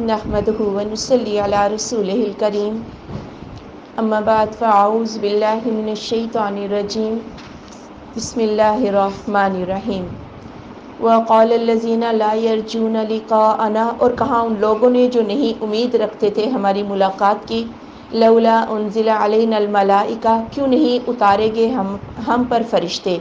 نحمده ونصلي على رسوله الكريم اما بعد فاعوذ باللہ من الشیطان الرجیم بسم اللہ الرحمن الرحیم وقال الذین لا یرجون لقاءنا، اور کہا ان لوگوں نے جو نہیں امید رکھتے تھے ہماری ملاقات کی، لولا انزل علینا الملائکہ، کیوں نہیں اتارے گے ہم پر فرشتے،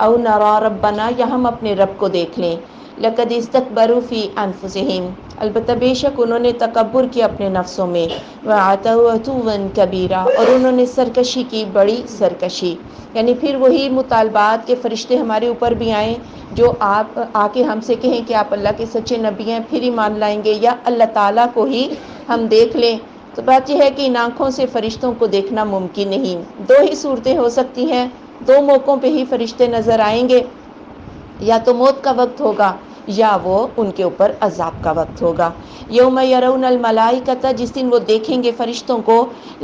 او نرا ربنا، یا ہم اپنے رب کو دیکھ لیں، لقد استکبروا فی انفسہم، البتہ بے شک انہوں نے تکبر کیا اپنے نفسوں میں، وعتوا عتوا کبیرا، اور انہوں نے سرکشی کی بڑی سرکشی، یعنی پھر وہی مطالبات کے فرشتے ہمارے اوپر بھی آئیں جو آپ آ کے ہم سے کہیں کہ آپ اللہ کے سچے نبی ہیں، پھر ہی مان لائیں گے، یا اللہ تعالیٰ کو ہی ہم دیکھ لیں۔ تو بات یہ ہے کہ ان آنکھوں سے فرشتوں کو دیکھنا ممکن نہیں، دو ہی صورتیں ہو سکتی ہیں، دو موقعوں پہ ہی فرشتے نظر آئیں گے، یا تو موت کا وقت ہوگا یا وہ ان کے اوپر عذاب کا وقت ہوگا۔ یوم یرون الملائکۃ، جس دن وہ دیکھیں گے فرشتوں کو،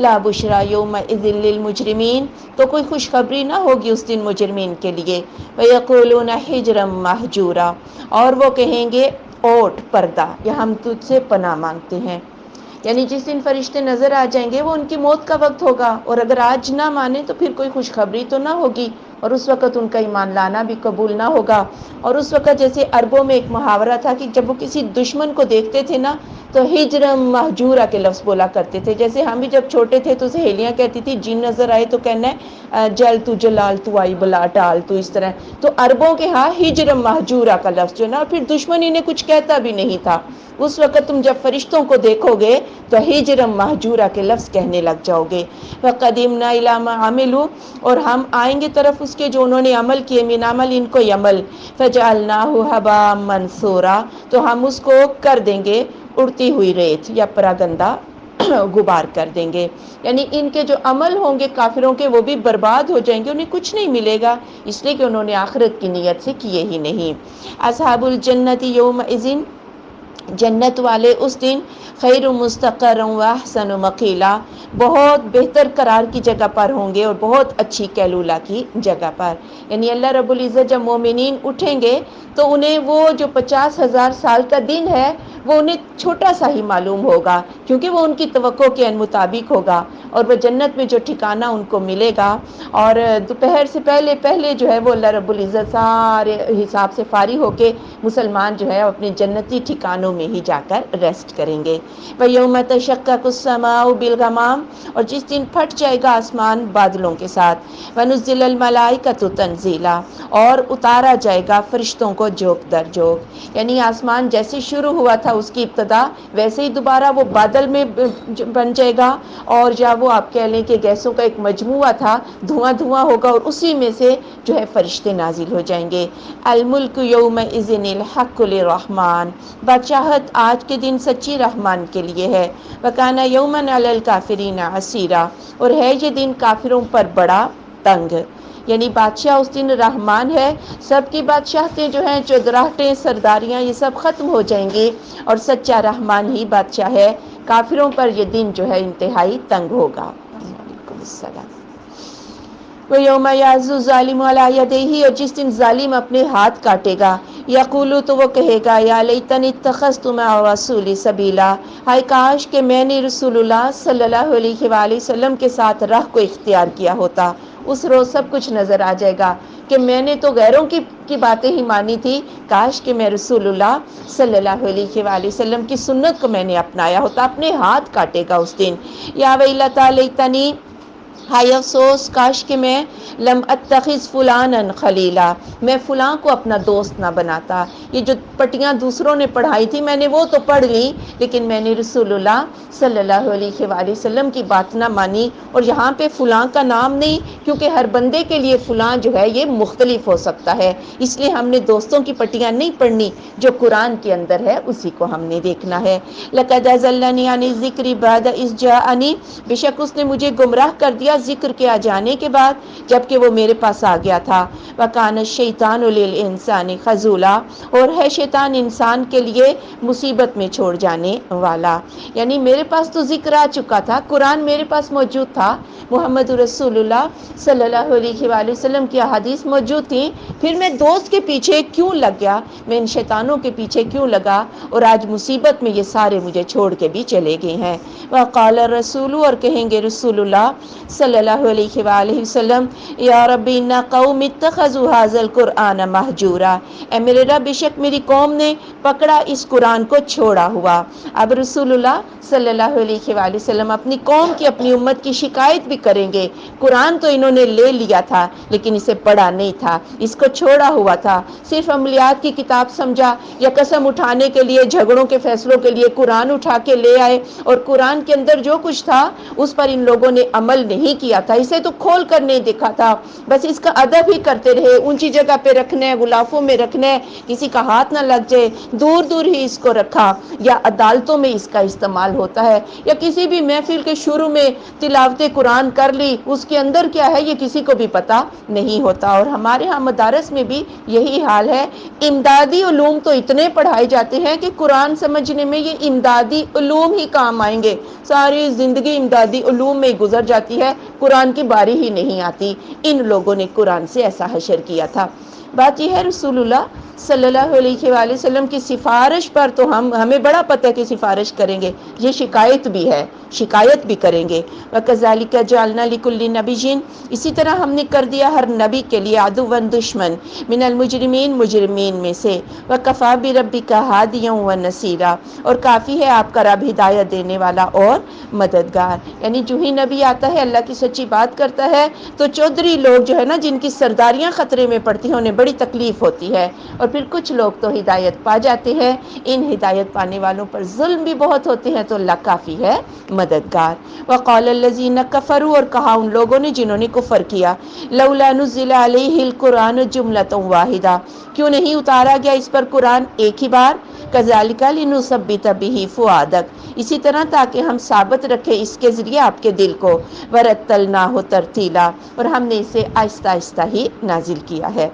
لا بشرا یومئذ للمجرمین، تو کوئی خوشخبری نہ ہوگی اس دن مجرمین کے لیے، ویقولون حجرا مہجورا، اور وہ کہیں گے اوٹ پردہ، یا ہم تجھ سے پناہ مانگتے ہیں، یعنی جس دن فرشتے نظر آ جائیں گے وہ ان کی موت کا وقت ہوگا، اور اگر آج نہ مانے تو پھر کوئی خوشخبری تو نہ ہوگی، اور اس وقت ان کا ایمان لانا بھی قبول نہ ہوگا۔ اور اس وقت جیسے عربوں میں ایک محاورہ تھا کہ جب وہ کسی دشمن کو دیکھتے تھے نا تو ہجرم مہجورہ کے لفظ بولا کرتے تھے، جیسے ہم بھی جب چھوٹے تھے تو سہیلیاں کہتی تھی جن نظر آئے تو کہنا ہے جل تو جلال تو آئی بلا ٹال تو، اس طرح۔ تو عربوں کے ہاں ہجرم مہجورہ کا لفظ جو نا، پھر دشمن انہیں کچھ کہتا بھی نہیں تھا، اس وقت تم جب فرشتوں کو دیکھو گے تو ہجرم مہجورہ کے لفظ کہنے لگ جاؤ گے۔ وقدمنا الی ما عملوا، اور ہم آئیں گے طرف اس کے جو انہوں نے عمل کیے، من عمل، ان کو عمل، فجعلناہ ہباء منثورا، تو ہم اس کو کر دیں گے اڑتی ہوئی ریت یا پراگندہ غبار کر دیں گے، یعنی ان کے جو عمل ہوں گے کافروں کے وہ بھی برباد ہو جائیں گے، انہیں کچھ نہیں ملے گا، اس لیے کہ انہوں نے آخرت کی نیت سے کیے ہی نہیں۔ اصحاب الجنت یومئذ، جنت والے اس دن، خیر مستقرا واحسن مقیلا، بہت بہتر قرار کی جگہ پر ہوں گے اور بہت اچھی قیلولہ کی جگہ پر، یعنی اللہ رب العزت جب مومنین اٹھیں گے تو انہیں وہ جو 50,000 سال کا دن ہے وہ انہیں چھوٹا سا ہی معلوم ہوگا، کیونکہ وہ ان کی توقع کے مطابق ہوگا، اور وہ جنت میں جو ٹھکانہ ان کو ملے گا، اور دوپہر سے پہلے پہلے جو ہے وہ اللہ رب العزت سارے حساب سے فارغ ہو کے مسلمان جو ہے اپنے جنتی ٹھکانوں میں ہی جا کر ریسٹ کریں گے۔ وَيَوْمَ تَشَقَّقُ السَّمَاءُ بِالْغَمَامِ، اور جس دن پھٹ جائے گا آسمان بادلوں کے ساتھ، وَنُزِّلَ الْمَلَائِكَةُ تَنزِيلًا، اور اتارا جائے گا فرشتوں کو جوک در جوک، یعنی آسمان جیسے شروع ہوا تھا اس کی ابتدا ویسے ہی دوبارہ وہ بادل میں بن جائے گا، اور یا وہ آپ کہہ لیں کہ گیسوں کا ایک مجموعہ تھا، دھواں دھواں ہوگا، اور اسی میں سے جو ہے فرشتے نازل ہو جائیں گے۔ الملک یومئذ الحق للرحمن، بادشاہت آج کے دن سچی رحمان کے لیے ہے، وکان یوما علی الکافرین عسیرا، اور ہے یہ دن کافروں پر بڑا تنگ، یعنی بادشاہ اس دن رحمان ہے، سب کی بادشاہتیں جو ہیں چودراہٹیں سرداریاں یہ سب ختم ہو جائیں گی، اور سچا رحمان ہی بادشاہ ہے، کافروں پر یہ دن جو ہے انتہائی تنگ ہوگا۔ وعلیکم السلام۔ وَيَوْمَ يَعْضُ الظَّالِمُ عَلَىٰ يَدَيْهِ، اور جس دن ظالم اپنے ہاتھ کاٹے گا، یقول، تو وہ کہے گا، یا لیتنی اتخذت مع الرسول سبیلا، ہائے کاش کہ میں نے رسول اللہ صلی اللہ علیہ وآلہ وسلم کے ساتھ راہ کو اختیار کیا ہوتا۔ اس روز سب کچھ نظر آ جائے گا کہ میں نے تو غیروں کی باتیں ہی مانی تھی، کاش کہ میں رسول اللہ صلی اللہ علیہ وآلہ وسلم کی سنت کو میں نے اپنایا ہوتا۔ اپنے ہاتھ کاٹے گا اس دن۔ یا ویلتی لیتنی، ہائے افسوس کاش کہ میں لم اتخذ فلانا خلیلا، میں فلاں کو اپنا دوست نہ بناتا، یہ جو پٹیاں دوسروں نے پڑھائی تھی میں نے وہ تو پڑھ لی، لیکن میں نے رسول اللہ صلی اللہ علیہ وآلہ وسلم کی بات نہ مانی، اور یہاں پہ فلاں کا نام نہیں، کیونکہ ہر بندے کے لیے فلاں جو ہے یہ مختلف ہو سکتا ہے، اس لیے ہم نے دوستوں کی پٹیاں نہیں پڑھنی، جو قرآن کے اندر ہے اسی کو ہم نے دیکھنا ہے۔ لقد اضلنی عن الذکر بعد اذ جاءنی، بے شک اس نے مجھے گمراہ کر دیا کیا ذکر کے آ جانے کے بعد، جبکہ وہ میرے پاس آ گیا تھا۔ وَكَانَ الشَّيْطَانُ لِلْإِنسَانِ خَذُولًا، اور ہے شیطان انسان کے لیے مصیبت میں چھوڑ جانے والا۔ یعنی میرے پاس تو ذکر آ چکا تھا، قرآن میرے پاس موجود تھا، محمد رسول اللہ صلی اللہ علیہ وآلہ وسلم کی احادیث موجود تھیں، پھر میں دوست کے پیچھے کیوں لگ گیا، میں ان شیطانوں کے پیچھے کیوں لگا، اور آج مصیبت میں یہ سارے مجھے چھوڑ کے بھی چلے گئے ہیں۔ وقال الرسول، اور کہیں گے رسول اللہ صلی اللہ علیہ وآلہ وسلم، یا رب ان قوم اتخذوا هذا القرآن مہجورا، اے میرے رب بے شک میری قوم نے پکڑا اس قرآن کو چھوڑا ہوا۔ اب رسول اللہ صلی اللہ علیہ وآلہ وسلم اپنی قوم کی، اپنی امت کی شکایت بھی کریں گے، قرآن تو انہوں نے لے لیا تھا لیکن اسے پڑھا نہیں تھا، اس کو چھوڑا ہوا تھا، صرف عملیات کی کتاب سمجھا، یا قسم اٹھانے کے لیے، جھگڑوں کے فیصلوں کے لیے قرآن اٹھا کے لے آئے، اور قرآن کے اندر جو کچھ تھا اس پر ان لوگوں نے عمل نہیں کیا تھا، اسے تو کھول کر نہیں دیکھا تھا، بس اس کا ادب ہی کرتے رہے، اونچی جگہ پہ رکھنا ہے، غلافوں میں رکھنا ہے، کسی کا ہاتھ نہ لگ جائے، دور دور ہی اس کو رکھا، یا عدالتوں میں اس کا استعمال ہوتا ہے، یا کسی بھی محفل کے شروع میں تلاوت قرآن کر لی، اس کے اندر کیا ہے یہ کسی کو بھی پتہ نہیں ہوتا۔ اور ہمارے ہاں مدارس میں بھی یہی حال ہے، امدادی علوم تو اتنے پڑھائے جاتے ہیں کہ قرآن سمجھنے میں یہ امدادی علوم ہی کام آئیں گے، ساری زندگی امدادی علوم میں گزر جاتی ہے، قرآن کی باری ہی نہیں آتی۔ ان لوگوں نے قرآن سے ایسا حشر کیا تھا۔ بات یہ ہے رسول اللہ صلی اللہ علیہ وآلہ وسلم کی سفارش پر تو ہمیں بڑا پتہ ہے کہ سفارش کریں گے، یہ شکایت بھی ہے، شکایت بھی کریں گے۔ وَكَذَلِكَ جَعَلْنَا لِكُلِّ نَبِيٍّ، اسی طرح ہم نے کر دیا ہر نبی کے لیے عدوًا دشمن، من المجرمین مجرمین میں سے، وَكَفَىٰ بِرَبِّكَ هَادِيًا وَنَصِيرًا، اور کافی ہے آپ کا رب ہدایت دینے والا اور مددگار۔ یعنی جو ہی نبی آتا ہے اللہ کی سچی بات کرتا ہے تو چودھری لوگ جو ہے نا، جن کی سرداریاں خطرے میں پڑتی ہیں، انہیں بڑی تکلیف ہوتی ہے، اور پھر کچھ لوگ تو ہدایت پا جاتے ہیں۔ ان ہدایت پانے والوں پر ظلم بھی بہت ہوتے ہیں تو اللہ کافی ہے مددگار۔ وقال الذین کفروا، اور کہا ان لوگوں نے جنہوں نے کفر کیا، لولا نزل علیہ القرآن جملۃ واحدہ، کیوں نہیں اتارا گیا اس پر قرآن ایک ہی بار، کذالک لنثبت بہ فؤادک، اسی طرح تاکہ ہم ثابت رکھیں اس کے ذریعے آپ کے دل کو، ورتلناہ ترتیلا، اور ہم نے اسے آہستہ آہستہ ہی نازل کیا ہے۔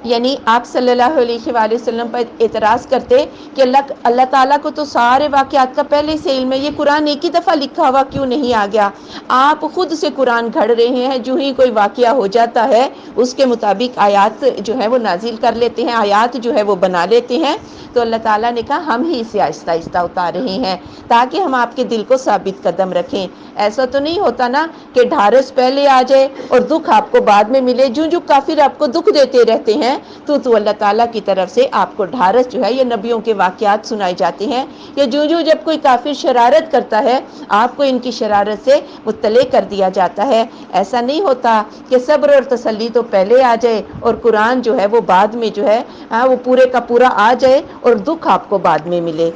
یعنی آپ صلی اللہ علیہ وآلہ وسلم پر اعتراض کرتے کہ اللہ تعالیٰ کو تو سارے واقعات کا پہلے سے علم ہے، یہ قرآن ایک ہی دفعہ لکھا ہوا کیوں نہیں آ گیا؟ آپ خود سے قرآن گھڑ رہے ہیں، جو ہی کوئی واقعہ ہو جاتا ہے اس کے مطابق آیات جو ہے وہ نازل کر لیتے ہیں، آیات جو ہے وہ بنا لیتے ہیں۔ تو اللہ تعالیٰ نے کہا ہم ہی اسے آہستہ آہستہ اتار رہے ہیں تاکہ ہم آپ کے دل کو ثابت قدم رکھیں۔ ایسا تو نہیں ہوتا نا کہ ڈھارس پہلے آ جائے اور دکھ آپ کو بعد میں ملے، جو کافر آپ کو دکھ دیتے رہتے ہیں تو اللہ تعالیٰ کی طرف سے آپ کو ڈھارس جو ہے یہ نبیوں کے واقعات سنائے جاتے ہیں، یا جو جب کوئی کافر شرارت کرتا ہے آپ کو ان کی شرارت سے مطلع کر دیا جاتا ہے۔ ایسا نہیں ہوتا کہ صبر اور تسلی تو پہلے آ جائے اور قرآن جو ہے وہ بعد میں جو ہے وہ پورے کا پورا آ جائے اور دکھ آپ کو بعد میں ملے۔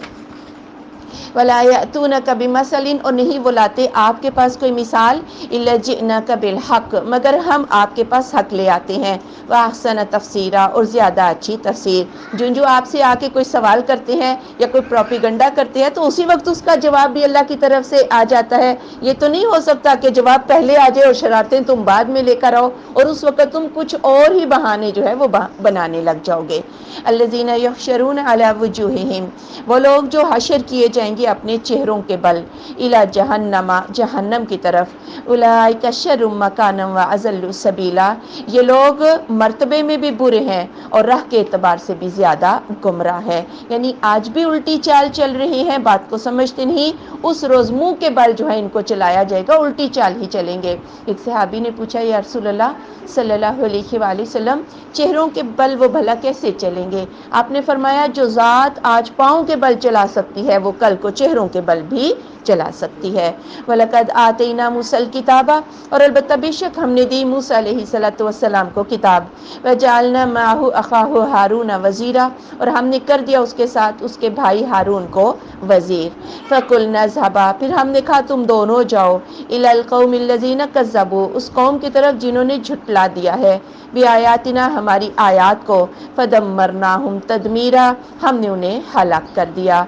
وَلَا يَأْتُونَكَ بِمَثَلٍ، اور نہیں وہ لاتے آپ کے پاس کوئی مثال، إِلَّا جِئْنَاكَ بِالْحَقِّ، مگر ہم آپ کے پاس حق لے آتے ہیں، وَأَحْسَنَ تَفْسِيرًا، اور زیادہ اچھی تفسیر۔ جو آپ سے آ کے کوئی سوال کرتے ہیں یا کوئی پروپیگنڈا کرتے ہیں تو اسی وقت اس کا جواب بھی اللہ کی طرف سے آ جاتا ہے۔ یہ تو نہیں ہو سکتا کہ جواب پہلے آ جائے اور شرارتیں تم بعد میں لے کر آؤ اور اس وقت تم کچھ اور ہی بہانے جو ہے وہ بنانے لگ جاؤ گے۔ الذین یحشرون علی وجوہہم، وہ لوگ جو حشر کیے جائیں گے اپنے چہروں کے بل، الی جہنم، جہنم کی طرف، اولئک شر مکانا واضل سبیلا، یہ لوگ مرتبے میں بھی برے ہیں اور راہ کے اعتبار سے بھی زیادہ گمراہ ہے۔ یعنی آج بھی الٹی چال چل رہی ہے، بات کو سمجھتے نہیں، اس روز منہ کے بل جو ہے ان کو چلایا جائے گا، الٹی چال ہی چلیں گے۔ ایک صحابی نے پوچھا یا رسول اللہ صلی اللہ علیہ وآلہ وسلم، چہروں کے بل وہ بھلا کیسے چلیں گے؟ آپ نے فرمایا جو ذات آج پاؤں کے بل چلا سکتی ہے وہ کل کو چہروں کے بل بھی چلا سکتی ہے۔ وَلَقَدْ آتَيْنَا مُوسَى الْكِتَابَ، اور البتہ بے شک ہم نے دی موسیٰ علیہ السلام کو کتاب، وَجَعَلْنَا مَعَهُ أَخَاهُ هَارُونَ وَزِيرًا، اور ہم نے کر دیا اس کے ساتھ اس کے بھائی ہارون کو وزیر۔ فَقُلْنَا اذْهَبَا، پھر ہم نے کہا تم دونوں جاؤ، إِلَى الْقَوْمِ الَّذِينَ كَذَّبُوا، اس قوم کی طرف جنہوں نے جھٹلا دیا ہے، بِآیاتِنَا، ہماری آیات کو، فَدَمَّرْنَاهُمْ تَدْمِیرًا، ہم نے انہیں ہلاک کر دیا۔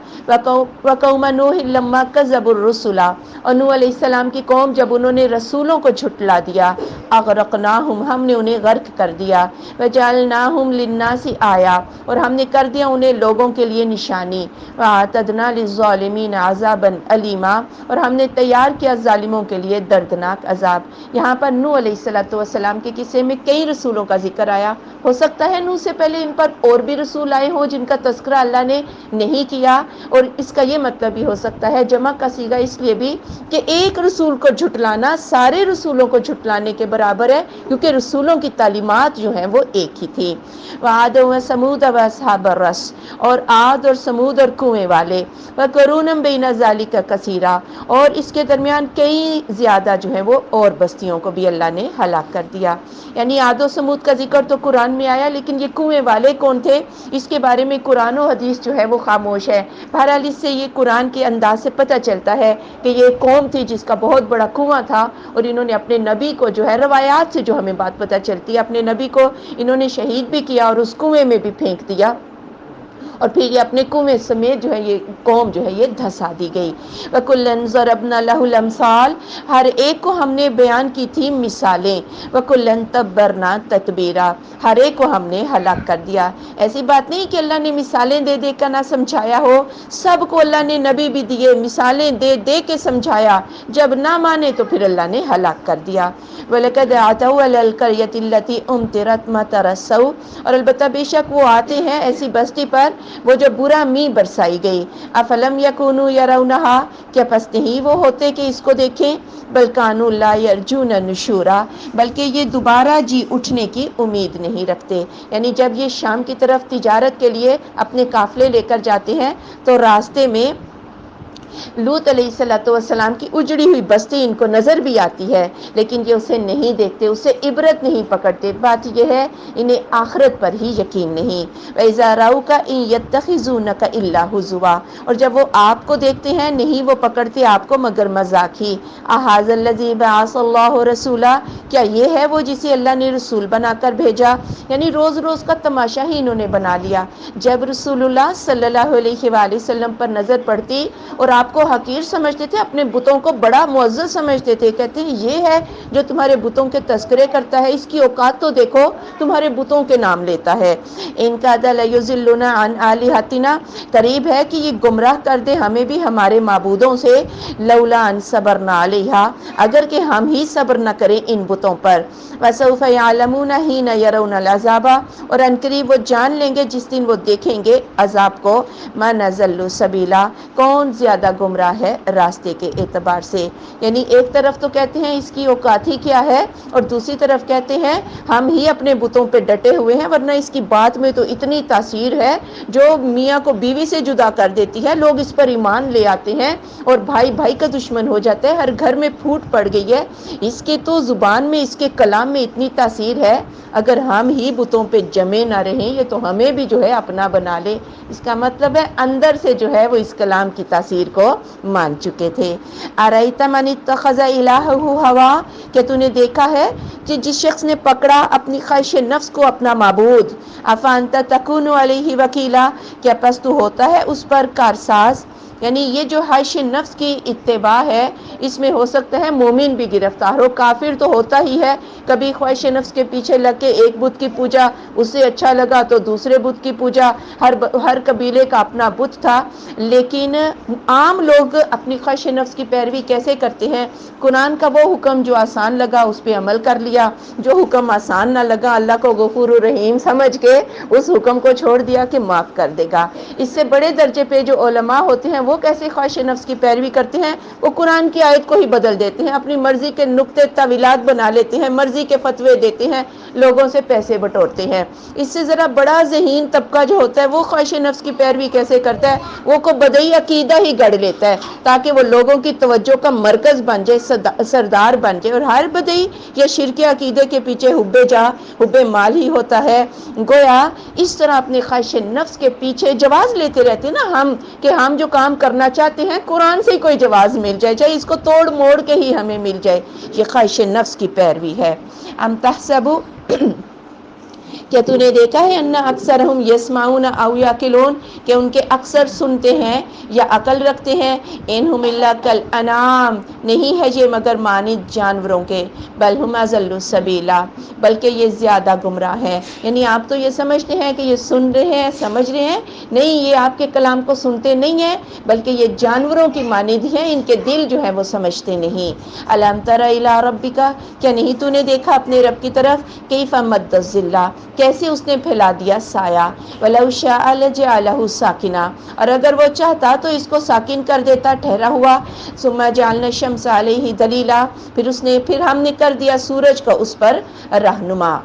وقوم نوح لما کذبوا الرسل، اور نوح علیہ السلام کی قوم جب انہوں نے رسولوں کو جھٹلا دیا، اغرقناہم، ہم نے انہیں غرق کر دیا، وجعلناہم للناس آیا، اور ہم نے کر دیا انہیں لوگوں کے لیے نشانی، واعتدنا للظالمین عذابا علیما، اور ہم نے تیار کیا ظالموں کے لیے دردناک عذاب۔ یہاں پر نوح علیہ السلام کے قصے میں کئی رسولوں کا ذکر آیا، ہو سکتا ہے نوح سے پہلے ان پر اور بھی رسول آئے ہوں جن کا تذکرہ اللہ نے نہیں کیا، اور اس کا یہ مطلب بھی ہو سکتا ہے جمع کا صیغہ اس لیے بھی کہ ایک رسول کو جھٹلانا سارے رسولوں کو جھٹلانے کے برابر ہے، کیونکہ رسولوں کی تعلیمات جو ہیں وہ ایک ہی تھی۔ وعاد و سمود و اصحاب الرس، اور عاد اور سمود اور کنویں والے، وقرون بین ذالک کثیرا، اور اس کے درمیان کئی زیادہ جو ہے وہ اور بستیوں کو بھی اللہ نے ہلاک کر دیا۔ یعنی عاد و سمود کا ذکر تو قرآن میں آیا، لیکن یہ کنویں والے کون تھے اس کے بارے میں قرآن و حدیث جو ہے وہ خاموش ہے۔ بہرحال اس سے یہ قرآن کے انداز سے پتہ چلتا ہے کہ یہ قوم تھی جس کا بہت بڑا کنواں تھا، اور انہوں نے اپنے نبی کو جو ہے، روایات سے جو ہمیں بات پتہ چلتی ہے، اپنے نبی کو انہوں نے شہید بھی کیا اور اس کنویں میں بھی پھینک دیا، اور پھر یہ اپنے کنویں سمیت جو ہے یہ قوم جو ہے یہ دھسا دی گئی۔ وَكُلًّا ضَرَبْنَا لَهُ الْأَمْثَالَ، ہر ایک کو ہم نے بیان کی تھی مثالیں، وَكُلًّا تَبَّرْنَا تَتْبِيرًا، ہر ایک کو ہم نے ہلاک کر دیا۔ ایسی بات نہیں کہ اللہ نے مثالیں دے دے کر نہ سمجھایا ہو، سب کو اللہ نے نبی بھی دیے، مثالیں دے دے کے سمجھایا، جب نہ مانے تو پھر اللہ نے ہلاک کر دیا۔ وَلَقَدْ عَتَوْا عَلَى الْقَرْيَةِ الَّتِي أُمْطِرَتْ مَطَرَ السَّوْءِ، اور البتہ بے شک وہ آتے ہیں ایسی بستی پر وہ جو برا می برسائی گئی۔ افلم یکونوا یرونہا، کیا پس نہیں وہ ہوتے کہ اس کو دیکھیں، بل کانوا لا یرجون نشورا، بلکہ یہ دوبارہ جی اٹھنے کی امید نہیں رکھتے۔ یعنی جب یہ شام کی طرف تجارت کے لیے اپنے قافلے لے کر جاتے ہیں تو راستے میں لوط علیہ السلام کی اجڑی ہوئی بستی ان کو نظر بھی آتی ہے، لیکن یہ اسے نہیں دیکھتے، اسے عبرت نہیں پکڑتے۔ بات یہ ہے انہیں آخرت پر ہی یقین نہیں۔ وَإِذَا رَأَوْكَ إِن يَتَّخِذُونَكَ إِلَّا هُزُوًا، اور جب وہ آپ کو دیکھتے ہیں نہیں وہ پکڑتے آپ کو مگر مذاق ہی۔ أَهَٰذَا الَّذِي بَعَثَ اللَّهُ رَسُولًا، کیا یہ ہے وہ جسے اللہ نے رسول بنا کر بھیجا؟ یعنی روز روز کا تماشا ہی انہوں نے بنا لیا۔ جب رسول اللہ صلی اللہ علیہ وآلہ وسلم پر نظر پڑتی اور آپ کو حقیر سمجھتے تھے، اپنے بتوں کو بڑا معزز سمجھتے تھے، کہتے ہیں یہ ہے جو تمہارے بتوں کے تذکرے کرتا ہے، اس کی اوقات تو دیکھو، تمہارے بتوں کے نام لیتا ہے۔ ان کاد لیضلنا عن آلہتنا، قریب ہے کہ یہ گمراہ کر دے ہمیں بھی ہمارے معبودوں سے، لولا ان صبرنا علیہا، اگر کہ ہم ہی صبر نہ کریں ان بتوں پر۔ وسوف یعلمون حین یرون العذاب، اور عنقریب وہ جان لیں گے جس دن وہ دیکھیں گے عذاب کو، من اضل سبیلا، کون زیادہ گمراہ ہے راستے کے اعتبار سے۔ یعنی ایک طرف تو کہتے ہیں اس کی اوقات ہی کیا ہے، اور دوسری طرف کہتے ہیں ہم ہی اپنے بتوں پہ ڈٹے ہوئے ہیں، ورنہ اس کی بات میں تو اتنی تاثیر ہے جو میاں کو بیوی سے جدا کر دیتی ہے، لوگ اس پر ایمان لے آتے ہیں اور بھائی بھائی کا دشمن ہو جاتا ہے، ہر گھر میں پھوٹ پڑ گئی ہے۔ اس کے تو زبان میں، اس کے کلام میں اتنی تاثیر ہے، اگر ہم ہی بتوں پہ جمے نہ رہیں یہ تو ہمیں بھی جو ہے اپنا بنا لے۔ اس کا مطلب ہے اندر سے جو ہے وہ اس کلام کی تاثیر کو مان چکے تھے۔ ارأیت من اتخذ الہہ ہوا، کہ تو نے دیکھا ہے کہ جس شخص نے پکڑا اپنی خواہش نفس کو اپنا معبود، افانت تکون علیہ وکیلا، کیا پس تو ہوتا ہے اس پر کارساز۔ یعنی یہ جو خواہش نفس کی اتباع ہے اس میں ہو سکتا ہے مومن بھی گرفتار ہو، کافر تو ہوتا ہی ہے، کبھی خواہش نفس کے پیچھے لگ کے ایک بت کی پوجا، اس سے اچھا لگا تو دوسرے بت کی پوجا، ہر قبیلے کا اپنا بت تھا۔ لیکن عام لوگ اپنی خواہش نفس کی پیروی کیسے کرتے ہیں؟ قرآن کا وہ حکم جو آسان لگا اس پہ عمل کر لیا، جو حکم آسان نہ لگا اللہ کو غفور الرحیم سمجھ کے اس حکم کو چھوڑ دیا کہ معاف کر دے گا۔ اس سے بڑے درجے پہ جو علماء ہوتے ہیں وہ کیسے خواہش نفس کی پیروی کرتے ہیں؟ وہ قرآن کی آیت کو ہی بدل دیتے ہیں، اپنی مرضی کے نقطے تعویلات بنا لیتے ہیں، مرضی کے فتوے دیتے ہیں، لوگوں سے پیسے بٹورتے ہیں۔ اس سے ذرا بڑا ذہین طبقہ جو ہوتا ہے وہ خواہش نفس کی پیروی کیسے کرتا ہے؟ وہ کو بدعی عقیدہ ہی گڑھ لیتا ہے تاکہ وہ لوگوں کی توجہ کا مرکز بن جائے، سردار بن جائے، اور ہر بدعی یا شرک عقیدے کے پیچھے حب مال ہی ہوتا ہے۔ گویا اس طرح اپنے خواہش نفس کے پیچھے جواز لیتے رہتے نا ہم، کہ ہم جو کام کرنا چاہتے ہیں قرآن سے ہی کوئی جواز مل جائے، چاہے اس کو توڑ موڑ کے ہی ہمیں مل جائے، یہ خواہش نفس کی پیروی ہے۔ ام تحسبوا کیا تو نے دیکھا ہے ان اکثرہم یسمعون او یعقلون کہ ان کے اکثر سنتے ہیں یا عقل رکھتے ہیں؟ انہم الا کالانعام نہیں ہے یہ مگر مانند جانوروں کے، بل ہم اضل سبیلا بلکہ یہ زیادہ گمراہ ہیں۔ یعنی آپ تو یہ سمجھتے ہیں کہ یہ سن رہے ہیں، سمجھ رہے ہیں، نہیں، یہ آپ کے کلام کو سنتے نہیں ہیں بلکہ یہ جانوروں کی مانند ہیں، ان کے دل جو ہے وہ سمجھتے نہیں۔ الم تر الی ربک کیا نہیں تو نے دیکھا اپنے رب کی طرف، کیف مد الظل کیسے اس نے پھیلا دیا سایہ، ولو شاء لجعلہ ساکنا اور اگر وہ چاہتا تو اس کو ساکن کر دیتا، ٹھہرا ہوا۔ ثم جعلنا الشمس علیہ دلیلا پھر ہم نے کر دیا سورج کو اس پر رہنما۔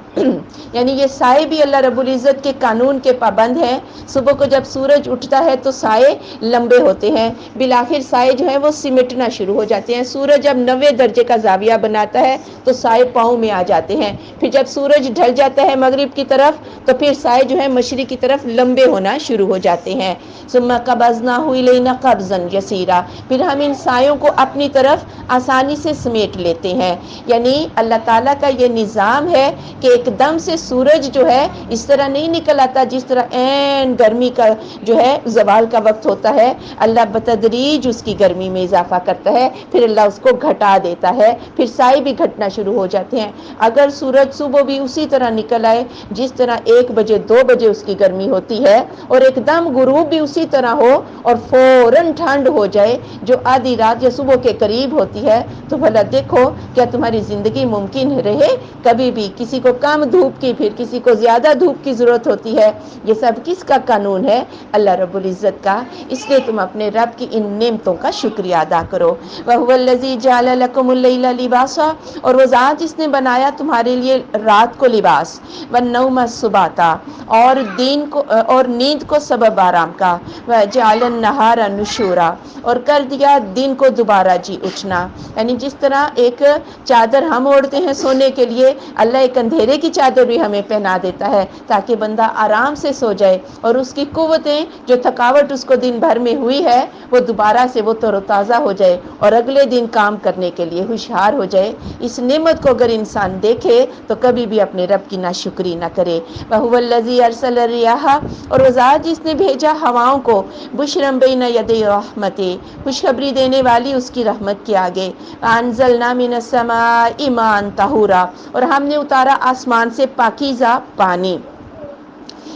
یعنی یہ سائے بھی اللہ رب العزت کے قانون کے پابند ہیں۔ صبح کو جب سورج اٹھتا ہے تو سائے لمبے ہوتے ہیں، بالآخر سائے جو ہے وہ سمٹنا شروع ہو جاتے ہیں۔ سورج جب 90 درجے کا زاویہ بناتا ہے تو سائے پاؤں میں آ جاتے ہیں، پھر جب سورج ڈھل جاتا ہے مغرب کی طرف تو پھر سائے جو ہے مشرق کی طرف لمبے ہونا شروع ہو جاتے ہیں۔ ثم قبضناہ الینا قبضا یسیرا پھر ہم ان سایوں کو اپنی طرف آسانی سے سمیٹ لیتے ہیں۔ یعنی اللہ تعالیٰ کا یہ نظام ہے کہ ایک دم سے سورج جو ہے اس طرح نہیں نکل آتا جس طرح عین گرمی کا جو ہے زوال کا وقت ہوتا ہے، اللہ بتدریج اس کی گرمی میں اضافہ کرتا ہے، پھر اللہ اس کو گھٹا دیتا ہے، پھر سائے بھی گھٹنا شروع ہو جاتے ہیں۔ اگر سورج صبح بھی اسی طرح نکل آئے جس طرح 1 بجے 2 بجے اس کی گرمی ہوتی ہے اور ایک دم غروب بھی اسی طرح ہو اور فوراً ٹھنڈ ہو جائے جو آدھی رات یا صبح کے قریب ہوتی ہے، تو بھلا دیکھو کیا تمہاری زندگی ممکن رہے؟ کبھی بھی کسی کو کم دھوپ کی پھر کسی کو زیادہ دھوپ کی ضرورت ہوتی ہے۔ یہ سب کس کا قانون ہے؟ اللہ رب العزت کا۔ اس لیے تم اپنے رب کی ان نعمتوں کا شکریہ ادا کرو۔ وَهُوَ الَّذِي جَعَلَ لَكُمُ اللَّيْلَ لِبَاسًا اور وہ ذات جس نے بنایا تمہارے لیے رات کو لباس، وَالنَّوْمَ سُبَاتًا اور نیند کو سبب آرام کا، وَجَعَلَ النَّهَارَ نُشُورًا اور کر دیا دن کو دوبارہ جی اٹھنا۔ یعنی جس طرح ایک چادر ہم اوڑھتے ہیں سونے کے لیے، اللہ ایک اندھیرے کی چادر بھی ہمیں پہنا دیتا ہے تاکہ بندہ آرام سے سو جائے اور اس کی قوتیں جو تھکاوٹ اس کو دن بھر میں ہوئی ہے وہ دوبارہ سے وہ تر و تازہ ہو جائے اور اگلے دن کام کرنے کے لیے ہوشیار ہو جائے۔ اس نعمت کو اگر انسان دیکھے تو کبھی بھی اپنے رب کی ناشکری نہ کرے۔ وَهُوَ الَّذِي أَرْسَلَ الرِّيَاحَ اور وہ ذات جس نے بھیجا ہواؤں کو، بُشْرًا بَيْنَ يَدَيْ رَحْمَتِهِ خوشخبری دینے والی اس کی رحمت کے آگے۔ وَأَنزَلْنَا مِنَ السَّمَاءِ مَاءً طَهُورًا اور ہم نے اتارا آسمان سے پاکیزہ پانی۔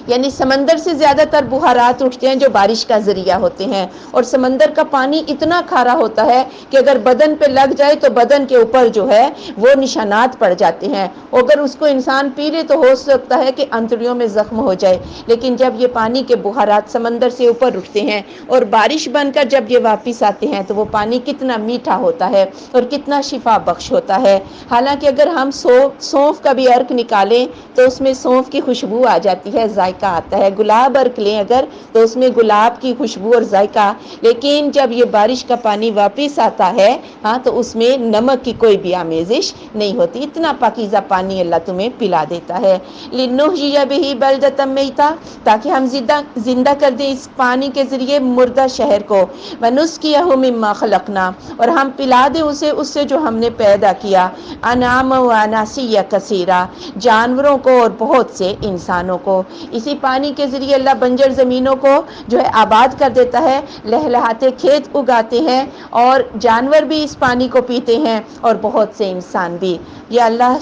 یعنی سمندر سے زیادہ تر بخارات اٹھتے ہیں جو بارش کا ذریعہ ہوتے ہیں، اور سمندر کا پانی اتنا کھارا ہوتا ہے کہ اگر بدن پہ لگ جائے تو بدن کے اوپر جو ہے وہ نشانات پڑ جاتے ہیں، اگر اس کو انسان پی لے تو ہو سکتا ہے کہ انتڑیوں میں زخم ہو جائے۔ لیکن جب یہ پانی کے بخارات سمندر سے اوپر اٹھتے ہیں اور بارش بن کر جب یہ واپس آتے ہیں تو وہ پانی کتنا میٹھا ہوتا ہے اور کتنا شفا بخش ہوتا ہے۔ حالانکہ اگر ہم سونف کا بھی عرق نکالیں تو اس میں سونف کی خوشبو آ جاتی ہے، ذائقہ آتا ہے۔ گلاب عرق لیں اگر تو اس میں گلاب کی خوشبو اور ذائقہ، لیکن جب یہ بارش کا پانی واپس آتا ہے تو اس میں نمک کی کوئی بھی آمیزش نہیں ہوتی۔ اتنا پاکیزہ پانی اللہ تمہیں پلا دیتا ہے۔ لِنُحْيِيَ بِهِ بَلْدَةً مَيْتًا تاکہ ہم زندہ کر دیں اس پانی کے ذریعے مردہ شہر کو، وَنُسْقِيَهُ مِمَّا خَلَقْنَا اور ہم پلا دیں اسے اس سے جو ہم نے پیدا کیا، أَنْعَامًا وَأَنَاسِيَّ كَثِيرًا جانوروں کو اور بہت سے انسانوں کو۔ اسی پانی کے ذریعے اللہ بنجر زمینوں کو جو ہے آباد کر دیتا ہے، لہلہاتے کھیت اگاتے ہیں اور جانور بھی اس پانی کو پیتے ہیں اور بہت سے انسان بھی۔ یا اللہ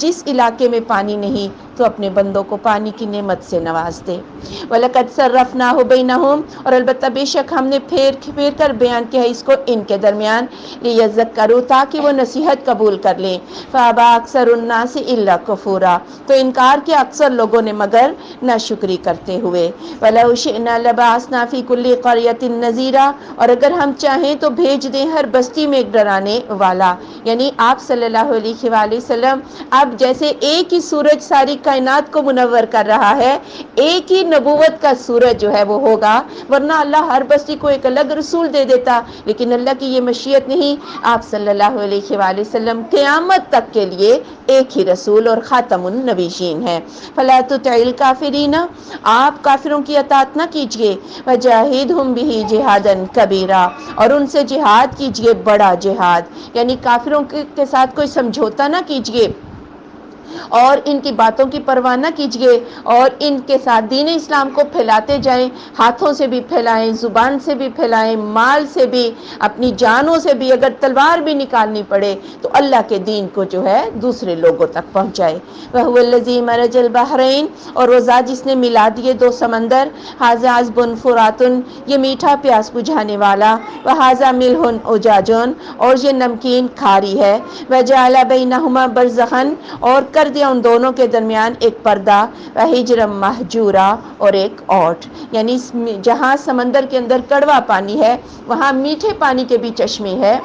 جس علاقے میں پانی نہیں تو اپنے بندوں کو پانی کی نعمت سے نواز دے۔ وَلَقَدْ صَرَّفْنَاهُ بَيْنَهُمْ اور البتہ بے شک ہم نے پھیر کر بیان کیا ہے اس کو ان کے درمیان، لِيَذَّكَّرُوا تاکہ وہ نصیحت قبول کر لیں۔ فَأَبَىٰ أَكْثَرُ النَّاسِ إِلَّا كُفُورًا تو انکار کیا اکثر لوگوں نے مگر ناشکری کرتے ہوئے۔ وَلَوْ شِئْنَا لَبَعَثْنَا فِي كُلِّ قَرْيَةٍ نَذِيرًا اور اگر ہم چاہیں تو بھیج دیں ہر بستی میں ایک ڈرانے والا۔ یعنی آپ صلی اللہ علیہ وآلہ وسلم اب جیسے ایک ہی سورج ساری کائنات کو منور کر رہا ہے، ایک ہی نبوت کا سورج جو ہے وہ ہوگا، ورنہ اللہ ہر بستی کو ایک الگ رسول دے دیتا، لیکن اللہ کی یہ مشیت نہیں۔ آپ صلی اللہ علیہ وآلہ وسلم قیامت تک کے لیے ایک ہی رسول اور خاتم النبیین ہیں۔ فَلَا تُطِعِ الْكَافِرِينَ آپ کافروں کی اطاعت نہ کیجیے، وَجَاهِدْهُمْ بِهِ جِهَادًا كَبِيرًا اور ان سے جہاد کیجیے بڑا جہاد، یعنی کافروں کے ساتھ کوئی سمجھوتا نہ کیجیے۔ اور ان کی باتوں کی پرواہ نہ کیجیے اور ان کے ساتھ دین اسلام کو پھیلاتے جائیں، ہاتھوں سے بھی پھیلائیں، زبان سے بھی پھیلائیں، مال سے بھی، اپنی جانوں سے بھی، اگر تلوار بھی نکالنی پڑے تو اللہ کے دین کو جو ہے دوسرے لوگوں تک پہنچائے۔ وَهُوَ الَّذِي مَرَجَ الْبَحْرَيْنِ، اور وہ ذات جس نے ملا دیے دو سمندر، هَذَا عَذْبٌ فُرَاتٌ، یہ میٹھا پیاس بجھانے والا، وَهَذَا مِلْحٌ أُجَاجٌ، اور یہ نمکین کھاری ہے، وَجَعَلَ بَيْنَهُمَا بَرْزَخًا، اور کر دیا ان دونوں کے درمیان ایک پردہ، وَحِجْرًا مَحْجُورًا، اور ایک اوٹ، یعنی جہاں سمندر کے اندر کڑوا پانی ہے وہاں میٹھے پانی کے بھی چشمے ہے،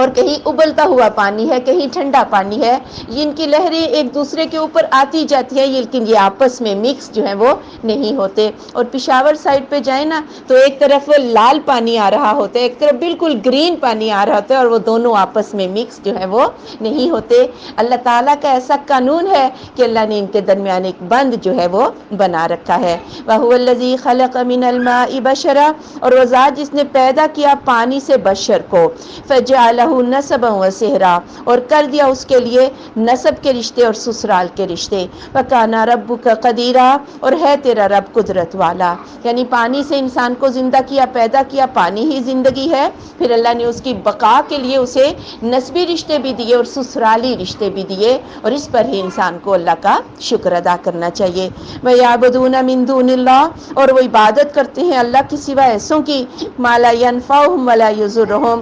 اور کہیں ابلتا ہوا پانی ہے، کہیں ٹھنڈا پانی ہے، ان کی لہریں ایک دوسرے کے اوپر آتی جاتی ہیں لیکن یہ آپس میں مکس جو ہے وہ نہیں ہوتے۔ اور پشاور سائڈ پہ جائیں نا تو ایک طرف لال پانی آ رہا ہوتا ہے، ایک طرف بالکل گرین پانی آ رہا ہوتا ہے، اور وہ دونوں آپس میں مکس جو ہے وہ نہیں ہوتے۔ اللہ تعالیٰ کا ایسا قانون ہے کہ اللہ نے ان کے درمیان ایک بند جو ہے وہ بنا رکھا ہے۔ وَهُوَ الَّذِي خَلَقَ مِنَ الْمَاءِ بَشَرًا، اور وہ ذات جس نے پیدا کیا پانی سے بشر کو، فَجَعَلَهُ نَسَبًا وَصِهْرًا، اور کر دیا اس کے لیے نسب کے رشتے اور سسرال کے رشتے، وَكَانَ رَبُّكَ قَدِيرًا، اور ہے تیرا رب قدرت والا، یعنی پانی سے انسان کو زندہ کیا، پیدا کیا، پانی ہی زندگی ہے، پھر اللہ نے اس کی بقا کے لیے اسے نسبی رشتے بھی دیے اور سسرالی رشتے بھی دیے، اور اس پر ہی انسان کو اللہ کا شکر ادا کرنا چاہیے۔ وَيَعْبُدُونَ مِن دُونِ اللَّهِ، اور وہ عبادت کرتے ہیں اللہ کی سوا ایسوں کی، مَا لَا يَنفَعُهُمْ وَلَا يَضُرُّهُمْ،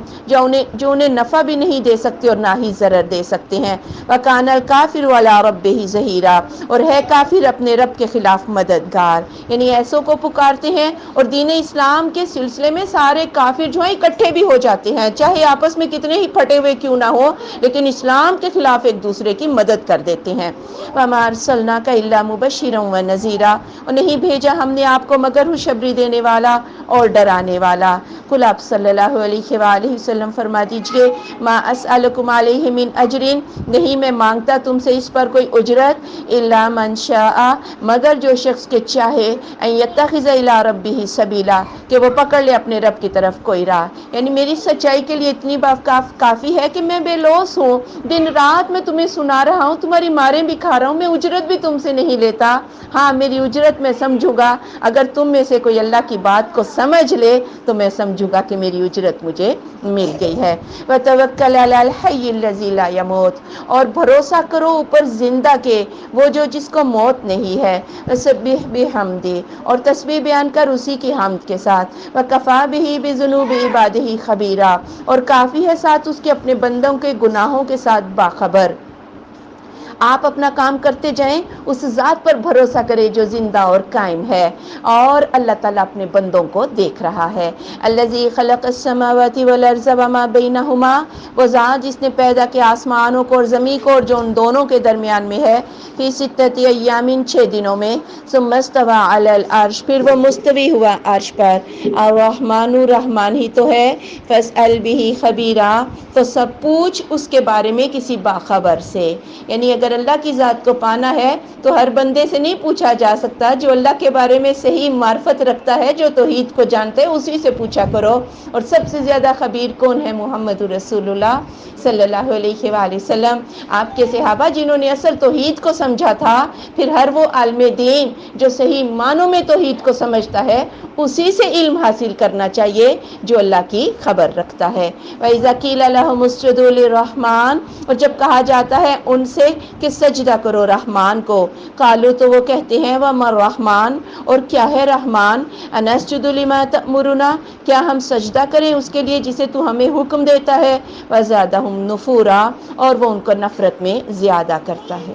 جو انہیں نفع بھی نہیں دے سکتے اور نہ ہی ضرر دے سکتے ہیں۔ وَكَانَ الْكَافِرُ عَلَىٰ رَبِّهِ ظَهِيرًا، اور ہے کافر اپنے رب کے خلاف مددگار، یعنی ایسوں کو پکارتے ہیں اور دین اسلام کے سلسلے میں سارے کافر جو ہیں اکٹھے بھی ہو جاتے ہیں، چاہے آپس میں کتنے ہی پھٹے ہوئے کیوں نہ ہو، لیکن اسلام کے خلاف ایک دوسرے کی مدد کر دیتے ہیں۔ وَمَا أَرْسَلْنَاكَ إِلَّا مُبَشِّرًا وَنَذِيرًا، اور نہیں بھیجا ہم نے آپ کو مگر خوشخبری دینے والا اور ڈرانے والا۔ قل آپ صلی اللہ علیہ وآلہ وسلم فرما دیجئے، ما اسألکم علیہ من اجر، نہیں میں مانگتا تم سے اس پر کوئی اجرت، الا من شاء، مگر جو شخص کے چاہے، ان یتخذ الی ربہ سبیلا، کہ وہ پکڑ لے اپنے رب کی طرف کوئی راہ، یعنی میری سچائی کے لیے اتنی بات کافی ہے کہ میں بے لوث ہوں، دن رات میں تمہیں سنا رہا ہوں، تمہاری ماریں بھی کھا رہا ہوں، میں اجرت بھی تم سے نہیں لیتا، ہاں میری اجرت میں سمجھوں گا، اگر تم میں سے کوئی اللہ کی بات کو سمجھ لے تو میں سمجھوں گا کہ میری اجرت مجھے مل گئی ہے۔ وَتَوَكَّلْ عَلَى الْحَيِّ الَّذِي لَا يَمُوتُ، اور بھروسہ کرو اوپر زندہ کے، وہ جو جس کو موت نہیں ہے، وَسَبِّحْ بِحَمْدِهِ، اور تسبیح بیان کر اسی کی حمد کے ساتھ، وَكَفَىٰ بِهِ بِذُنُوبِ عِبَادِهِ خَبِيرًا، اور کافی ہے ساتھ اس کے اپنے بندوں کے گناہوں کے ساتھ باخبر۔ آپ اپنا کام کرتے جائیں، اس ذات پر بھروسہ کرے جو زندہ اور قائم ہے، اور اللہ تعالیٰ اپنے بندوں کو دیکھ رہا ہے۔ الذی خلق السماوات والارض وما بینہما، وہ ذات جس نے پیدا کیا آسمانوں کو اور زمین کو اور جو ان دونوں کے درمیان میں ہے، فی ستۃ ایام 6 دنوں میں، ثم استوى علی العرش، پھر وہ مستوی ہوا عرش پر، الرحمن رحمان ہی تو ہے، فاسأل به خبیرا، تو سب پوچھ اس کے بارے میں کسی باخبر سے، یعنی اگر اللہ کی ذات کو پانا ہے تو ہر بندے سے نہیں پوچھا جا سکتا، جو اللہ کے بارے میں صحیح معرفت رکھتا ہے، جو توحید کو جانتے ہیں اسی سے پوچھا کرو، اور سب سے زیادہ خبیر کون ہے؟ محمد رسول اللہ صلی اللہ علیہ وآلہ وسلم، آپ کے صحابہ جنہوں نے اصل توحید کو سمجھا تھا، پھر ہر وہ عالم دین جو صحیح معنوں میں توحید کو سمجھتا ہے اسی سے علم حاصل کرنا چاہیے جو اللہ کی خبر رکھتا ہے۔ وَإِذَا قِيلَ لَهُمُ اسْجُدُوا لِلرَّحْمَٰنِ، اور جب کہا جاتا ہے ان سے کہ سجدہ کرو رحمان کو، قالوا تو وہ کہتے ہیں وَمَا الرَّحْمَٰنُ، اور کیا ہے رحمان، أَنَسْجُدُ لِمَا تَأْمُرُنَا، کیا ہم سجدہ کریں اس کے لیے جسے تو ہمیں حکم دیتا ہے، وَزَادَهُمْ نُفُورًا، اور وہ ان کو نفرت میں زیادہ کرتا ہے۔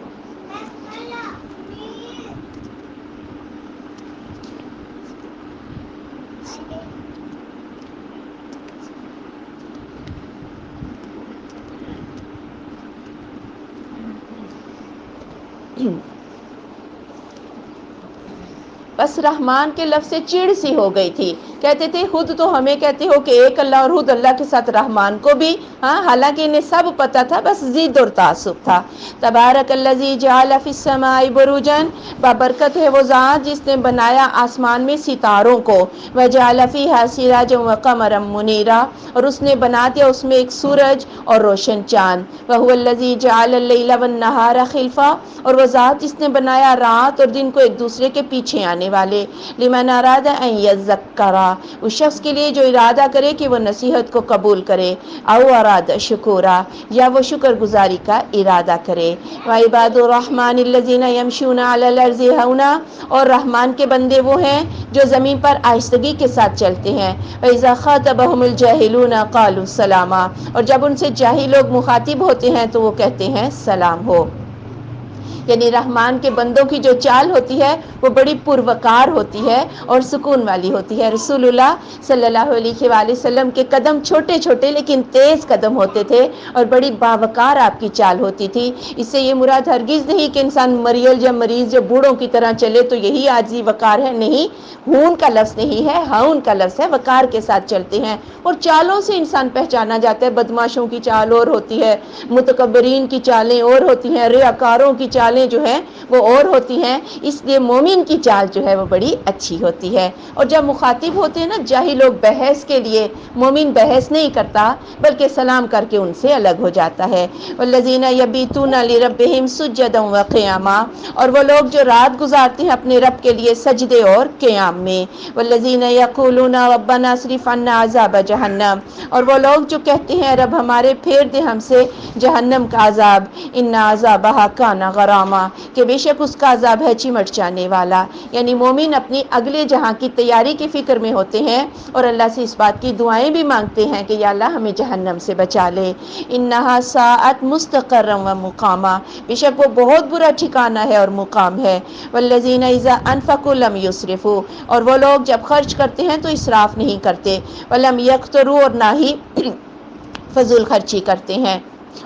بس رحمان کے لفظ سے چڑ سی ہو گئی تھی، کہتے تھے خود تو ہمیں کہتے ہو کہ ایک اللہ اور خود اللہ کے ساتھ رحمان کو بھی، ہاں حالانکہ انہیں سب پتہ تھا، بس ضد اور تعصب تھا۔ تبارک الذی جعل فی السماء بروجا، بابرکت ہے وہ ذات جس نے بنایا آسمان میں ستاروں کو، وجعل فیہا سراجا وقمرا منیرا، اور اس نے بنا دیا اس میں ایک سورج اور روشن چاند، وہو الذی جعل اللیل والنہار خلفا، اور وہ ذات جس نے بنایا رات اور دن کو ایک دوسرے کے پیچھے آنے والے، لمن اراد ان یذکر، اس شخص کے لیے جو ارادہ کرے کہ وہ نصیحت کو قبول کرے، او اراد شکورا، یا وہ شکر گزاری کا ارادہ کرے۔ وعباد الرحمن الذین یمشون علی الارض ہونا، اور رحمان کے بندے وہ ہیں جو زمین پر آہستگی کے ساتھ چلتے ہیں، وَإِذَا خَاطَبَهُمُ الْجَاهِلُونَ قَالُوا سَلَامًا، اور جب ان سے جاہل لوگ مخاطب ہوتے ہیں تو وہ کہتے ہیں سلام ہو۔ یعنی رحمان کے بندوں کی جو چال ہوتی ہے وہ بڑی پروکار ہوتی ہے اور سکون والی ہوتی ہے۔ رسول اللہ صلی اللہ علیہ وآلہ وسلم کے قدم چھوٹے چھوٹے لیکن تیز قدم ہوتے تھے اور بڑی باوقار آپ کی چال ہوتی تھی۔ اس سے یہ مراد ہرگز نہیں کہ انسان مریل یا مریض یا بوڑھوں کی طرح چلے تو یہی عاجزی وقار ہے، نہیں، ہون کا لفظ نہیں ہے، ہاؤن کا لفظ ہے، وقار کے ساتھ چلتے ہیں۔ اور چالوں سے انسان پہچانا جاتا ہے، بدماشوں کی چال اور ہوتی ہے، متکبرین کی چالیں اور ہوتی ہیں، ریاکاروں کی چالیں جو ہیں وہ اور ہوتی ہیں، اس لیے مومن کی چال جو ہے وہ بڑی اچھی ہوتی ہے۔ اور جب مخاطب ہوتے ہیں نا جاہل لوگ بحث کے لیے، مومن بحث نہیں کرتا بلکہ سلام کر کے ان سے الگ ہو جاتا ہے۔ والذین یبیتون لربہم سجدا وقیاما، اور وہ لوگ جو رات گزارتے ہیں اپنے رب کے لیے سجدے اور قیام میں۔ والذین یقولون ربنا اصرف عنا عذاب جہنم، اور وہ لوگ جو کہتے ہیں رب ہمارے پھیر دے ہم سے جہنم کا عذاب، ان عذابھا کان غراما، کہ بے شک اس کا عذاب ہے چمٹ جانے والا۔ یعنی مومن اپنی اگلے جہاں کی تیاری کی فکر میں ہوتے ہیں اور اللہ سے اس بات کی دعائیں بھی مانگتے ہیں کہ یا اللہ ہمیں جہنم سے بچا لے۔ انہا ساءت مستقرا و مقاما، بے شک وہ بہت برا ٹھکانہ ہے اور مقام ہے۔ والذین اذا انفقوا لم یسرفوا، اور وہ لوگ جب خرچ کرتے ہیں تو اسراف نہیں کرتے، ولم یقتروا، اور نہ ہی فضول خرچی کرتے ہیں،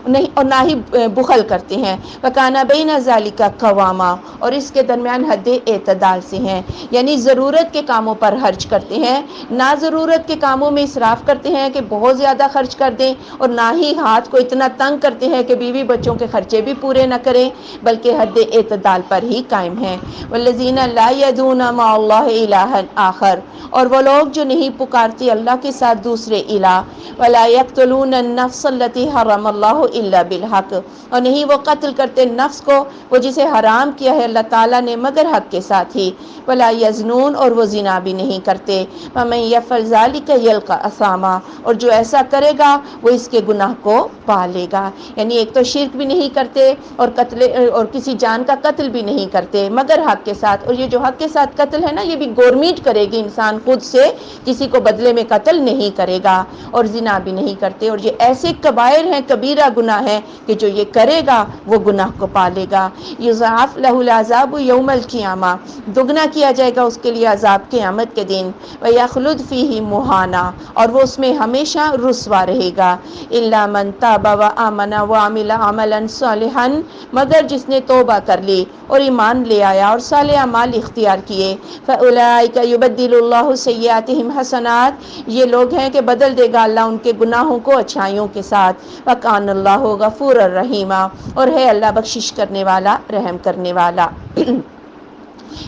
نہیں اور نہ ہی بخل کرتے ہیں۔ وَكَانَ بَيْنَ ذَلِكَ قَوَامًا، اور اس کے درمیان حد اعتدال سے ہیں، یعنی ضرورت کے کاموں پر خرچ کرتے ہیں، نہ ضرورت کے کاموں میں اسراف کرتے ہیں کہ بہت زیادہ خرچ کر دیں، اور نہ ہی ہاتھ کو اتنا تنگ کرتے ہیں کہ بیوی بچوں کے خرچے بھی پورے نہ کریں، بلکہ حد اعتدال پر ہی قائم ہیں۔ وَالَّذِينَ لَا يَدْعُونَ مَعَ اللَّهِ إِلَٰهًا آخَرَ، اور وہ لوگ جو نہیں پکارتے اللہ کے ساتھ دوسرے الہ، وَلَا يَقْتُلُونَ النَّفْسَ الَّتِي حَرَّمَ اللَّهُ إِلَّا بِالْحَقِّ، اور نہیں وہ قتل کرتے نفس کو وہ جسے حرام کیا ہے اللہ تعالیٰ نے مگر حق کے ساتھ ہی، وَلَا يَزْنُونَ، اور وہ زنا بھی نہیں کرتے، وَمَن يَفْعَلْ ذَلِكَ يَلْقَ أَثَامًا، اور جو ایسا کرے گا وہ اس کے گناہ کو پالے گا۔ یعنی ایک تو شرک بھی نہیں کرتے اور قتل اور کسی جان کا قتل بھی نہیں کرتے مگر حق کے ساتھ، اور یہ جو حق کے ساتھ قتل ہے نا یہ بھی گورنمنٹ کرے گی، انسان خود سے کسی کو بدلے میں قتل نہیں کرے گا، اور زنا بھی نہیں کرتے، اور یہ ایسے کبائر ہیں، کبیرہ گناہ ہے کہ جو یہ کرے گا وہ گناہ کو پالے گا۔ یضاعف لہ العذاب یوم القیامہ، دگنا کیا جائے گا اس کے لیے عذاب قیامت کے دن، ویخلد فیہ مہانا، اور وہ اس میں ہمیشہ رسوا رہے گا، الا من تاب وآمن وعمل عملا صالحا، مگر جس نے توبہ کر لی اور ایمان لے آیا اور صالح اعمال اختیار کیے، فاولئک یبدل اللہ سیئاتہم حسنات، یہ لوگ ہیں کہ بدل دے گا اللہ ان کے گناہوں کو اچھائیوں کے ساتھ، وکان اللہ غفور الرحیم، اور ہے اللہ بخشش کرنے والا رحم کرنے والا۔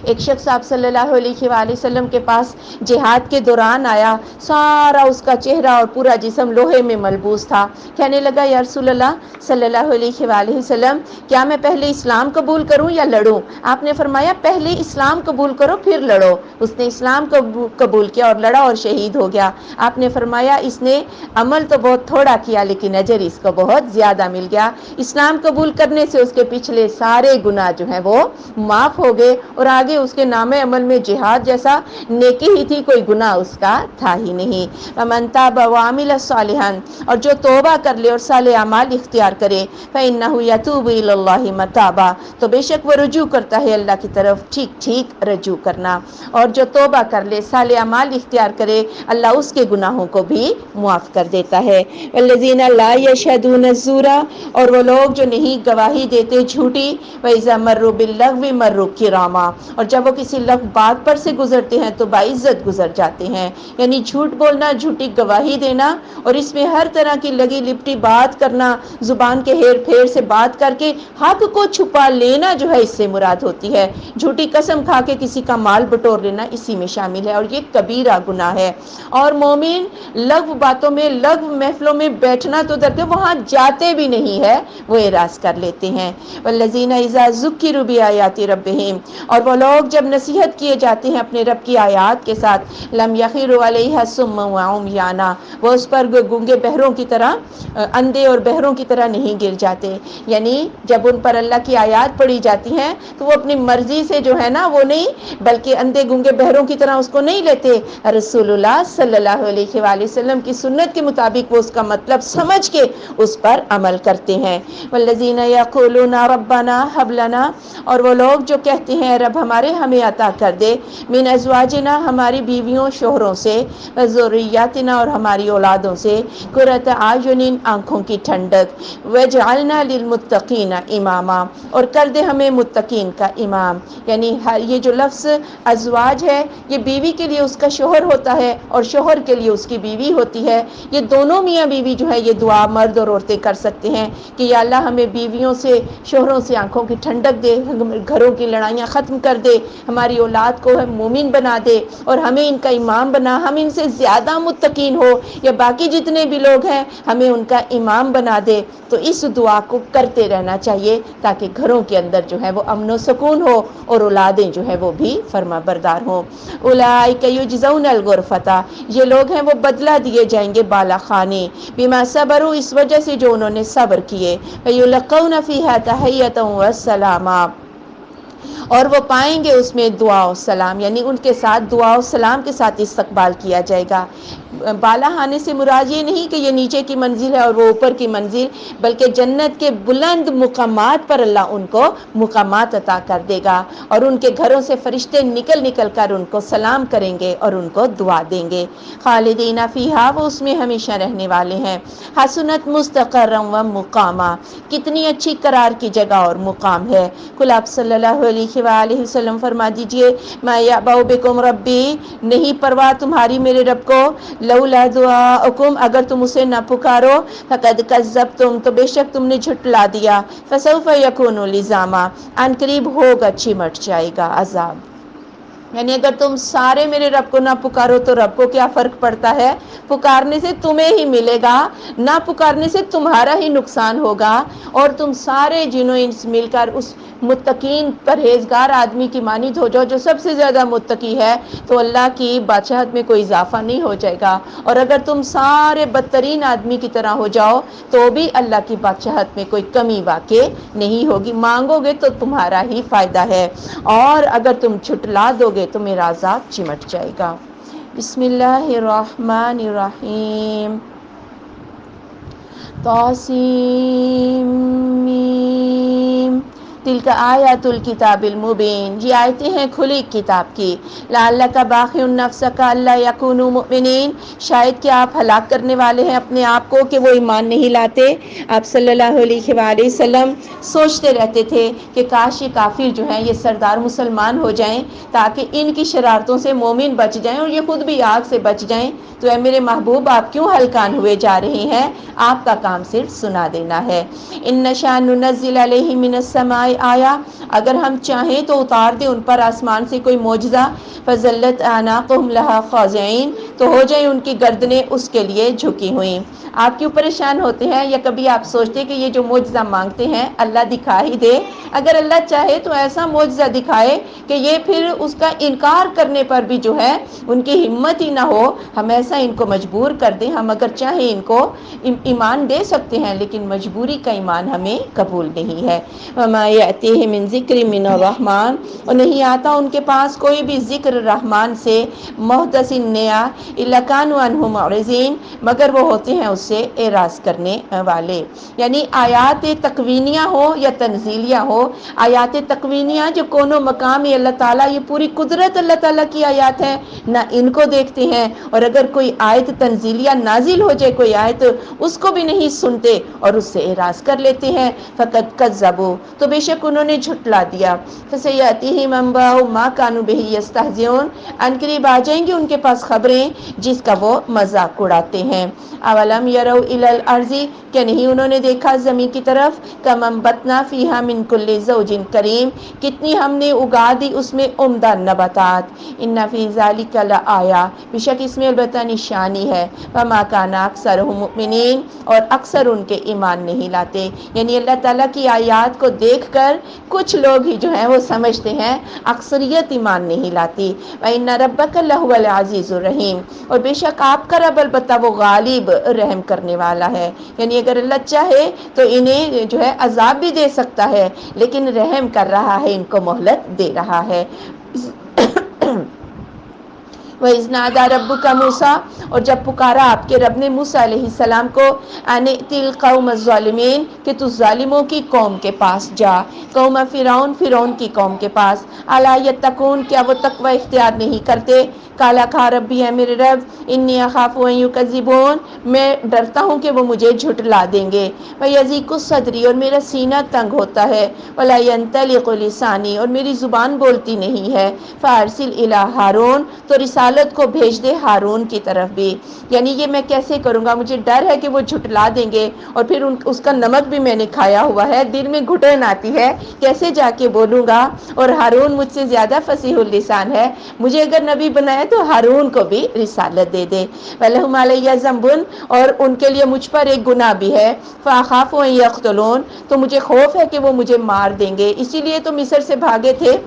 ایک شخص آپ صلی اللہ علیہ وآلہ وسلم کے پاس جہاد کے دوران آیا، سارا اس کا چہرہ اور پورا جسم لوہے میں ملبوس تھا، کہنے لگا یا رسول اللہ صلی اللہ علیہ وآلہ وسلم کیا میں پہلے اسلام قبول کروں یا لڑوں؟ آپ نے فرمایا پہلے اسلام قبول کرو پھر لڑو۔ اس نے اسلام قبول کیا اور لڑا اور شہید ہو گیا۔ آپ نے فرمایا اس نے عمل تو بہت تھوڑا کیا لیکن اجر اس کو بہت زیادہ مل گیا، اسلام قبول کرنے سے اس کے پچھلے سارے گناہ جو ہیں وہ معاف ہو گئے، اور آگے اس کے نام عمل میں جہاد جیسا نیکی ہی تھی، کوئی گناہ اس کا تھا ہی نہیں۔ ومن تاب وعمل صالحا، اور جو توبہ کر لے اور صالح اعمال اختیار کرے، فإنه يتوب إلى الله متابا، تو بے شک وہ رجوع کرتا ہے اللہ کی طرف ٹھیک ٹھیک رجوع کرنا، اور جو توبہ کر لے صالح اعمال اختیار کرے اللہ اس کے گناہوں کو بھی معاف کر دیتا ہے۔ والذین لا یشهدون الزور، اور وہ لوگ جو نہیں گواہی دیتے جھوٹی، وإذا مروا باللغو مروا کراما، اور جب وہ کسی لفظ بات پر سے گزرتے ہیں تو باعزت گزر جاتے ہیں، یعنی جھوٹ بولنا، جھوٹی گواہی دینا، اور اس میں ہر طرح کی لگی لپٹی بات کرنا، زبان کے ہیر پھیر سے بات کر کے حق کو چھپا لینا جو ہے اس سے مراد ہوتی ہے۔ جھوٹی قسم کھا کے کسی کا مال بٹور لینا اسی میں شامل ہے، اور یہ کبیرہ گناہ ہے۔ اور مومن لغو باتوں میں، لغو محفلوں میں بیٹھنا تو درکے وہاں جاتے بھی نہیں ہے، وہ اعراض کر لیتے ہیں۔ والذین اذا ذکروا بآیات ربہم، اور وہ لوگ جب نصیحت کیے جاتے ہیں اپنے رب کی آیات کے ساتھ، لم یخروا علیہا صما وعمیانا، وہ اس پر گونگے بہروں کی طرح، اندھے اور بہروں کی طرح نہیں گر جاتے، یعنی جب ان پر اللہ کی آیات پڑھی جاتی ہیں تو وہ اپنی مرضی سے جو ہے نا وہ نہیں، بلکہ اندھے گونگے بہروں کی طرح اس کو نہیں لیتے، رسول اللہ صلی اللہ علیہ وآلہ وسلم کی سنت کے مطابق وہ اس کا مطلب سمجھ کے اس پر عمل کرتے ہیں۔ والذین یقولون ربنا ھب لنا، اور وہ لوگ جو کہتے ہیں رب ہمارے ہمیں عطا کر دے، من ازواجنا ہماری بیویوں شوہروں سے، ذریاتنا اور ہماری اولادوں سے، قرۃ اعین آنکھوں کی ٹھنڈک، وجعلنا للمتقین اماما، اور کر دے ہمیں متقین کا امام، یعنی یہ جو لفظ ازواج ہے یہ بیوی کے لیے اس کا شوہر ہوتا ہے اور شوہر کے لیے اس کی بیوی ہوتی ہے۔ یہ دونوں میاں بیوی جو ہے یہ دعا مرد اور عورتیں کر سکتے ہیں کہ یا اللہ ہمیں بیویوں سے، شوہروں سے آنکھوں کی ٹھنڈک دے، گھروں کی لڑائیاں ختم کر دے، ہماری اولاد کو مومن بنا دے، اور ہمیں ان کا امام بنا، ہم ان سے زیادہ متقین ہو، یا باقی جتنے بھی لوگ ہیں ہمیں ان کا امام بنا دے۔ تو اس دعا کو کرتے رہنا چاہیے تاکہ گھروں کے اندر جو ہے وہ امن و سکون ہو اور اولادیں جو ہے وہ بھی فرما بردار ہوں۔ اولئک یجزون الغرفۃ، یہ لوگ ہیں وہ بدلہ دیے جائیں گے بالا خانے، بما صبروا اس وجہ سے جو انہوں نے صبر کیے، فیلقون فیہا تحیۃ وسلاما، اور وہ پائیں گے اس میں دعا و سلام، یعنی ان کے ساتھ دعا و سلام کے ساتھ استقبال کیا جائے گا۔ بالا خانے سے مراد یہ نہیں کہ یہ نیچے کی منزل ہے اور وہ اوپر کی منزل، بلکہ جنت کے بلند مقامات پر اللہ ان کو مقامات عطا کر دے گا، اور ان کے گھروں سے فرشتے نکل نکل کر ان کو سلام کریں گے اور ان کو دعا دیں گے۔ خالدین فیہا، وہ اس میں ہمیشہ رہنے والے ہیں۔ حسنت مستقرا و مقاما، کتنی اچھی قرار کی جگہ اور مقام ہے۔ کل آپ صلی اللہ علیہ وآلہ وسلم فرما دیجئے، ما یعبأ بکم ربی، نہیں پرواہ تمہاری میرے رب کو، لولا دعاؤکم، اگر تم اسے نہ پکارو، فقد کذبتم، تو بے شک تم نے جھٹلا دیا، فسوف یکون لزاما، ان قریب ہوگا چمٹ جائے گا عذاب۔ یعنی اگر تم سارے میرے رب کو نہ پکارو تو رب کو کیا فرق پڑتا ہے، پکارنے سے تمہیں ہی ملے گا، نہ پکارنے سے تمہارا ہی نقصان ہوگا، اور تم سارے جنوں انس مل کر اس متقین پرہیزگار آدمی کی مانند ہو جاؤ جو سب سے زیادہ متقی ہے، تو اللہ کی بادشاہت میں کوئی اضافہ نہیں ہو جائے گا، اور اگر تم سارے بدترین آدمی کی طرح ہو جاؤ تو بھی اللہ کی بادشاہت میں کوئی کمی واقع نہیں ہوگی، مانگو گے تو تمہارا ہی فائدہ ہے، اور اگر تم جھٹلا دو گے تو میرا عذاب چمٹ جائے گا۔ بسم اللہ الرحمن الرحیم، طاسیم میم، تلک آیات الکتاب المبین، یہ آیتیں ہیں کھلی کتاب کی، لعلک باخع نفسک الا یکونوا مؤمنین، شاید کہ آپ ہلاک کرنے والے ہیں اپنے آپ کو کہ وہ ایمان نہیں لاتے۔ آپ صلی اللہ علیہ وآلہ وسلم سوچتے رہتے تھے کہ کاش یہ کافر جو ہیں یہ سردار مسلمان ہو جائیں تاکہ ان کی شرارتوں سے مومن بچ جائیں اور یہ خود بھی آگ سے بچ جائیں، تو اے میرے محبوب آپ کیوں ہلکان ہوئے جا رہے ہیں، آپ کا کام صرف سنا دینا ہے۔ ان نشاء ننزل علیہ من السماء آیا، اگر ہم چاہیں تو اتار دیں ان پر آسمان سے کوئی معجزہ، فذلت اعناقهم لها خاضعین، تو ہو جائیں ان کی گردنیں اس کے لیے جھکی ہوئیں۔ آپ کیوں پریشان ہوتے ہیں، یا کبھی آپ سوچتے کہ یہ جو معجزہ مانگتے ہیں اللہ دکھا ہی دے، اگر اللہ چاہے تو ایسا معجزہ دکھائے کہ یہ پھر اس کا انکار کرنے پر بھی جو ہے ان کی ہمت ہی نہ ہو، ہم ایسا ان کو مجبور کر دیں، ہم اگر چاہیں ان کو ایمان دے سکتے ہیں لیکن مجبوری کا ایمان ہمیں قبول نہیں ہے۔ وما یأتیہ من ذکر من الرحمن، اور نہیں آتا ان کے پاس کوئی بھی ذکر رحمان سے، محدث نیا، الا کانوا عنہ معرضین، مگر وہ ہوتے ہیں اس سے اعراض کرنے والے۔ یعنی آیات تکوینیہ ہو یا تنزیلیہ ہو، آیات تکوینیہ جو کون و مقام اللہ تعالیٰ، یہ پوری قدرت اللہ تعالیٰ کی آیات ہے، نہ ان کو دیکھتے ہیں، اور اگر کوئی آیت تنزیلیہ نازل ہو جائے کوئی آیت، اس کو بھی نہیں سنتے اور اس سے اعراض کر لیتے ہیں۔ فقد کذبوا، تو بے شک انہوں نے جھٹلا دیا. فسیاتیہم انباء ما کانوا بہ یستہزئون، ان قریب آ جائیں گے ان کے پاس خبریں جس کا وہ مذاق اڑاتے ہیں. اولم یروا الی الارض، کہ نہیں انہوں نے دیکھا زمین کی طرف، کم انبتنا فیہا من کل زوج کریم، کتنی ہم نے اگا دی اس میں عمدہ نباتات. ان فی ذلک لآیہ، بے شک اس میں البتہ نشانی ہے. وما کان اکثرهم مؤمنین، اور اکثر ان کے ایمان نہیں لاتے. یعنی اللہ تعالیٰ کی آیات کو دیکھ کر کچھ لوگ ہی جو ہیں وہ سمجھتے ہیں، اکثریت ایمان نہیں لاتی. وَإِنَّ رَبَّكَ لَهُوَ الْعَزِيزُ الرَّحِيمُ، اور بے شک آپ کا رب البتہ وہ غالب رحم کرنے والا ہے. یعنی اگر اللہ چاہے تو انہیں جو ہے عذاب بھی دے سکتا ہے، لیکن رحم کر رہا ہے، ان کو مہلت دے رہا ہے. وَإِذْ نَادَىٰ رَبُّكَ مُوسَىٰ، اور جب پکارا آپ کے رب نے موسیٰ علیہ السلام کو، أَنِ ائْتِ الْقَوْمَ الظَّالِمِينَ، کہ تو ظالموں کی قوم کے پاس جا، قوم فرعون، فرعون کی قوم کے پاس. أَلَا يَتَّقُونَ، کیا وہ تقوی اختیار نہیں کرتے. قَالَ کہا ربی ہے میرے رب، إِنِّي أَخَافُ أَن يُكَذِّبُونِ، میں ڈرتا ہوں کہ وہ مجھے جھٹلا دیں گے. وَيَضِيقُ صَدْرِي، اور میرا سینہ تنگ ہوتا ہے. وَلَا يَنطَلِقُ لِسَانِي، اور میری زبان بولتی نہیں ہے. فَأَرْسِلْ إِلَىٰ هَارُونَ، تو رسالت کو بھیج دے ہارون کی طرف بھی. یعنی یہ میں کیسے کروں گا، مجھے ڈر ہے کہ وہ جھٹلا دیں گے، اور پھر اس کا نمک بھی میں نے کھایا ہوا ہے، دل میں گھٹن آتی ہے، کیسے جا کے بولوں گا. اور ہارون مجھ سے زیادہ فصیح اللسان ہے، مجھے اگر نبی بنایا تو ہارون کو بھی رسالت دے دے. وَلَهُمْ عَلَيَّ ذَنبٌ، اور ان کے لیے مجھ پر ایک گناہ بھی ہے. فَأَخَافُ أَن يَقْتُلُونِ، تو مجھے خوف ہے کہ وہ مجھے مار دیں گے. اسی لیے تو مصر سے بھاگے تھے.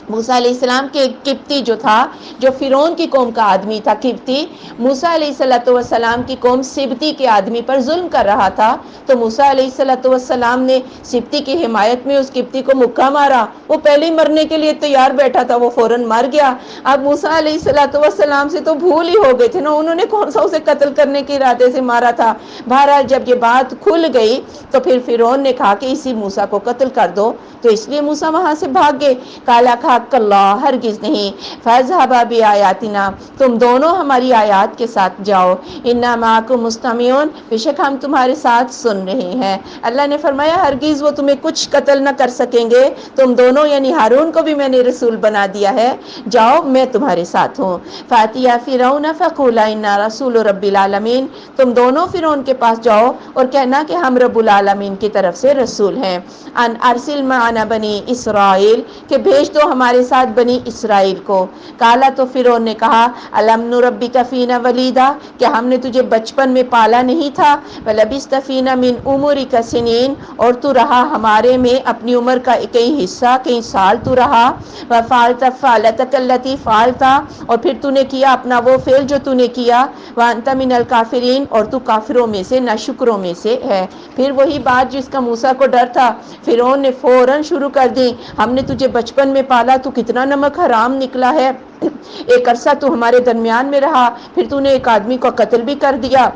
موسیٰ علیہ السلام کے ایک قبطی جو تھا، جو فرعون کی قوم کا آدمی تھا قبطی، موسیٰ علیہ السلام کی قوم سبطی کے آدمی پر ظلم کر رہا تھا. تو موسیٰ علیہ السلام نے سبطی کی حمایت میں اس قبطی کو مکہ مارا. وہ پہلے ہی مرنے کے لیے تیار بیٹھا تھا، وہ فوراً مر گیا. اب موسیٰ علیہ السلام سے تو بھول ہی ہو گئے تھے نا، انہوں نے کون سا اسے قتل کرنے کے ارادے سے مارا تھا. بہرحال جب یہ بات کھل گئی تو پھر فرعون نے کہا کہ اسی موسیٰ کو قتل کر دو، تو اس لیے موسیٰ وہاں سے بھاگ گئے. کالا کھاک اللہ، ہرگز نہیں. فَاذْهَبَا بِآیَاتِنَا، تم دونوں ہماری آیات کے ساتھ جاؤ. اِنَّا مَعَكُمْ مُسْتَمِعُونَ، بے شک ہم تمہارے ساتھ سن رہے ہیں. اللہ نے فرمایا ہرگز وہ تمہیں کچھ قتل نہ کر سکیں گے. تم دونوں یعنی ہارون کو بھی میں نے رسول بنا دیا ہے، جاؤ میں تمہارے ساتھ ہوں. فَأْتِيَا فِرْعَوْنَ فَقُولَا إِنَّا رَسُولُ رَبِّ الْعَالَمِينَ، تم دونوں فرعون کے پاس جاؤ اور کہنا کہ ہم رب العالمین کی طرف سے رسول ہیں. ان ارسل معنا بنی اسرائیل، کہ بھیج دو ہمارے ساتھ بنی اسرائیل کو. کالا، تو فرعون نے کہا الم نربک فینا ولیدا، کہ ہم نے تجھے بچپن میں پالا نہیں تھا. ولبثت فینا من عمرک سنین، اور تو رہا ہمارے میں اپنی عمر کا کئی حصہ، کئی سال تو رہا. وفعلت فعلتک التی فعلت، اور پھر تو نے کیا اپنا وہ فعل جو تو نے کیا. وانت من الکافرین، اور تو کافروں میں سے، ناشکروں میں سے ہے. پھر وہی بات جس کا موسیٰ کو ڈر تھا، فرعون نے فوراً شروع کر دی. ہم نے تجھے بچپن میں پالا، تو کتنا نمک حرام نکلا ہے. ایک عرصہ تو ہمارے درمیان میں رہا، پھر تو نے ایک آدمی کو قتل بھی کر دیا،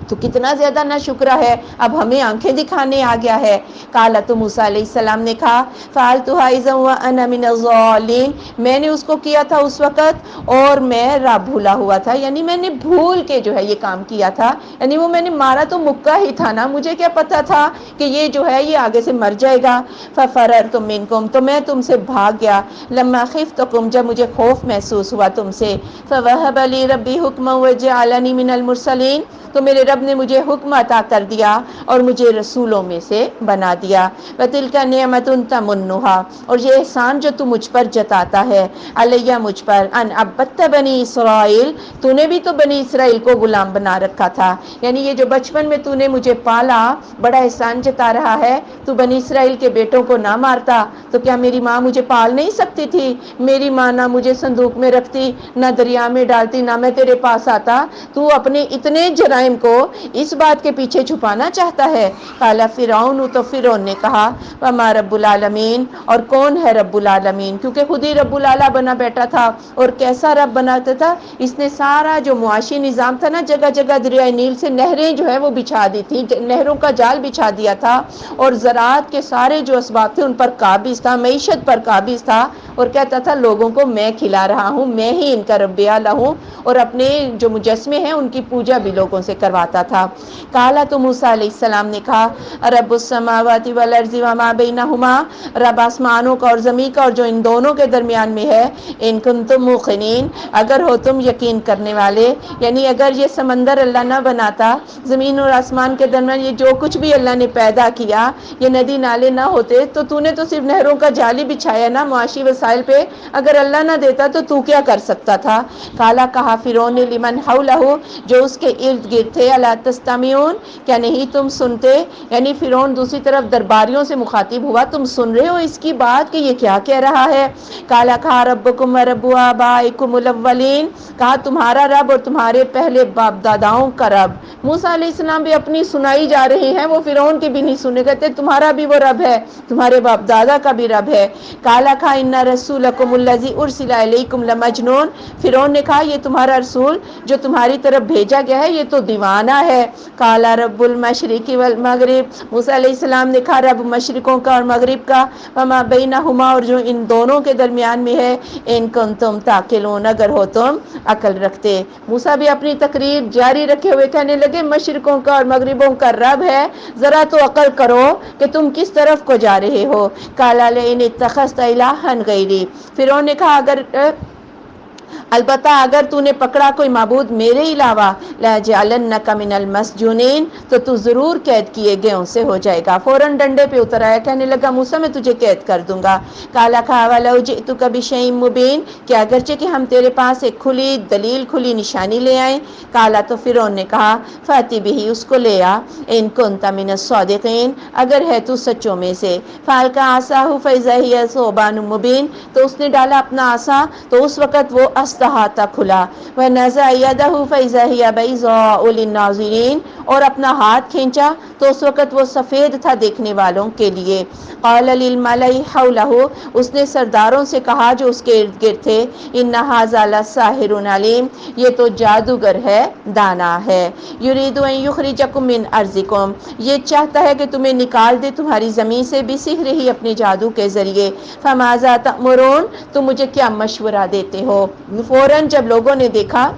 تو کتنا زیادہ ناشکرا ہے، اب ہمیں آنکھیں دکھانے آ گیا ہے. کالا، تو موسیٰ علیہ السلام نے کہا فعلتها اذا وانا من الضالین، میں نے اس کو کیا تھا اس وقت اور میں بھولا ہوا تھا، یعنی میں نے بھول کے جو ہے یہ کام کیا تھا. یعنی وہ میں نے مارا تو مکہ ہی تھا نا، مجھے کیا پتا تھا کہ یہ جو ہے یہ آگے سے مر جائے گا. ففررت منکم، تو میں تم سے بھاگ گیا. لما خفتکم، جب مجھے خوف محسوس ہوا تم سے. فوہب لی ربی حکما وجعلنی من المرسلین، تو میرے رب نے مجھے حکم عطا کر دیا اور مجھے رسولوں میں سے بنا دیا. وَتِلْكَ نِعْمَةٌ تَمُنُّهَا، اور یہ احسان جو تو مجھ پر جتاتا ہے، علیہ مجھ پر، ان عبدت بنی اسرائیل، تو نے بھی تو بنی اسرائیل کو غلام بنا رکھا تھا. یعنی یہ جو بچپن میں تو نے مجھے پالا، بڑا احسان جتا رہا ہے. تو بنی اسرائیل کے بیٹوں کو نہ مارتا تو کیا میری ماں مجھے پال نہیں سکتی تھی؟ میری ماں نہ مجھے صندوق میں رکھتی، نہ دریا میں ڈالتی، نہ میں تیرے پاس آتا. تو اپنے اتنے جرائم کو اس بات کے پیچھے چھپانا چاہتا ہے. قال فرعون، تو فرعون نے کہا وما رب العالمین، اور کون ہے رب العالمین، کیونکہ خود ہی رب العالی بنا بیٹھا تھا. اور کیسا رب بناتا تھا، اس نے سارا جو معاشی نظام تھا نا، جگہ جگہ دریائے نیل سے نہریں جو ہے وہ بچھا دی تھی، نہروں کا جال بچھا دیا تھا، اور زراعت کے سارے جو اسباب تھے ان پر قابض تھا، معیشت پر قابض تھا. اور کہتا تھا لوگوں کو میں کھلا رہا ہوں، میں ہی ان کا رب اعلیٰ ہوں، اور اپنے جو مجسمے ہیں ان کی پوجا بھی لوگوں سے کروا کرواتا تھا۔ کالا تو موسیٰ علیہ السلام نے کہا رب السماوات والارض وما بینہما، رب آسمانوں کا اور زمین کا اور جو ان دونوں کے درمیان میں ہے، ان کنتم موقنین، اگر ہو تم یقین کرنے والے، یعنی اگر یہ سمندر اللہ نہ بناتا، زمین اور آسمان کے درمیان یہ جو کچھ بھی اللہ نے پیدا کیا، یہ ندی نالے نہ ہوتے تو نے تو صرف نہروں کا جال بچھایا نا معاشی وسائل پہ، اگر اللہ نہ دیتا تو کیا کر سکتا تھا؟ کالا کہا فرعون نے لمن حولہ، جو اس کے ارد گرد تھے، الا تستمعون، کیا نہیں تم سنتے؟ یعنی فرعون دوسری طرف درباریوں سے مخاطب ہوا، تم سن رہے ہو اس کی بات کہ یہ کیا کہہ رہا ہے؟ کالا کہا ربکم ورب آبائکم الاولین، کہا تمہارا رب اور تمہارے پہلے باپ داداؤں کا رب۔ موسیٰ علیہ السلام بھی اپنی سنائی جا رہے ہیں، وہ فرعون کی بھی نہیں سنے، کہتے تمہارا بھی وہ رب ہے، تمہارے باپ دادا کا بھی رب ہے۔ کالا کہا ان رسولکم الذی ارسل الیکم لمجنون، فرعون نے کہا یہ تمہارا رسول جو تمہاری طرف بھیجا گیا ہے یہ تو دیوانہ ہے۔ کالا رب المشرق والمغرب، موسیٰ علیہ السلام نے کہا رب مشرقوں کا اور مغرب کا، وما بینہما، اور جو ان دونوں کے درمیان میں ہے، ان کنتم تعقلون، اگر ہو تم عقل رکھتے۔ موسیٰ بھی اپنی تقریر جاری رکھے ہوئے کہنے لگے مشرقوں کا اور مغربوں کا رب ہے، ذرا تو عقل کرو کہ تم کس طرف کو جا رہے ہو۔ کالا لئن اتخذت الہا غیری، فرعون نے کہا البتہ اگر تو نے پکڑا کوئی معبود میرے علاوہ، لَأَجْعَلَنَّكَ مِنَ الْمَسْجُونِينَ، تو تو ضرور قید کیے گئے ان سے ہو جائے گا۔ فوراً ڈنڈے پہ اتر آیا، کہنے لگا موسیٰ میں تجھے قید کر دوں گا۔ کالا کہا وَلَوْ جِئْتُكَ بِشَيْءٍ مُبِينٍ، کہ اگرچہ کہ ہم تیرے پاس ایک کھلی دلیل، کھلی نشانی لے آئیں۔ کالا تو فرعون نے کہا فَأْتِ بِهِ، اس کو لے آ، إِن كُنتَ مِنَ الصَّادِقِينَ، اگر ہے تو سچوں میں سے۔ فَأَلْقَىٰ عَصَاهُ فَإِذَا هِيَ ثُعْبَانٌ مُبِينٌ، تو اس نے ڈالا اپنا عصا تو اس وقت وہ احاطہ کھلا۔ وَنَزَعَ يَدَهُ فَإِذَا هِيَ بَيْضَاءُ لِلنَّاظِرِينَ، اور اپنا ہاتھ کھینچا تو اس وقت وہ سفید تھا دیکھنے والوں کے لیے۔ قَالَ لِلْمَلَإِ حَوْلَهُ، اس نے سرداروں سے کہا جو اس کے ارد گرد تھے، إِنَّ هَٰذَا لَسَاحِرٌ عَلِيمٌ، یہ تو جادوگر ہے، دانا ہے۔ يُرِيدُ أَن يُخْرِجَكُم مِّنْ أَرْضِكُمْ، یہ چاہتا ہے کہ تمہیں نکال دے تمہاری زمین سے، بِسِحْرِهِ، اپنے جادو کے ذریعے۔ فَمَاذَا تَأْمُرُونَ، تم مجھے کیا مشورہ دیتے ہو؟ فوراً جب لوگوں نے دیکھا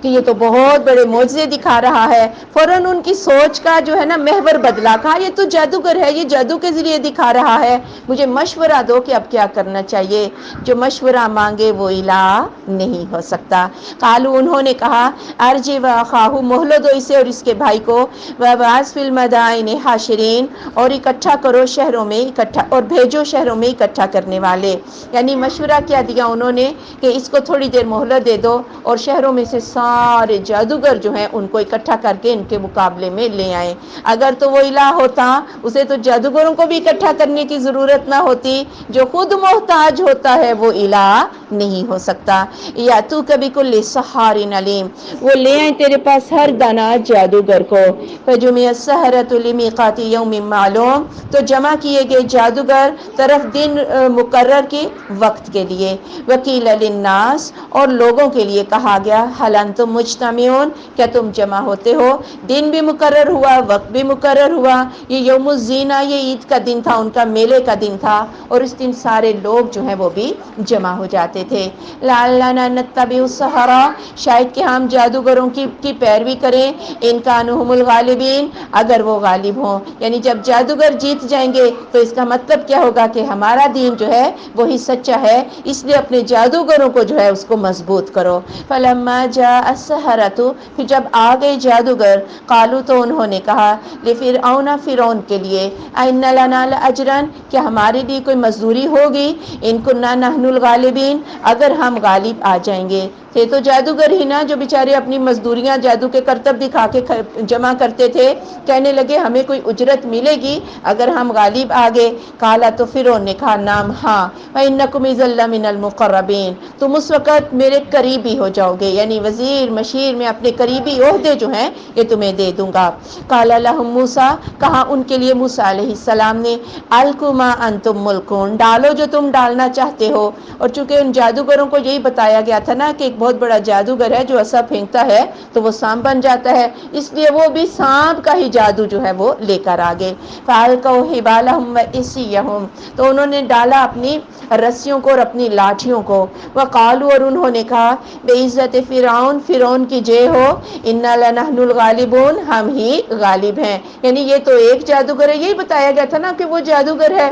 کہ یہ تو بہت بڑے معجزے دکھا رہا ہے، فوراً ان کی سوچ کا جو ہے نا محور بدلا، کہا یہ تو جادوگر ہے، یہ جادو کے ذریعے دکھا رہا ہے، مجھے مشورہ دو کہ اب کیا کرنا چاہیے۔ جو مشورہ مانگے وہ الہ نہیں ہو سکتا۔ قالوا، انہوں نے کہا ارجع واخاہ، مہلت دو اسے اور اس کے بھائی کو، وابعث فی المدائن حاشرین، اور اکٹھا کرو شہروں میں، اکٹھا اور بھیجو شہروں میں اکٹھا کرنے والے۔ یعنی مشورہ کیا دیا انہوں نے کہ اس کو تھوڑی دیر مہلت دے دو اور شہروں میں سے سارے جادوگر جو ہیں ان کو اکٹھا کر کے ان کے مقابلے میں لے آئیں۔ اگر تو وہ الہ ہوتا اسے تو جادوگروں کو بھی اکٹھا کرنے کی ضرورت نہ ہوتی، جو خود محتاج ہوتا ہے وہ الہ نہیں ہو سکتا۔ یاتوک بکل سحار علیم، وہ لے آئیں تیرے پاس ہر دانا جادوگر کو۔ فجمع السحرۃ لمیقات یوم معلوم، تو جمع کیے گئے جادوگر طرف دن مقرر کے وقت کے لیے۔ وقیل للناس، اور لوگوں کے لیے کہا گیا هل انتم مجتمعون، کیا تم جمع ہوتے ہو؟ دن بھی مقرر ہوا، وقت بھی مقرر ہوا۔ یہ یوم الزینہ، یہ عید کا دن تھا، ان کا میلے کا دن تھا، اور اس دن سارے لوگ جو ہیں وہ بھی جمع ہو جاتے تھے۔ لعلنا نتبع السحرہ، شاید کہ ہم جادوگروں کی پیروی کریں، ان کانوا هم الغالبین، اگر وہ غالب ہوں، یعنی جب جادوگر جیت جائیں گے تو اس کا مطلب کیا ہوگا کہ ہمارا دین جو ہے وہی سچا ہے، اس لیے اپنے جادوگروں کو جو ہے اس کو مضبوط کرو۔ فلما جاء السحرۃ، پھر جب آ گئے جادوگر، قالوا، تو انہوں نے کہا لفرعون، فرعون کے لیے، ان لنا لاجرا، کیا ہمارے لیے کوئی مزدوری ہوگی، ان كنا نحن الغالبین، اگر ہم غالب آ جائیں گے۔ تھے تو جادوگر ہی نا جو بیچارے اپنی مزدوریاں جادو کے کرتب دکھا کے جمع کرتے تھے، کہنے لگے ہمیں کوئی اجرت ملے گی اگر ہم غالب آ گئے۔ کالا، تو فرعون نے کہا نام ہاں، وَإِنَّكُمْ إِذًا لَّمِنَ الْمُقَرَّبِينَ، تم اس وقت میرے قریبی ہو جاؤ گے، یعنی وزیر مشیر میں اپنے قریبی عہدے جو ہیں یہ تمہیں دے دوں گا۔ قال لهم موسیٰ، کہا ان کے لیے موسیٰ علیہ السلام نے، القوا ما انتم ملقون، ڈالو جو تم ڈالنا چاہتے ہو۔ اور چونکہ ان جادوگروں کو یہی بتایا گیا تھا نا کہ ایک بہت بڑا جادوگر ہے جو عصا پھینکتا ہے تو وہ سانپ بن جاتا ہے، اس لیے وہ بھی سانپ کا ہی جادو جو ہے وہ لے کر آگے۔ فَأَلْقَوْا حِبَالَهُمْ وَعِصِيَّهُمْ، تو انہوں نے ڈالا اپنی رسیوں کو اور اپنی لاٹھیوں کو، وَقَالُوا، اور انہوں نے کہا، بِعِزَّةِ فِرْعَوْنَ، فرعون کی جے ہو، اِنَّا لَنَحْنُ الْغَالِبُونَ، ہم ہی غالب ہیں۔ یعنی یہ تو ایک جادوگر ہے، یہی بتایا گیا تھا نا کہ وہ جادوگر ہے،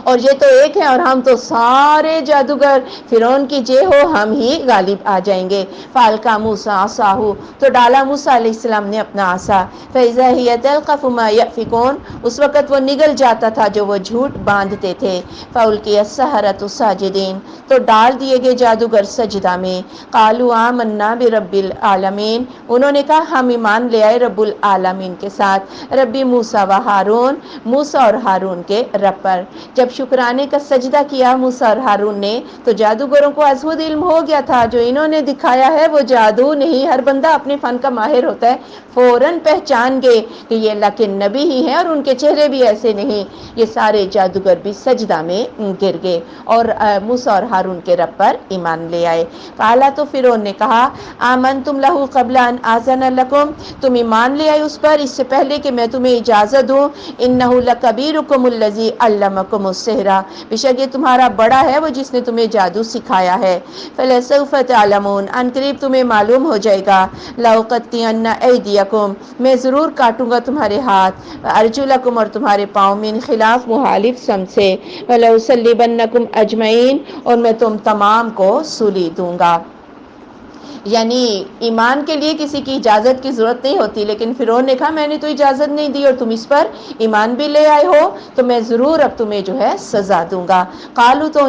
اور یہ تو ایک ہے اور ہم تو سارے جادوگر، فرعون کی جے ہو ہم ہی غالب آ جائیں گے۔ فَأَلْقَىٰ مُوسَىٰ عَصَاهُ، تو ڈالا موسیٰ علیہ السلام نے اپنا عصا، فَإِذَا هِيَ تَلْقَفُ مَا يَأْفِكُونَ، اس وقت وہ نگل جاتا تھا جو وہ جھوٹ باندھتے تھے۔ فَأُلْقِيَ السَّحَرَةُ سَاجِدِينَ، تو ڈال دیے گئے جادوگر سجدہ میں۔ قَالُوا آمَنَّا بِرَبِّ الْعَالَمِينَ، انہوں نے کہا ہم ایمان لے آئے رب العالمین کے ساتھ، ربی موسیٰ و ہارون، موسیٰ اور ہارون کے رب پر۔ جب شکرانے کا سجدہ کیا موسیٰ اور ہارون نے تو جادوگروں کو از خود علم ہو گیا تھا جو انہوں نے دکھایا ہے وہ جادو نہیں، ہر بندہ اپنے فن کا ماہر ہوتا ہے، فوراً پہچان گئے کہ یہ اللہ کے نبی ہی ہیں اور ان کے چہرے بھی ایسے نہیں۔ یہ سارے جادوگر بھی سجدہ میں گر گئے اور موسیٰ اور ہارون کے رب پر ایمان لے آئے۔ قالا، تو فرعون نے کہا، آمنتم لہ قبل ان آذن لکم، تم ایمان لے آئے اس پر اس سے پہلے کہ میں تمہیں اجازت دوں، انہ لکبیرکم الذی علمکم السحر، بے شک یہ تمہارا بڑا ہے وہ جس نے تمہیں جادو سکھایا ہے۔ فلسوف تعلمون، ان قریب تمہیں معلوم ہو جائے گا، لأقطعن ایدیکم، میں ضرور کاٹوں گا تمہارے ہاتھ، ارجلکم، اور تمہارے پاؤں، من خلاف، مخالف سمت سے، ولأصلبنکم اجمعین، اور میں تم تمام کو سولی دوں گا۔ یعنی ایمان کے لیے کسی کی اجازت کی ضرورت نہیں ہوتی، لیکن فرعون نے کہا میں نے تو اجازت نہیں دی اور تم اس پر ایمان بھی لے آئے ہو تو میں ضرور اب تمہیں جو ہے سزا دوں گا۔ قالوا، تو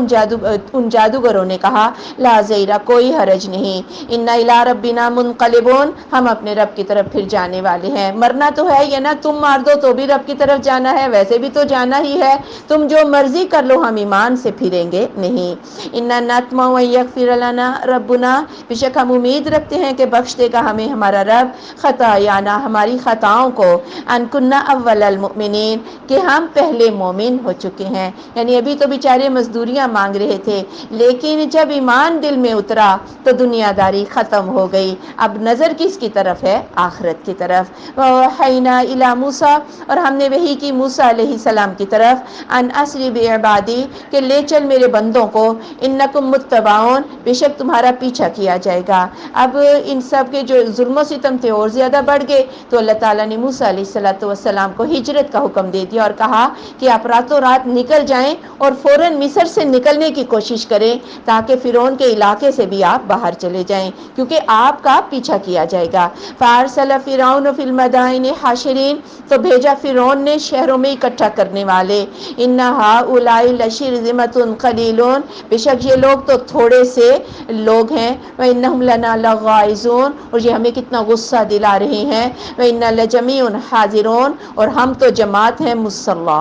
ان جادوگروں نے کہا، لا ضیرہ، کوئی حرج نہیں، انا الی ربنا منقلبون، ہم اپنے رب کی طرف پھر جانے والے ہیں۔ مرنا تو ہے یہ نا، تم مار دو تو بھی رب کی طرف جانا ہے، ویسے بھی تو جانا ہی ہے، تم جو مرضی کر لو ہم ایمان سے پھریں گے نہیں۔ انا نطمع ان یغفر لنا ربنا، بے شک ہم امید رکھتے ہیں کہ بخش دے گا ہمیں ہمارا رب، خطایانا، ہماری خطاؤں کو، ان کننا اول المؤمنین، کہ ہم پہلے مومن ہو چکے ہیں۔ یعنی ابھی تو بیچارے مزدوریاں مانگ رہے تھے، لیکن جب ایمان دل میں اترا تو دنیا داری ختم ہو گئی، اب نظر کس کی طرف ہے؟ آخرت کی طرف۔ وَأَوْحَيْنَا إِلَىٰ مُوسَىٰ، اور ہم نے وحی کی موسیٰ علیہ السلام کی طرف، ان اسری بعبادی، کہ لے چل میرے بندوں کو، انکم متبعون، بے شک تمہارا پیچھا کیا جائے گا۔ اب ان سب کے جو ظلم و ستم تھے اور زیادہ بڑھ گئے تو اللہ تعالیٰ نے موسیٰ علیہ السلام کو ہجرت کا حکم دے دیا اور کہا کہ آپ راتوں رات نکل جائیں اور فوراً مصر سے نکلنے کی کوشش کریں تاکہ فرعون کے علاقے سے بھی آپ باہر چلے جائیں، کیونکہ آپ کا پیچھا کیا جائے گا۔ فَأَرْسَلَ فِرْعَوْنُ فِي الْمَدَائِنِ حَاشِرِينَ، تو بھیجا فرعون نے شہروں میں اکٹھا کرنے والے، إِنَّ هَٰؤُلَاءِ لَشِرْذِمَةٌ قَلِيلُونَ، بے شک یہ لوگ تو تھوڑے سے لوگ ہیں، وَإِنَّهُمْ لَنَا لَغَائِظُونَ، اور یہ ہمیں کتنا غصہ دلا رہے ہیں، وَإِنَّا لَجَمِيعٌ حَاذِرُونَ، اور ہم تو جماعت ہیں مسلح۔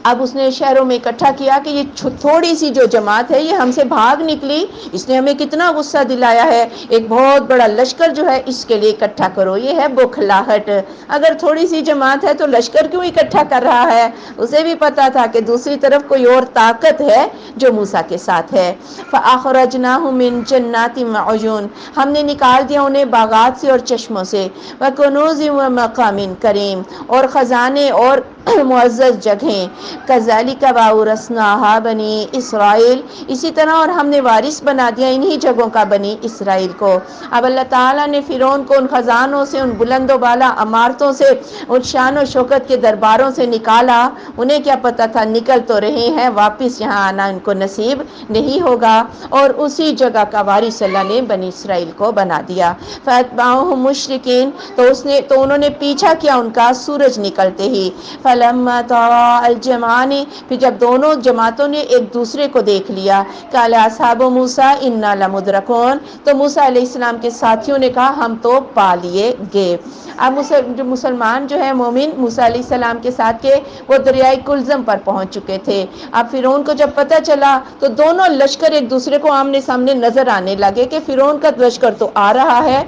اب اس نے شہروں میں اکٹھا کیا کہ یہ تھوڑی سی جو جماعت ہے یہ ہم سے بھاگ نکلی، اس نے ہمیں کتنا غصہ دلایا ہے، ایک بہت بڑا لشکر جو ہے اس کے لیے اکٹھا کرو، یہ ہے بخلاہٹ۔ اگر تھوڑی سی جماعت ہے تو لشکر کیوں اکٹھا کر رہا ہے؟ اسے بھی پتا تھا کہ دوسری طرف کوئی اور طاقت ہے جو موسیٰ کے ساتھ ہے۔ فَأَخْرَجْنَاهُمْ مِنْ جَنَّاتٍ وَعُيُونٍ، ہم نے نکال دیا انہیں باغات سے اور چشموں سے، وَكُنُوزٍ وَمَقَامٍ کریم، اور خزانے اور معزز جگہیں، کذالک وَأَوْرَثْنَاهَا بنی اسرائیل، اسی طرح اور ہم نے وارث بنا دیا انہی جگہوں کا بنی اسرائیل کو۔ اب اللہ تعالیٰ نے فرعون کو ان خزانوں سے، ان بلند و بالا عمارتوں سے، ان شان و شوکت کے درباروں سے نکالا، انہیں کیا پتا تھا نکل تو رہے ہیں واپس یہاں آنا ان کو نصیب نہیں ہوگا، اور اسی جگہ کا وارث اللہ نے بنی اسرائیل کو بنا دیا۔ فَأَتْبَعُوهُم مُشْرِقِينَ، تو انہوں نے پیچھا کیا ان کا سورج نکلتے ہی۔ فَلَمَّا تَرَاءَى الْجَمْعَانِ، پھر جب دونوں جماعتوں نے ایک دوسرے کو دیکھ لیا، قَالَ أَصْحَابُ مُوسَىٰ إِنَّا لَمُدْرَكُونَ، تو موسیٰ علیہ السلام کے ساتھیوں نے کہا ہم تو پا لیے گئے۔ اب جو مسلمان جو ہے مومن موسیٰ علیہ السلام کے ساتھ کے وہ دریائے کلزم پر پہنچ چکے تھے۔ اب فرعون کو جب پتہ چلا تو دونوں لشکر ایک دوسرے کو آمنے سامنے نظر آنے لگے کہ فرعون کا لشکر تو آ رہا ہے۔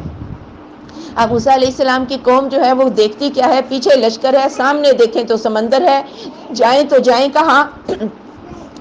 اب موسیٰ علیہ السلام کی قوم جو ہے وہ دیکھتی کیا ہے؟ پیچھے لشکر ہے، سامنے دیکھیں تو سمندر ہے، جائیں تو جائیں کہاں؟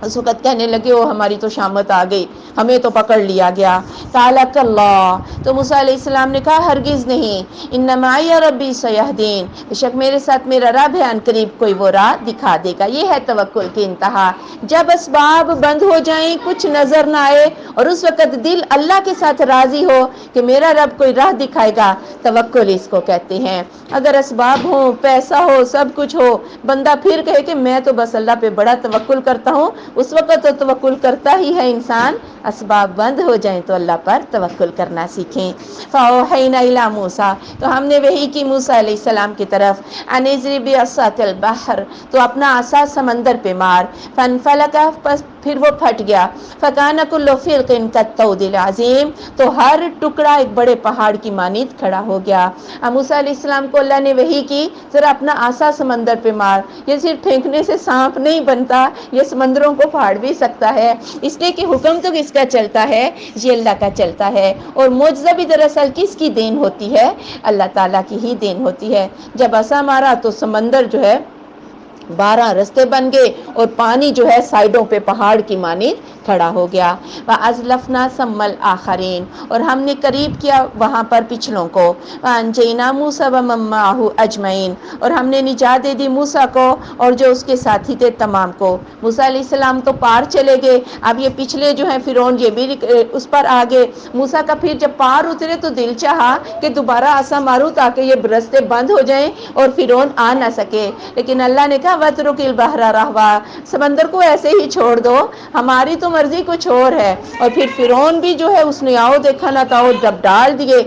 اس وقت کہنے لگے وہ ہماری تو شامت آ گئی، ہمیں تو پکڑ لیا گیا۔ قال اللہ، تو موسیٰ علیہ السلام نے کہا ہرگز نہیں، ان معی ربی سیہدین، بے شک میرے ساتھ میرا رب ہے، ان قریب کوئی وہ راہ دکھا دے گا۔ یہ ہے توکل کی انتہا، جب اسباب بند ہو جائیں، کچھ نظر نہ آئے اور اس وقت دل اللہ کے ساتھ راضی ہو کہ میرا رب کوئی راہ دکھائے گا، توکل اس کو کہتے ہیں۔ اگر اسباب ہو، پیسہ ہو، سب کچھ ہو، بندہ پھر کہے کہ میں تو بس اللہ پہ بڑا توکل کرتا ہوں، اس وقت تو توکل کرتا ہی ہے انسان، اسباب بند ہو جائیں تو اللہ پر توکل کرنا سیکھیں۔ فَأَوْحَيْنَا إِلَىٰ مُوسَىٰ، تو ہم نے وحی کی موسیٰ علیہ السلام کی طرف، أَنِ اضْرِب بِعَصَاكَ الْبَحْرَ، تو اپنا عصا سمندر پہ مار، فَانْفَلَقَ، پس پھر وہ پھٹ گیا، فَكَانَ كُلُّ فِرْقٍ كَالطَّوْدِ الْعَظِيمِ، تو ہر ٹکڑا ایک بڑے پہاڑ کی مانند کھڑا ہو گیا۔ موسیٰ علیہ السلام کو اللہ نے وحی کی ذرا اپنا عصا سمندر پہ مار، یہ صرف پھینکنے سے سانپ نہیں بنتا، یہ سمندروں کو پھاڑ بھی سکتا ہے، اس لیے کہ حکم تو کس کا چلتا ہے، یہ اللہ کا چلتا ہے۔ اور معجزہ بھی دراصل کس کی دین ہوتی ہے، اللہ تعالیٰ کی ہی دین ہوتی ہے۔ جب عصا مارا تو سمندر جو ہے 12 رستے بن گئے اور پانی جو ہے سائڈوں پہ پہاڑ کی مانند کھڑا ہو گیا۔ وَأَزْلَفْنَا ثَمَّ الْآخَرِينَ، اور ہم نے قریب کیا وہاں پر پچھلوں کو، وَأَنْجَيْنَا مُوسَىٰ وَمَن مَّعَهُ أَجْمَعِينَ، اور ہم نے نجات دے دی موسیٰ کو اور جو اس کے ساتھی تھے تمام کو۔ موسیٰ علیہ السلام تو پار چلے گئے، اب یہ پچھلے جو ہیں فرعون یہ بھی اس پر آ گئے۔ موسیٰ کا پھر جب پار اترے تو دل چاہا کہ دوبارہ عصا ماروں تاکہ یہ رستے بند ہو جائیں اور فرعون آ نہ سکے، لیکن اللہ نے کہا وَاتْرُكِ الْبَحْرَ رَهْوًا، سمندر کو ایسے ہی چھوڑ دو، ہماری تو مرضی کچھ اور ہے۔ اور پھر فرعون بھی جو ہے اس نے آؤ دیکھا نہ تھا، جب ڈال دیے،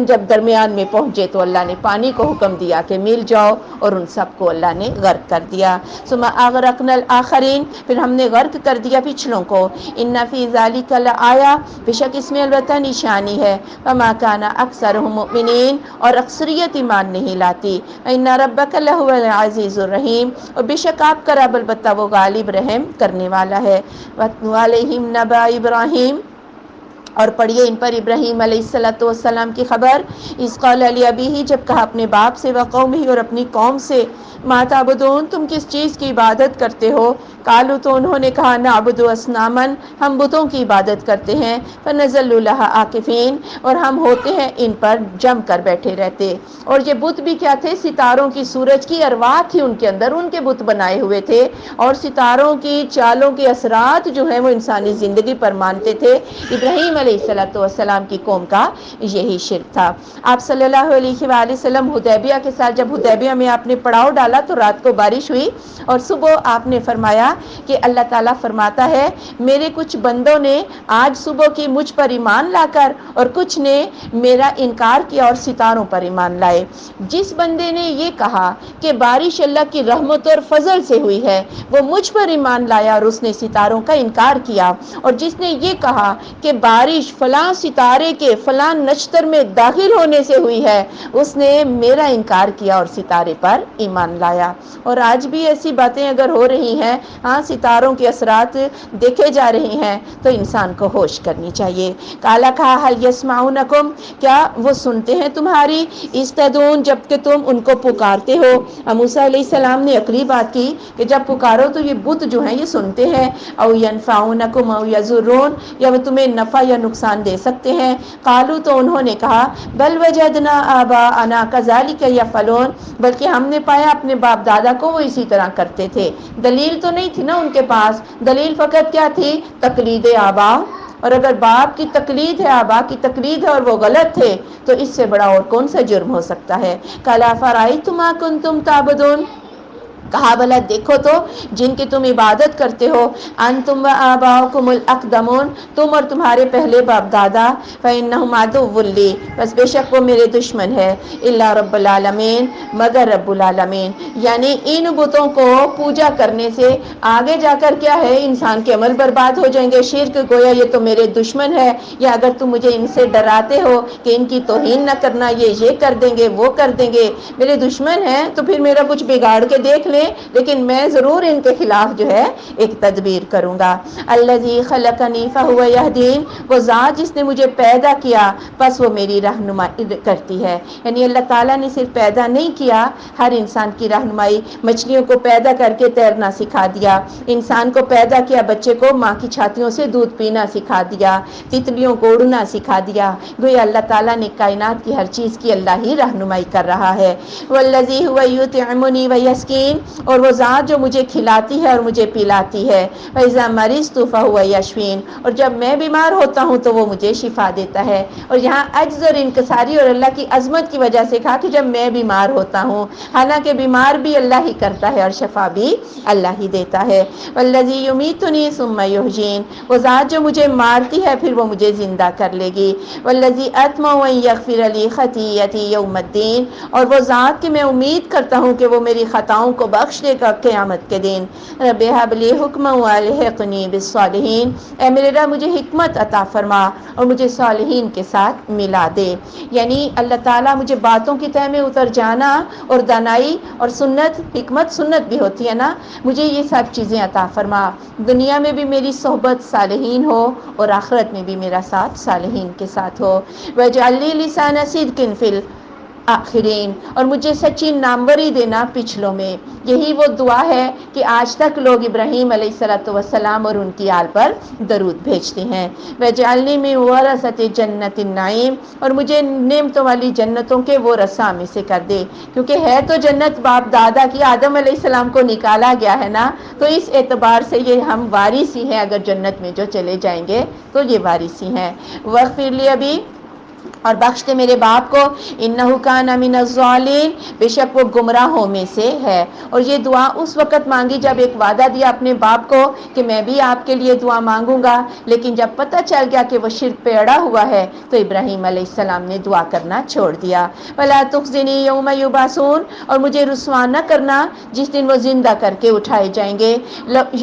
جب درمیان میں پہنچے تو اللہ نے پانی کو حکم دیا کہ مل جاؤ، اور ان سب کو اللہ نے غرق کر دیا۔ ثم اغرقنا الآخرین، پھر ہم نے غرق کر دیا پچھلوں کو۔ ان فی ذلک لآیہ، بے شک اس میں البتہ نشانی ہے، وما کان اکثرهم مؤمنین، اور اکثریت ایمان نہیں لاتی، ان ربک لہو العزیز الرحیم، اور بے شک آپ کا رب البتہ وہ غالب رحم کرنے والا ہے۔ وعلیہم نبأ ابراہیم، اور پڑھیے ان پر ابراہیم علیہ السلام کی خبر، اذ قال لأبیہ، جب کہا اپنے باپ سے، وقومہ، اور اپنی قوم سے، ما تعبدون، تم کس چیز کی عبادت کرتے ہو؟ قالوا، تو انہوں نے کہا، نعبد اصناما، ہم بتوں کی عبادت کرتے ہیں، فنظل لها عاکفین، اور ہم ہوتے ہیں ان پر جم کر بیٹھے رہتے۔ اور یہ بت بھی کیا تھے؟ ستاروں کی، سورج کی ارواح تھی ان کے اندر، ان کے بت بنائے ہوئے تھے، اور ستاروں کی چالوں کے اثرات جو ہیں وہ انسانی زندگی پر مانتے تھے۔ ابراہیم علیہ السلام کی قوم کا یہی شرک تھا۔ آپ صلی اللہ علیہ وآلہ وسلم حدیبیہ کے ساتھ، جب حدیبیہ میں آپ نے پڑاؤ ڈالا تو رات کو بارش ہوئی، اور صبح آپ نے فرمایا کہ اللہ تعالیٰ فرماتا ہے میرے کچھ بندوں نے آج صبح کی مجھ پر ایمان لا کر، اور کچھ نے میرا انکار کیا اور ستاروں پر ایمان لائے۔ جس بندے نے یہ کہا کہ بارش اللہ کی رحمت اور فضل سے ہوئی ہے، وہ مجھ پر ایمان لایا اور اس نے ستاروں کا انکار کیا، اور جس نے یہ کہا کہ بارش فلاں ستارے کے فلاں نچتر میں داخل ہونے سے ہوئی ہے، اس نے میرا انکار کیا اور ستارے پر ایمان لایا۔ اور آج بھی ایسی باتیں اگر ہو رہی ہیں، ہاں ستاروں کے اثرات دیکھے جا رہے ہیں، تو انسان کو ہوش کرنی چاہیے۔ کالا کہا حل یسمعونکم، کیا وہ سنتے ہیں تمہاری، استدون، جب کہ تم ان کو پکارتے ہو۔ موسیٰ علیہ السلام نے عقلی بات کی کہ جب پکارو تو یہ بت جو ہیں یہ سنتے ہیں، او ینفعونکم او یضرون، یا وہ تمہیں نفع یا نقصان دے سکتے ہیں۔ قالوا، تو انہوں نے کہا، بل وجدنا آباءنا کذلک یفعلون، بلکہ ہم نے پایا اپنے باپ دادا کو وہ اسی طرح کرتے تھے۔ دلیل تو نہیں تھی نا ان کے پاس، دلیل فقط کیا تھی؟ تقلید آبا، اور اگر باپ کی تقلید ہے، آبا کی تقلید ہے اور وہ غلط تھے، تو اس سے بڑا اور کون سا جرم ہو سکتا ہے۔ قال افرأیتم ما کنتم تعبدون، کہا بھلا دیکھو تو جن کی تم عبادت کرتے ہو، انتم و آباؤکم الاقدمون، تم اور تمہارے پہلے باپ دادا، فإنہم عدو لی، بس بے شک وہ میرے دشمن ہے، الا رب العالمین، مگر رب العالمین، یعنی ان بتوں کو پوجا کرنے سے آگے جا کر کیا ہے، انسان کے عمل برباد ہو جائیں گے۔ شرک گویا یہ تو میرے دشمن ہے، یا اگر تم مجھے ان سے ڈراتے ہو کہ ان کی توہین نہ کرنا، یہ کر دیں گے وہ کر دیں گے، میرے دشمن ہیں، تو پھر میرا کچھ بگاڑ کے دیکھ لیں لیکن میں ضرور ان کے خلاف جو ہے ایک تدبیر کروں گا۔ الذی خلقنی فہو یہدین، وہ ذات جس نے مجھے پیدا کیا بس وہ میری رہنمائی کرتی ہے۔ یعنی اللہ تعالیٰ نے صرف پیدا نہیں کیا، ہر انسان کی رہنمائی، مچھلیوں کو پیدا کر کے تیرنا سکھا دیا، انسان کو پیدا کیا، بچے کو ماں کی چھاتیوں سے دودھ پینا سکھا دیا، تتلیوں کو اڑنا سکھا دیا۔ گویا اللہ تعالیٰ نے کائنات کی ہر چیز کی اللہ ہی رہنمائی کر رہا ہے۔ والذی هو یطعمنی ویسقین، اور وہ ذات جو مجھے کھلاتی ہے اور مجھے پلاتی ہے۔ وَإِذَا مَرِضْتُ فَهُوَ يَشْفِينِ، اور جب میں بیمار ہوتا ہوں تو وہ مجھے شفا دیتا ہے۔ اور یہاں عجز اور انکساری اور اللہ کی عظمت کی وجہ سے کہا کہ جب میں بیمار ہوتا ہوں، حالانکہ بیمار بھی اللہ ہی کرتا ہے اور شفا بھی اللہ ہی دیتا ہے۔ والذی یمیتنی ثم یحیین، وہ ذات جو مجھے مارتی ہے پھر وہ مجھے زندہ کر لے گی۔ والذی اطمع ان یغفر لی خطیئتی یوم الدین، اور وہ ذات کہ میں امید کرتا ہوں کہ وہ میری خطاؤں کو بخش دے گا قیامت کے دن۔ رب ہب لی حکما والحقنی بالصالحین، اے میرے رب مجھے حکمت عطا فرما اور مجھے صالحین کے ساتھ ملا دے۔ یعنی اللہ تعالیٰ مجھے باتوں کی تہ میں اتر جانا اور دانائی اور سنت، حکمت سنت بھی ہوتی ہے نا، مجھے یہ سب چیزیں عطا فرما، دنیا میں بھی میری صحبت صالحین ہو اور آخرت میں بھی میرا ساتھ صالحین کے ساتھ ہو۔ وَاجْعَل لِّي لِسَانَ صِدْقٍ فِي الْآخِرِينَ، اور مجھے سچی ناموری دینا پچھلوں میں۔ یہی وہ دعا ہے کہ آج تک لوگ ابراہیم علیہ السلام اور ان کی آل پر درود بھیجتے ہیں۔ وَاجْعَلْنِی مِن وَرَثَةِ جَنَّةِ النَّعِیم، اور مجھے نعمتوں والی جنتوں کے وہ رثہ میں سے کر دے، کیونکہ ہے تو جنت باپ دادا کی، آدم علیہ السلام کو نکالا گیا ہے نا، تو اس اعتبار سے یہ ہم وارث ہی ہیں، اگر جنت میں جو چلے جائیں گے تو یہ وارث ہی ہیں۔ وَاغْفِرْ لِی ابی، اور بخش دے میرے باپ کو، انہ کان من الضالین، بے شک وہ گمراہوں میں سے ہے۔ اور یہ دعا اس وقت مانگی جب ایک وعدہ دیا اپنے باپ کو کہ میں بھی آپ کے لیے دعا مانگوں گا، لیکن جب پتہ چل گیا کہ وہ شرک پہ اڑا ہوا ہے تو ابراہیم علیہ السلام نے دعا کرنا چھوڑ دیا۔ ولا تخزنی یوم یبعثون، اور مجھے رسوا نہ کرنا جس دن وہ زندہ کر کے اٹھائے جائیں گے۔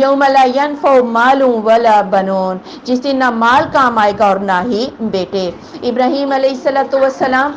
یوم لا ینفع مال ولا بنون، جس دن نہ مال کام آئے گا اور نہ ہی بیٹے۔ ابراہیم علیہ السلام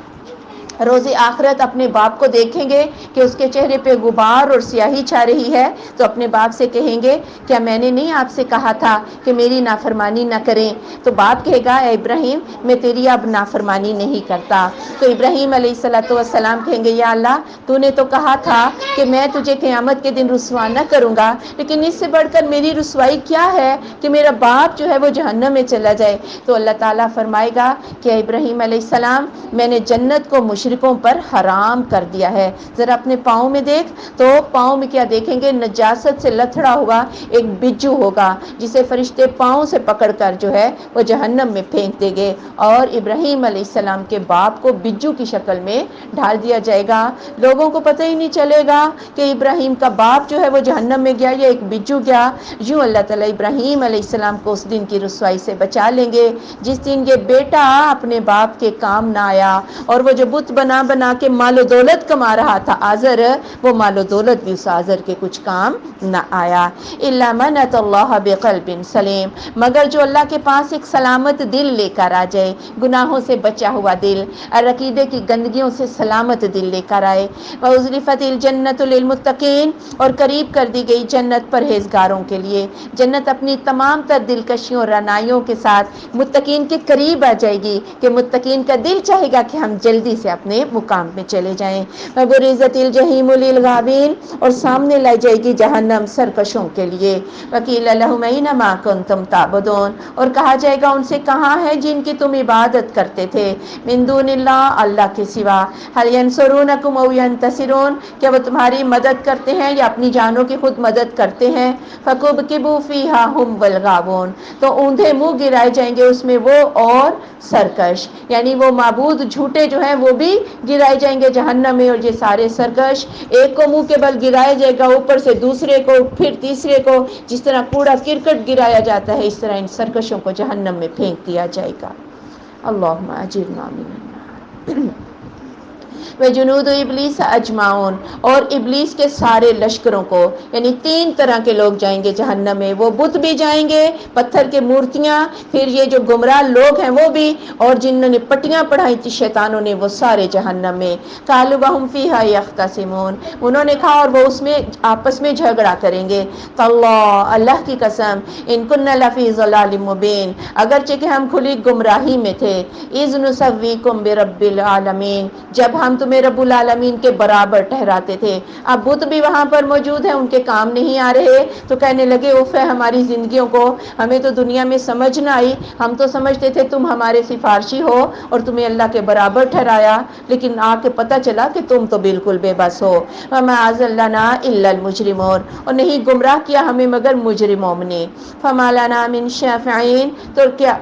روز آخرت اپنے باپ کو دیکھیں گے کہ اس کے چہرے پہ غبار اور سیاہی چھا رہی ہے، تو اپنے باپ سے کہیں گے کیا میں نے نہیں آپ سے کہا تھا کہ میری نافرمانی نہ کریں؟ تو باپ کہے گا اے ابراہیم میں تیری اب نافرمانی نہیں کرتا۔ تو ابراہیم علیہ السلام کہیں گے یا اللہ تو نے تو کہا تھا کہ میں تجھے قیامت کے دن رسوا نہ کروں گا، لیکن اس سے بڑھ کر میری رسوائی کیا ہے کہ میرا باپ جو ہے وہ جہنم میں چلا جائے؟ تو اللہ تعالیٰ فرمائے گا کہ ابراہیم علیہ السلام میں نے جنت کو مشرکوں پر حرام کر دیا ہے۔ ذرا اپنے پاؤں میں دیکھ، تو پاؤں میں کیا دیکھیں گے؟ نجاست سے لتھڑا ہوا ایک بجو ہوگا جسے فرشتے پاؤں سے پکڑ کر جو ہے وہ جہنم میں پھینک دیں گے، اور ابراہیم علیہ السلام کے باپ کو بجو کی شکل میں ڈال دیا جائے گا۔ لوگوں کو پتہ ہی نہیں چلے گا کہ ابراہیم کا باپ جو ہے وہ جہنم میں گیا یا ایک بجو گیا۔ یوں اللہ تعالیٰ ابراہیم علیہ السلام کو اس دن کی رسوائی سے بچا لیں گے جس دن یہ بیٹا اپنے باپ کے کام نہ آیا، اور وہ جو بت بنا بنا کے مال و دولت کما رہا تھا آزر، وہ مال و دولت بھی اس آزر کے کچھ کام نہ آیا۔ الا من اتى اللہ بقلب سلیم، مگر جو اللہ کے پاس ایک سلامت دل لے کر آ جائے، گناہوں سے بچا ہوا دل، اور عقیدے کی گندگیوں سے سلامت دل لے کر آئے۔ وَأُزْلِفَتِ الْجَنَّةُ لِلْمُتَّقِينَ، اور قریب کر دی گئی جنت پرہیزگاروں کے لیے۔ جنت اپنی تمام تر دلکشیوں اور رعنائیوں کے ساتھ متقین کے قریب آ جائے گی کہ متقین کا دل چاہے گا کہ ہم جلدی سے اپنے مقام پہ چلے جائیں۔ وَبُرِّزَتِ الْجَحِيمُ لِلْغَاوِينَ، اور سامنے لائی جائے گی جہنم سرکشوں کے لیے۔ وَقِيلَ لَهُمْ أَيْنَ مَا كُنتُمْ تَعْبُدُونَ، اور کہا جائے گا ان سے کہاں ہے جن کی تم عبادت کرتے تھے، من دون اللہ، اللہ کے سوا، هَلْ يَنْصُرُونَكُمْ أَوْ يَنْتَصِرُونَ، کیا وہ تمہاری مدد کرتے ہیں یا اپنی جانوں کی خود مدد کرتے ہیں؟ فَكُبْكِبُوا فِيهَا هُمْ وَالْغَاوُونَ، تو اوندھے منہ گرائے جائیں گے اس میں وہ اور سرکش، یعنی وہ معبود جھوٹے جو ہیں وہ بھی گرائے جائیں گے جہنم میں، اور یہ سارے سرکش، ایک کو منہ کے بل گرایا جائے گا، اوپر سے دوسرے کو، پھر تیسرے کو، جس طرح کوڑا کرکٹ گرایا جاتا ہے اس طرح ان سرکشوں کو جہنم میں پھینک دیا جائے گا۔ اللہم اجرنا من النار۔ وجنود ابلیس اجمعون، اور ابلیس کے سارے لشکروں کو، یعنی 3 طرح کے لوگ جائیں گے جہنم میں، وہ بت بھی جائیں گے، پتھر کے مورتیاں، پھر یہ جو گمراہ لوگ ہیں وہ بھی، اور جنہوں نے پٹیاں پڑھائی تھی شیطانوں نے وہ سارے جہنم میں۔ قالوا وهم فيها يختصمون، انہوں نے کہا اور وہ اس میں آپس میں جھگڑا کریں گے، تاللہ، اللہ کی قسم، ان كنا لفی ضلال مبین، اگرچہ کہ ہم کھلی گمراہی میں تھے، اذ نسویکم برب العالمین، جب ہم تمہیں رب العالمین کے برابر ٹھہراتے تھے۔ اب بت بھی وہاں پر موجود ہیں، ان کے کام نہیں آ رہے، تو کہنے لگے اف ہے ہماری زندگیوں کو، ہمیں تو دنیا میں سمجھ نہ آئی، ہم تو سمجھتے تھے تم ہمارے سفارشی ہو اور تمہیں اللہ کے برابر ٹھہرایا، لیکن آ کے پتہ چلا کہ تم تو بالکل بے بس ہو۔ وما اضلنا الا المجرمون، اور نہیں گمراہ کیا ہمیں مگر مجرموں نے۔ فما لنا من شافعین، تو کیا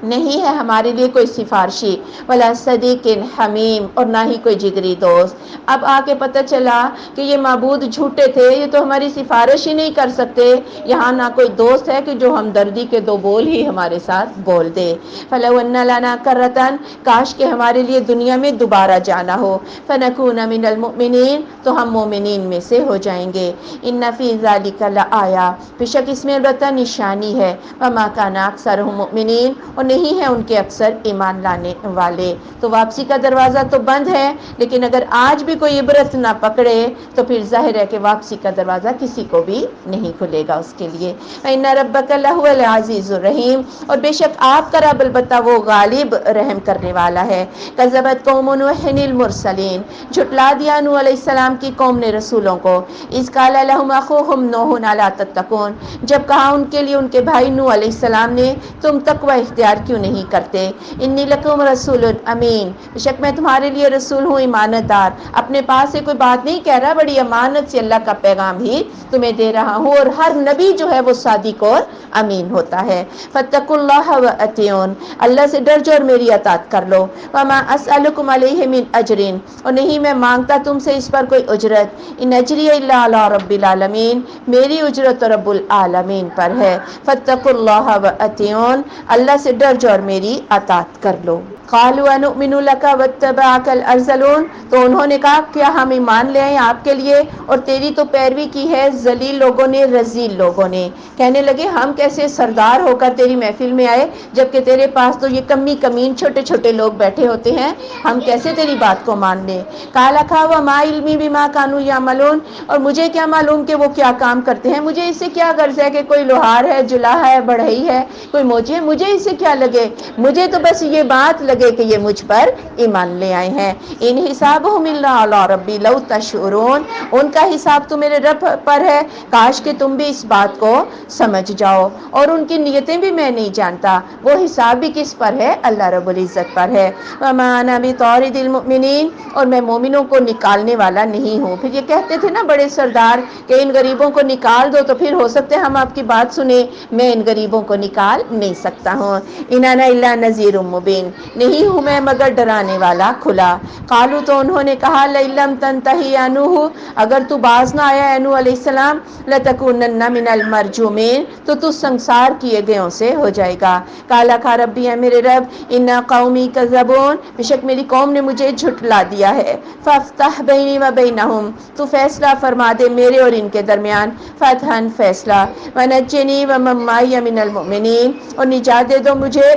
نہیں ہے ہمارے لیے کوئی سفارشی، ولا صدیق حمیم، اور نہ ہی کوئی جگری دوست۔ اب آ کے پتہ چلا کہ یہ معبود جھوٹے تھے، یہ تو ہماری سفارش ہی نہیں کر سکتے، یہاں نہ کوئی دوست ہے کہ جو ہمدردی کے 2 بول ہی ہمارے ساتھ بول دے۔ فلو ان لنا کرۃ، کاش کہ ہمارے لیے دنیا میں دوبارہ جانا ہو، فنکون من المؤمنین، تو ہم مومنین میں سے ہو جائیں گے۔ ان فی ذلک لآیہ، بے شک اس میں البتہ نشانی ہے، وما کان اکثرهم مؤمنین، اور نہیں ہے ان کے اکثر ایمان لانے والے۔ تو واپسی کا دروازہ تو بند ہے، لیکن اگر آج بھی کوئی عبرت نہ پکڑے تو پھر ظاہر ہے کہ واپسی کا دروازہ کسی کو بھی نہیں کھلے گا اس کے لیے۔ ان ربک لہو العزیز الرحیم، اور بے شک آپ کا رب البتہ وہ غالب رحم کرنے والا ہے۔ کذبت قوم نوح المرسلین، جھٹلا دیا نوح علیہ السلام کی قوم نے رسولوں کو، اذ قال لهم اخوهم نوح الا تتقون، جب کہا ان کے لیے ان کے بھائی نوح علیہ السلام نے تم تقوی اختیار کیوں نہیں کرتے۔ انی لکم رسول امین، بے شک میں تمہارے لیے رسول ہوں امانت دار، اپنے پاس سے کوئی بات نہیں کہہ رہا، بڑی امانت سے اللہ کا پیغام ہی تمہیں دے رہا ہوں، اور ہر نبی جو ہے وہ صادق اور امین ہوتا ہے۔ فاتقوا اللہ واطیعون، اللہ سے ڈر جو اور میری اطاعت کر لو۔ وما اسألکم علیہ من اجر، اور نہیں میں مانگتا تم سے اس پر کوئی اجرت، ان اجری الا علی رب العالمین، میری اجرت تو رب العالمین پر ہے۔ فاتقوا اللہ واطیعون، اللہ سے ڈر جو اور میری اطاعت کر لو۔ قالوا انؤمن لک واتبعک الارذلون، تو انہوں نے کہا کیا ہم ایمان لے آئیں آپ کے لیے اور تیری تو پیروی کی ہے ذلیل لوگوں نے، رذیل لوگوں نے۔ کہنے لگے ہم کیسے سردار ہو کر تیری محفل میں آئے جبکہ تیرے پاس تو یہ کمی کمین چھوٹے چھوٹے لوگ بیٹھے ہوتے ہیں، ہم کیسے تیری بات کو مان لیں۔ قال وما علمی بما كانوا يعملون، اور مجھے کیا معلوم کہ وہ کیا کام کرتے ہیں، مجھے اس سے کیا غرض ہے کہ کوئی لوہار ہے، جلاح ہے، بڑھئی ہے، کوئی موچی ہے، مجھے اس سے کیا لگے، مجھے تو بس یہ بات لگے کہ یہ مجھ پر ایمان لے آئے ہیں۔ ان حسابهم الا على ربی لو تشعرون، ان کا حساب تو میرے رب پر ہے، کاش کہ تم بھی اس بات کو سمجھ جاؤ، اور ان کی نیتیں بھی میں نہیں جانتا، وہ حساب بھی کس پر ہے، اللہ رب العزت پر ہے۔ وما انا بطارد المؤمنین، اور میں مومنوں کو نکالنے والا نہیں ہوں۔ پھر یہ کہتے تھے نا بڑے سردار کہ ان غریبوں کو نکال دو تو پھر ہو سکتے ہم آپ کی بات سنیں، میں ان غریبوں کو نکال نہیں سکتا ہوں۔ ان انا الا نذیر مبین، نہیں ہوں میں مگر ڈرانے والا کھلا۔ قالوا، تو انہوں نے کہا لئن لم تنتہی یا نوح، اگر تو باز نہ آیا اے نوح علیہ السلام، لتکونن من المرجومین، تو تو سنسار کیے گئوں سے ہو جائے گا۔ قال کہا ربی، ہے میرے رب، ان قومی کذبون، بے شک میری قوم نے مجھے جھٹلا دیا ہے، فافتح بینی و بینہم، تو فیصلہ فرما دے میرے اور ان کے درمیان، فتحا فیصلہ، ونجنی ومن معی من المؤمنین، اور نجات دے دو مجھے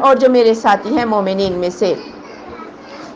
اور جو میرے ساتھی ہیں مومنین میں سے۔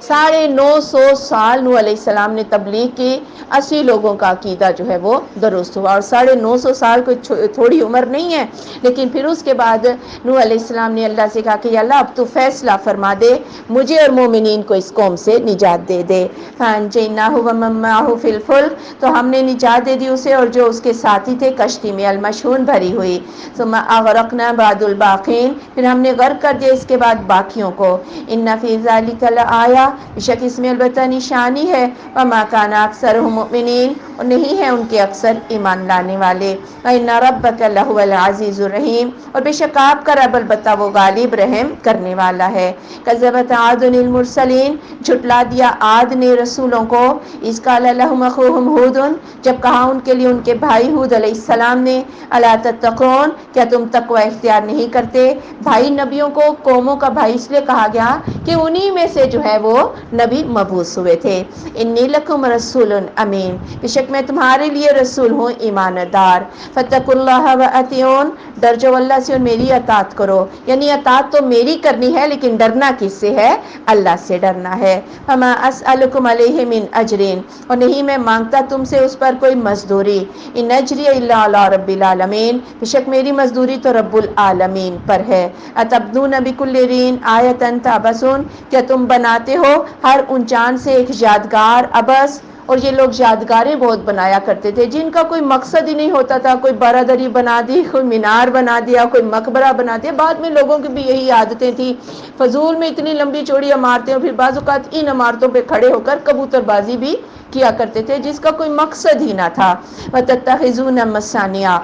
950 سال نوح علیہ السلام نے تبلیغ کی، 80 لوگوں کا عقیدہ جو ہے وہ درست ہوا، اور 950 سال کوئی تھوڑی عمر نہیں ہے۔ لیکن پھر اس کے بعد نوح علیہ السلام نے اللہ سے کہا کہ یا اللہ اب تو فیصلہ فرما دے، مجھے اور مومنین کو اس قوم سے نجات دے دے۔ فانجیناہ ومن معہ فی الفلک، تو ہم نے نجات دے دی اسے اور جو اس کے ساتھی تھے کشتی میں، المشحون بھری ہوئی۔ ثم اغرقنا بعد الباقین، پھر ہم نے غرق کر دیا اس کے بعد باقیوں کو۔ ان فی ذلک لآیہ، بے شک اس میں البتہ نشانی ہے، وما کان اکثرهم مؤمنین، اور نہیں ہے ان کے اکثر ایمان لانے والے۔ وَإِنَّ رَبَّكَ لَهُوَ الْعَزِيزُ الرَّحِيمُ، اور بے شک آپ کا رب البتہ وہ غالب رحم کرنے والا ہے۔ كَذَّبَتْ عَادٌ الْمُرْسَلِينَ، جھٹلا دیا عاد نے رسولوں کو، اِذْ قَالَ لَهُمْ أَخُوهُمْ هُودٌ، جب کہا ان کے لیے ان کے بھائی ہود علیہ السلام نے، أَلَا تَتَّقُونَ، کیا تم تقوی اختیار نہیں کرتے؟ بھائی نبیوں کو قوموں کا بھائی اس لیے کہا گیا کہ انہی میں سے جو ہے وہ نبی مبعوث ہوئے تھے۔ انی لکم رسول امین، بے شک میں تمہارے لیے رسول ہوں ایماندار۔ فاتقوا اللہ وأطیعون، ڈر جو اللہ سے اور میری اطاعت کرو، یعنی اطاعت تو میری کرنی ہے لیکن ڈرنا کس سے ہے؟ اللہ سے ڈرنا ہے۔ وما اسألکم علیہ من اجر، اور نہیں میں مانگتا تم سے اس پر کوئی مزدوری۔ ان اجری الا علی رب العالمین، بے شک میری مزدوری تو رب العالمین پر ہے۔ اتبنون بکل رین آیۃ تعبثون، کیا تم بناتے ہو ہر اونچان سے ایک یادگار عبث؟ اور یہ لوگ یادگاریں بہت بنایا کرتے تھے جن کا کوئی مقصد ہی نہیں ہوتا تھا، کوئی برادری بنا دی، کوئی مینار بنا دیا، کوئی مقبرہ بنا دیا۔ بعد میں لوگوں کی بھی یہی عادتیں تھیں، فضول میں اتنی لمبی چوڑی عمارتیں، اور پھر بعض اوقات ان عمارتوں پہ کھڑے ہو کر کبوتر بازی بھی کیا کرتے تھے جس کا کوئی مقصد ہی نہ تھا۔ وَتَتَّخِذُونَ مَصَانِعَ،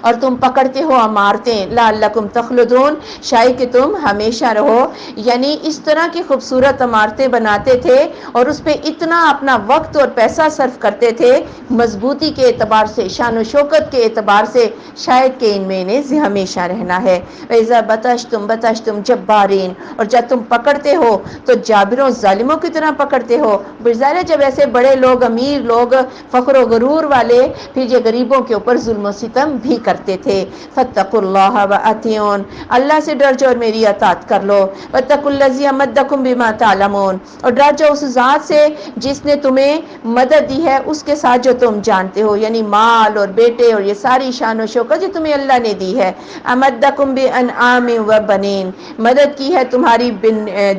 اور تم پکڑتے ہو عمارتیں، لعلکم تخلدون، شاید کہ تم ہمیشہ رہو، یعنی اس طرح کی خوبصورت عمارتیں بناتے تھے اور اس پہ اتنا اپنا وقت اور پیسہ صرف کرتے تھے، مضبوطی کے اعتبار سے، شان و شوکت کے اعتبار سے، شاید کہ ان میں انہیں ہمیشہ رہنا ہے۔ وَإِذَا بَطَشْتُمْ بَطَشْتُمْ جَبَّارِينَ، اور جب تم پکڑتے ہو تو جابروں ظالموں کی طرح پکڑتے ہو۔ بظاہر ہے جب ایسے بڑے لوگ، امیر لوگ، فخر و غرور والے، پھر یہ غریبوں کے اوپر ظلم و ستم بھی کرتے تھے۔ فاتقوا اللہ وأطیعون، اللہ سے ڈر جاؤ اور میری اطاعت کر لو۔ واتقوا الذی امدکم بما تعلمون، اور ڈر جاؤ اس ذات سے جس نے تمہیں مدد دی ہے اس کے ساتھ جو تم جانتے ہو، یعنی مال اور بیٹے اور یہ ساری شان و شوکت جو تمہیں اللہ نے دی ہے۔ امدکم بانعام وبنین، مدد کی ہے تمہاری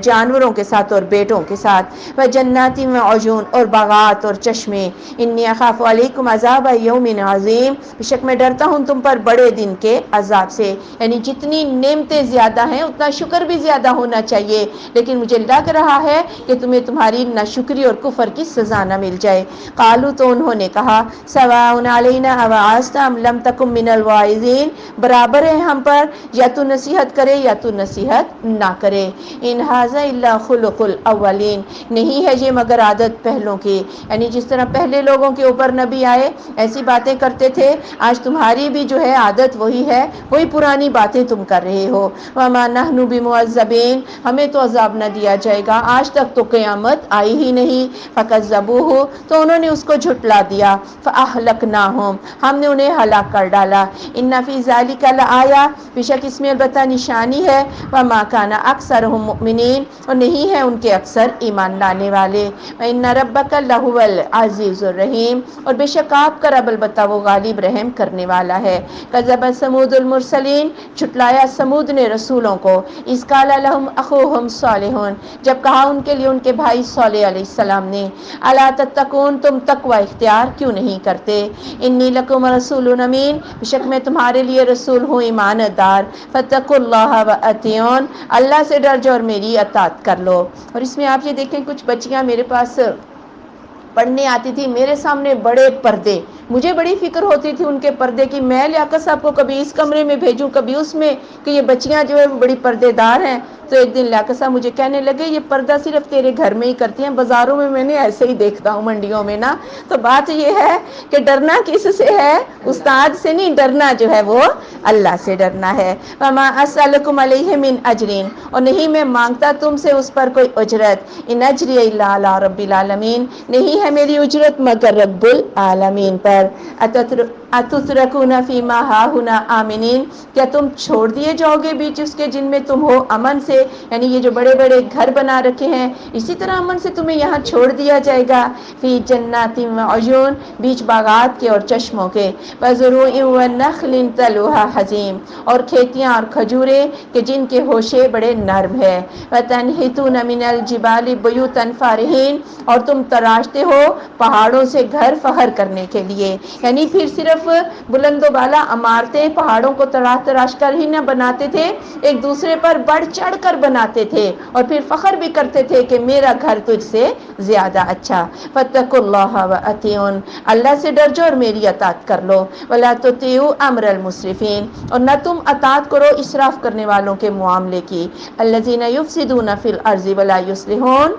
جانوروں کے ساتھ اور بیٹوں کے ساتھ۔ وجنات وعیون، اور باغات اور چشمے۔ انی اخاف علیکم عذاب یوم عظیم، بے شک میں ڈرتا ہوں تم پر بڑے دن کے عذاب سے، یعنی جتنی نعمتیں زیادہ ہیں اتنا شکر بھی زیادہ ہونا چاہیے، لیکن مجھے لگ رہا ہے کہ تمہیں تمہاری ناشکری اور کفر کی سزا نہ مل جائے۔ قالوا، تو انہوں نے کہا، سواء علینا اوعظت ام لم تکن من الواعظین، برابر ہے ہم پر یا تو نصیحت کرے یا تو نصیحت نہ کرے۔ ان ھذا الا خلق الاولین، نہیں ہے یہ مگر عادت پہلوں کی، یعنی جس طرح پہلے لوگوں کے اوپر نبی آئے ایسی باتیں کرتے تھے، آج تمہاری بھی جو ہے عادت وہی ہے، وہی پرانی باتیں تم کر رہے ہو۔ وما نحن بمعذبین، ہمیں تو عذاب نہ دیا جائے گا، آج تک تو قیامت آئی ہی نہیں۔ فکذبوہ، تو انہوں نے اس کو جھٹلا دیا۔ فاہلکناہم، ہم نے انہیں ہلاک کر ڈالا۔ ان فی ذلک لآیہ، بے شک اس میں البتہ نشانی ہے۔ وما کان اکثرهم مؤمنین، اور نہیں ہے ان کے اکثر ایمان لانے والے۔ وان ربک لہو العزیز الرحیم، اور بے شک آپ کا رب البتہ وہ غالب رحم کرنے والا ہے۔ کذبت ثمود المرسلین، جھٹلایا سمود نے رسولوں کو۔ اذ قال لهم اخوهم صالح، جب کہا ان کے لیے ان کے بھائی صالح علیہ السلام نے، الا تتقون، تم تقوی اختیار کیوں نہیں کرتے؟ انی لکم رسول امین، بے شک میں تمہارے لیے رسول ہوں ایماندار۔ فاتقوا اللہ وأطیعون، اللہ سے ڈر جاؤ اور میری اطاعت کر لو۔ اور اس میں آپ یہ دیکھیں کچھ بچیاں میرے پاس پڑھنے آتی تھی، میرے سامنے بڑے پردے، مجھے بڑی فکر ہوتی تھی ان کے پردے کی، میں لیاقت صاحب کو کبھی اس کمرے میں بھیجوں کبھی اس میں، کہ یہ بچیاں جو ہے بڑی پردے دار ہیں۔ تو ایک دن لیاقت صاحب مجھے کہنے لگے یہ پردہ صرف تیرے گھر میں ہی کرتی ہیں، بازاروں میں نے ایسے ہی دیکھتا ہوں، منڈیوں میں نا۔ تو بات یہ ہے کہ ڈرنا کس سے ہے؟ استاد سے نہیں، ڈرنا جو ہے وہ اللہ سے ڈرنا ہے۔ وما اسألکم علیہ من اجر، اور نہیں میں مانگتا تم سے اس پر کوئی اجرت۔ ان اجری الا علی رب العالمین، نہیں ہے میری اجرت مگر رب العالمین پر۔ اتترکون فیما ہاہنا آمنین، کیا تم چھوڑ دیے جاؤ گے بیچ اس کے جن میں تم ہو امن سے، یعنی یہ جو بڑے بڑے گھر بنا رکھے ہیں اسی طرح امن سے تمہیں یہاں چھوڑ دیا جائے گا۔ فی جنات وعیون، بیچ باغات کے اور چشموں کے۔ وزروع ونخل طلعها حضیم، اور کھیتیاں اور کھجوریں کہ جن کے ہوشے بڑے نرم ہے۔ وتنحتون من الجبال بیوتا فارہین، اور تم تراشتے ہو پہاڑوں سے گھر فخر کرنے کے لیے، یعنی پھر صرف صرف بلند و بالا عمارتیں پہاڑوں کو تراش کر ہی نہ بناتے تھے، ایک دوسرے پر بڑھ چڑھ کر بناتے تھے اور پھر فخر بھی کرتے تھے کہ میرا گھر تجھ سے زیادہ اچھا۔ فاتقوا اللہ وأطیعون، اللہ سے ڈر جو اور میری اطاعت کر لو۔ ولا تطیعوا امر المسرفین، اور نہ تم اطاعت کرو اسراف کرنے والوں کے معاملے کی۔ الذین یفسدون فی الارض ولا یصلحون،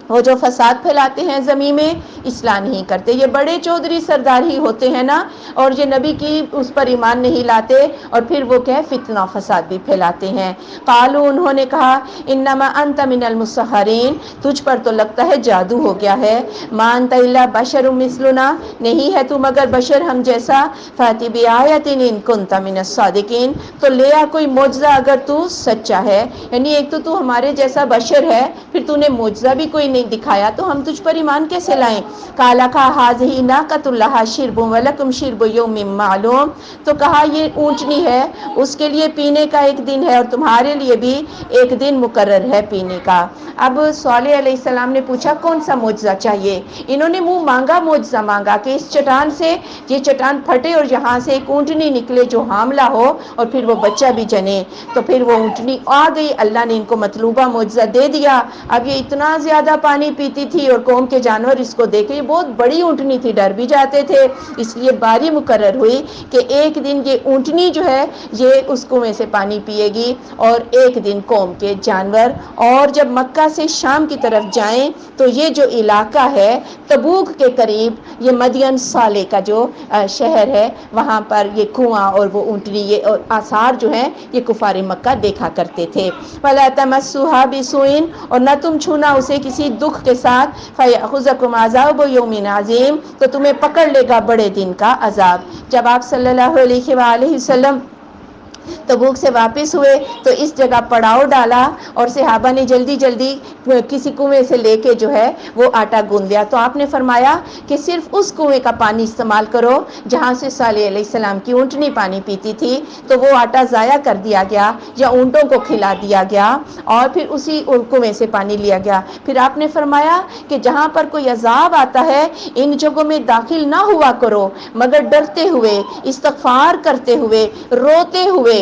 وہ جو فساد پھیلاتے ہیں زمین میں، اصلاح نہیں کرتے۔ یہ بڑے چودھری سردار ہی ہوتے ہیں نا، اور یہ نبی کی اس پر ایمان نہیں لاتے اور پھر وہ کہ فتنہ فساد بھی پھیلاتے ہیں۔ قالوا، انہوں نے کہا، انما انت من المسحرین، تجھ پر تو لگتا ہے جادو ہو گیا ہے۔ ما انت الا بشر مثلنا، نہیں ہے تو مگر بشر ہم جیسا۔ فاتی بآیۃ ان کنت من الصادقین، تو لے آ کوئی معجزہ اگر تو سچا ہے۔ یعنی ایک تو ہمارے جیسا بشر ہے، پھر تو نے معجزہ بھی کوئی نہیں دکھایا، تو ہم تجھ پر ایمان کیسے لائیں؟ قال ھذہ ناقۃ لھا شرب ولکم شرب یوم معلوم، تو کہا یہ اونٹنی ہے، اس کے لیے پینے کا ایک دن ہے اور تمہارے لیے بھی ایک دن مقرر ہے پینے کا۔ اب صالح علیہ السلام نے پوچھا کون سا معجزہ چاہیے؟ انہوں نے منہ مانگا، معجزہ مانگا کہ اس چٹان سے یہ چٹان پھٹے اور یہاں سے ایک اونٹنی نکلے جو حاملہ ہو اور پھر وہ بچہ بھی جنے۔ تو پھر وہ اونٹنی آ گئی، اللہ نے ان کو مطلوبہ معجزہ دے دیا۔ اب یہ اتنا زیادہ پانی پیتی تھی اور قوم کے جانور اس کو دیکھے، یہ بہت بڑی اونٹنی تھی، ڈر بھی جاتے تھے، اس لیے باری مقرر ہوئی کہ ایک دن یہ اونٹنی جو ہے یہ اس کنویں سے پانی پیے گی اور ایک دن قوم کے جانور۔ اور جب مکہ سے شام کی طرف جائیں تو یہ جو علاقہ ہے تبوک کے قریب، یہ مدین صالح کا جو شہر ہے، وہاں پر یہ کنواں اور وہ اونٹنی، یہ اور آثار جو ہیں یہ کفار مکہ دیکھا کرتے تھے۔ وَلَا تَمَسُّوهَا بِسُوءٍ، اور نہ تم چھونا اسے کسی دکھ کے ساتھ، فَيَأْخُذَكُمْ عَذَابُ يَوْمٍ عَظِيمٍ، تو تمہیں پکڑ لے گا بڑے دن کا عذاب۔ جب آپ صلی اللہ علیہ وآلہ وسلم تبوک سے واپس ہوئے تو اس جگہ پڑاؤ ڈالا اور صحابہ نے جلدی جلدی کسی کنویں سے لے کے جو ہے وہ آٹا گوندھ دیا۔ تو آپ نے فرمایا کہ صرف اس کنویں کا پانی استعمال کرو جہاں سے صالح علیہ السلام کی اونٹنی پانی پیتی تھی، تو وہ آٹا ضائع کر دیا گیا یا اونٹوں کو کھلا دیا گیا اور پھر اسی کنویں سے پانی لیا گیا۔ پھر آپ نے فرمایا کہ جہاں پر کوئی عذاب آتا ہے ان جگہوں میں داخل نہ ہوا کرو مگر ڈرتے ہوئے، استغفار کرتے ہوئے، روتے ہوئے،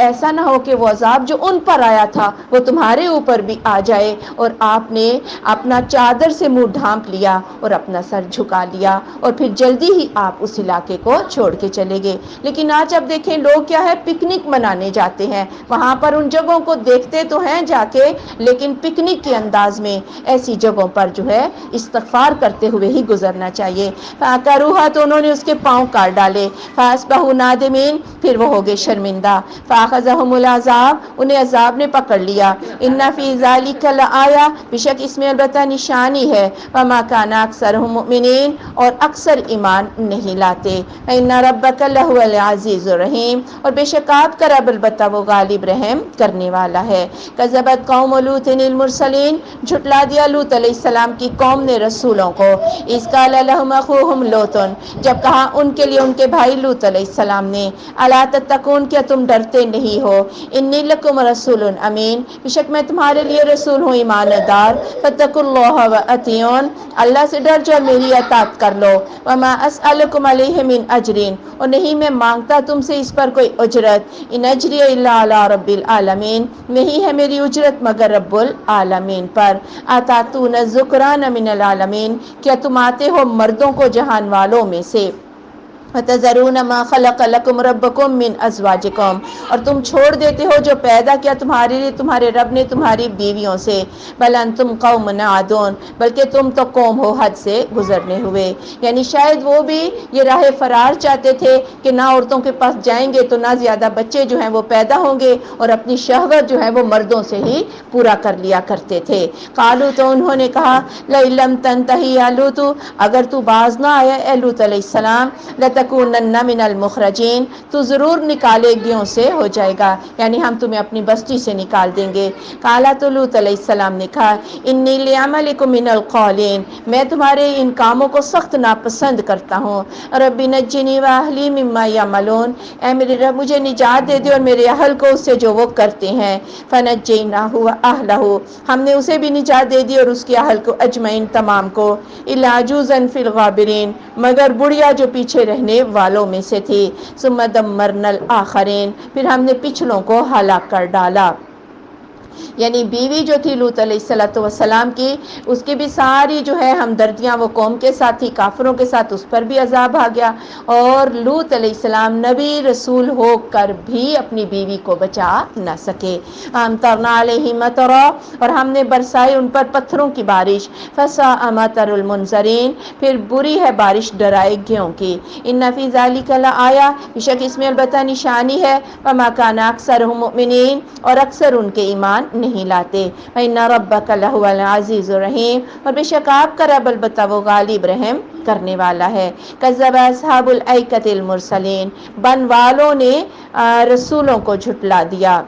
ایسا نہ ہو کہ وہ عذاب جو ان پر آیا تھا وہ تمہارے اوپر بھی آ جائے۔ اور آپ نے اپنا چادر سے منہ ڈھانپ لیا اور اپنا سر جھکا لیا اور پھر جلدی ہی آپ اس علاقے کو چھوڑ کے چلے گئے۔ لیکن آج اب دیکھیں لوگ کیا ہے، پکنک منانے جاتے ہیں، وہاں پر ان جگہوں کو دیکھتے تو ہیں جا کے، لیکن پکنک کے انداز میں ایسی جگہوں پر جو ہے استغفار کرتے ہوئے ہی گزرنا چاہیے۔ فَعَقَرُوهَا، تو انہوں نے اس کے پاؤں کاٹ ڈالے۔ فَأَصْبَحُوا نَادِمِينَ، پھر وہ ہو گئے شرمندہ۔ فَأَخَذَهُمُ الْعَذَابُ، انہیں عذاب نے پکڑ لیا۔ إِنَّ فِي ذَلِكَ لَآيَةً، بے شک اس میں البتہ نشانی ہے۔ وَمَا كَانَ أَكْثَرُهُم مُؤْمِنِينَ، اور اکثر ایمان نہیں لاتے۔ إِنَّ رَبَّكَ لَهُوَ الْعَزِيزُ الرَّحِيمُ، اور بے شک آپ کا رب البتہ وہ غالب رحم کرنے والا ہے۔ كَذَّبَتْ قَوْمُ لُوطٍ الْمُرْسَلِينَ، جھٹلا دیا لوط علیہ السلام کی قوم نے رسولوں کو۔ إِذْ قَالَ لَهُمْ أَخُوهُمْ لُوطٌ، جب کہا ان کے لیے ان کے بھائی لوط علیہ السلام نے، أَلَا تَتَّقُونَ، کیا تم ڈرتے نہیں ہو؟ إِنِّي لَكُمْ رَسُولٌ أَمِينٌ، بے شک میں تمہارے لیے رسول ہوں ایماندار۔ فَاتَّقُوا اللَّهَ وَأَطِیعُونِ، اللہ سے ڈر جو میری اطاعت کر لو۔ وَمَا أَسْأَلُكُمْ عَلَیْهِ مِنْ أَجْرٍ، اور نہیں میں مانگتا تم سے اس پر کوئی اجرت۔ إِنْ أَجْرِیَ إِلَّا عَلَىٰ رَبِّ الْعَالَمِینَ، نہیں ہے میری اجرت مگر رب العالمین پر۔ أَتَأْتُونَ الذُّکْرَانَ مِنَ الْعَالَمِینَ، کیا تم آتے ہو مردوں کو جہان والوں میں سے۔ وَتَذَرُونَ مَا خَلَقَ لَكُمْ رَبُّكُم مِّنْ أَزْوَاجِكُمْ، اور تم چھوڑ دیتے ہو جو پیدا کیا تمہارے لیے تمہارے رب نے تمہاری بیویوں سے۔ بَلْ أَنْتُمْ قَوْمٌ عَادُونَ، بلکہ تم تو قوم ہو حد سے گزرنے ہوئے۔ یعنی شاید وہ بھی یہ راہ فرار چاہتے تھے کہ نہ عورتوں کے پاس جائیں گے تو نہ زیادہ بچے جو ہیں وہ پیدا ہوں گے، اور اپنی شہوت جو ہے وہ مردوں سے ہی پورا کر لیا کرتے تھے۔ قالوا، تو انہوں نے کہا، لَئِن لَّمْ تَنْتَهِ يَا لُوطُ، اگر تو باز نہ آیا اے لوط علیہ السلام، لَتَكُونَنَّ مِنَ الْمُخْرَجِينَ، تو ضرور نکالے گیوں سے ہو جائے گا، یعنی ہم تمہیں اپنی بستی سے نکال دیں گے۔ قال، تو لوط علیہ السلام نے کہا، انی لعملکم من القالین، میں تمہارے ان کاموں کو سخت ناپسند کرتا ہوں۔ رب نجنی واہلی مما یعملون، اے میرے رب مجھے نجات دے دے اور میرے اہل کو اس سے جو وہ کرتے ہیں۔ فنجیناہ واہلہ، ہم نے اسے بھی نجات دے دی اور اس کے اہل کو اجمعین تمام کو۔ الا عجوزا فی الغابرین، مگر بڑھیا جو پیچھے رہنے لانے والوں میں سے تھی۔ ثم دمرنا الآخرین، پھر ہم نے پچھلوں کو ہلاک کر ڈالا۔ یعنی بیوی جو تھی لوط علیہ السلام کی، اس کی بھی ساری جو ہے ہمدردیاں وہ قوم کے ساتھ تھی، کافروں کے ساتھ، اس پر بھی عذاب آ گیا۔ اور لوط علیہ السلام نبی رسول ہو کر بھی اپنی بیوی کو بچا نہ سکے۔ امطرنا علیہم مطرا، اور ہم نے برسائی ان پر پتھروں کی بارش۔ فساء مطر المنذرین، پھر بری ہے بارش ڈرائے گیوں کی۔ ان فی ذلک لآیہ، بے شک اس میں البتہ نشانی ہے۔ وما کان اکثرهم مؤمنین، اور اکثر ان کے ایمان نہیں لاتے۔ وَإِنَّ رَبَّكَ لَهُوَ الْعَزِيزُ الرَّحِيمُ، اور بے شک آپ کا رب البتہ وہ غالب رحم کرنے والا ہے۔ کذب اصحاب الایکۃ المرسلین، بن والوں نے رسولوں کو جھٹلا دیا۔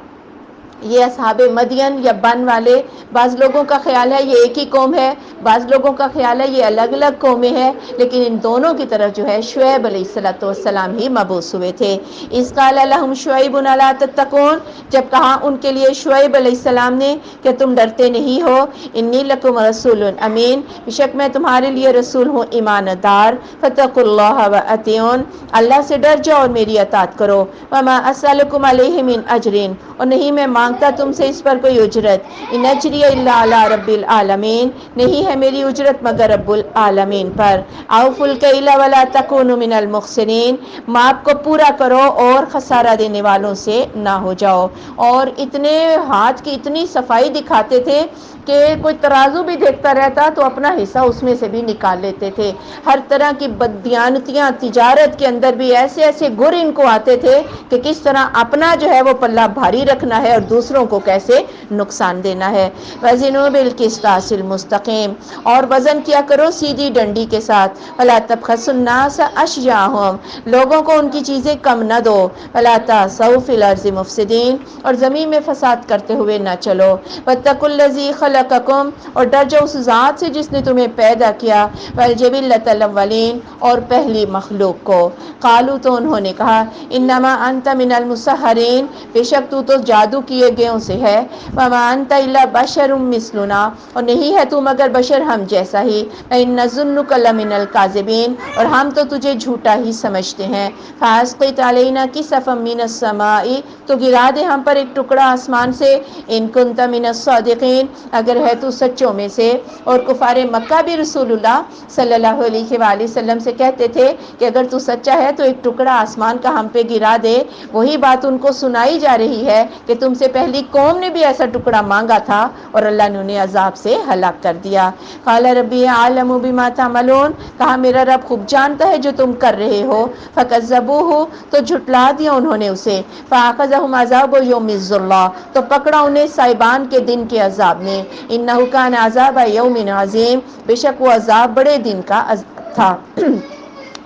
یہ اصحاب مدین یا بن والے، بعض لوگوں کا خیال ہے یہ ایک ہی قوم ہے، بعض لوگوں کا خیال ہے یہ الگ الگ قومیں ہیں، لیکن ان دونوں کی طرف جو ہے شعیب علیہ السلام ہی مبعوث ہوئے تھے۔ اذ قال لهم شعیب الا تتقون، جب کہا ان کے لیے شعیب علیہ السلام نے کہ تم ڈرتے نہیں ہو۔ انی لکم رسول امین، بے شک میں تمہارے لیے رسول ہوں ایماندار۔ فاتقوا اللہ واطیعون، اللہ سے ڈر جاؤ اور میری اطاعت کرو۔ وما اسألکم علیہ من اجر، اور نہیں میں مانگتا تم سے اس پر کوئی اجرت۔ ان اجری الا علی رب العالمین، نہیں ہے میری اجرت مگر رب العالمین پر۔ اوفوا الکیل ولا تکونوا من المخسرین، ماپ کو پورا کرو اور خسارہ دینے والوں سے نہ ہو جاؤ۔ اور اتنے ہاتھ کی اتنی صفائی دکھاتے تھے کہ کوئی ترازو بھی دیکھتا رہتا تو اپنا حصہ اس میں سے بھی نکال لیتے تھے۔ ہر طرح کی بددیانتیاں، تجارت کے اندر بھی ایسے ایسے گر ان کو آتے تھے کہ کس طرح اپنا جو ہے وہ پلہ بھاری رکھنا ہے اور دوسروں کو کیسے نقصان دینا ہے۔ وزنوا بالقسطاس المستقیم، اور وزن کیا کرو سیدھی ڈنڈی کے ساتھ۔ ولا تبخسوا الناس اشیاءهم، لوگوں کو ان کی چیزیں کم نہ دو۔ ولا تعثوا فی الارض مفسدین، اور زمین میں فساد کرتے ہوئے نہ چلو۔ واتقوا الذی خلقکم، اور ڈر جاؤ اس ذات سے جس نے تمہیں پیدا کیا۔ والجبلۃ الاولین، اور پہلی مخلوق کو۔ قالوا، تو انہوں نے کہا، انما انت من المسحرین، بے شک تو جادو کیے گئوں سے ہے۔ وما انت الا بشر مثلنا، اور نہیں ہے تو مگر بشر ہم جیسا ہی۔ ان نظنک لمن الکاذبین، اور ہم تو تجھے جھوٹا ہی سمجھتے ہیں۔ فاسقط علینا کسفا من السماء، تو گرا دے ہم پر ایک ٹکڑا آسمان سے۔ ان کنت من الصادقین، اگر ہے تو سچوں میں سے۔ اور کفار مکہ بھی رسول اللہ صلی اللہ علیہ وآلہ وسلم سے کہتے تھے کہ اگر تو سچا ہے تو ایک ٹکڑا آسمان کا ہم پہ گرا دے۔ وہی بات ان کو سنائی جا رہی ہے کہ تم سے پہلی قوم نے بھی ایسا ٹکڑا مانگا تھا اور اللہ نے انہیں عذاب سے ہلاک کر دیا۔ قال ربی اعلم بما تعملون، کہا میرا رب خوب جانتا ہے جو تم کر رہے ہو۔ فکذبوہ، تو جھٹلا دیا انہوں نے اسے۔ فاخذہم عذاب یوم الظلہ، تو پکڑا انہیں سائبان کے دن کے عذاب نے۔ انہ کان عذاب یوم عظیم، بے شک وہ عذاب بڑے دن کا تھا۔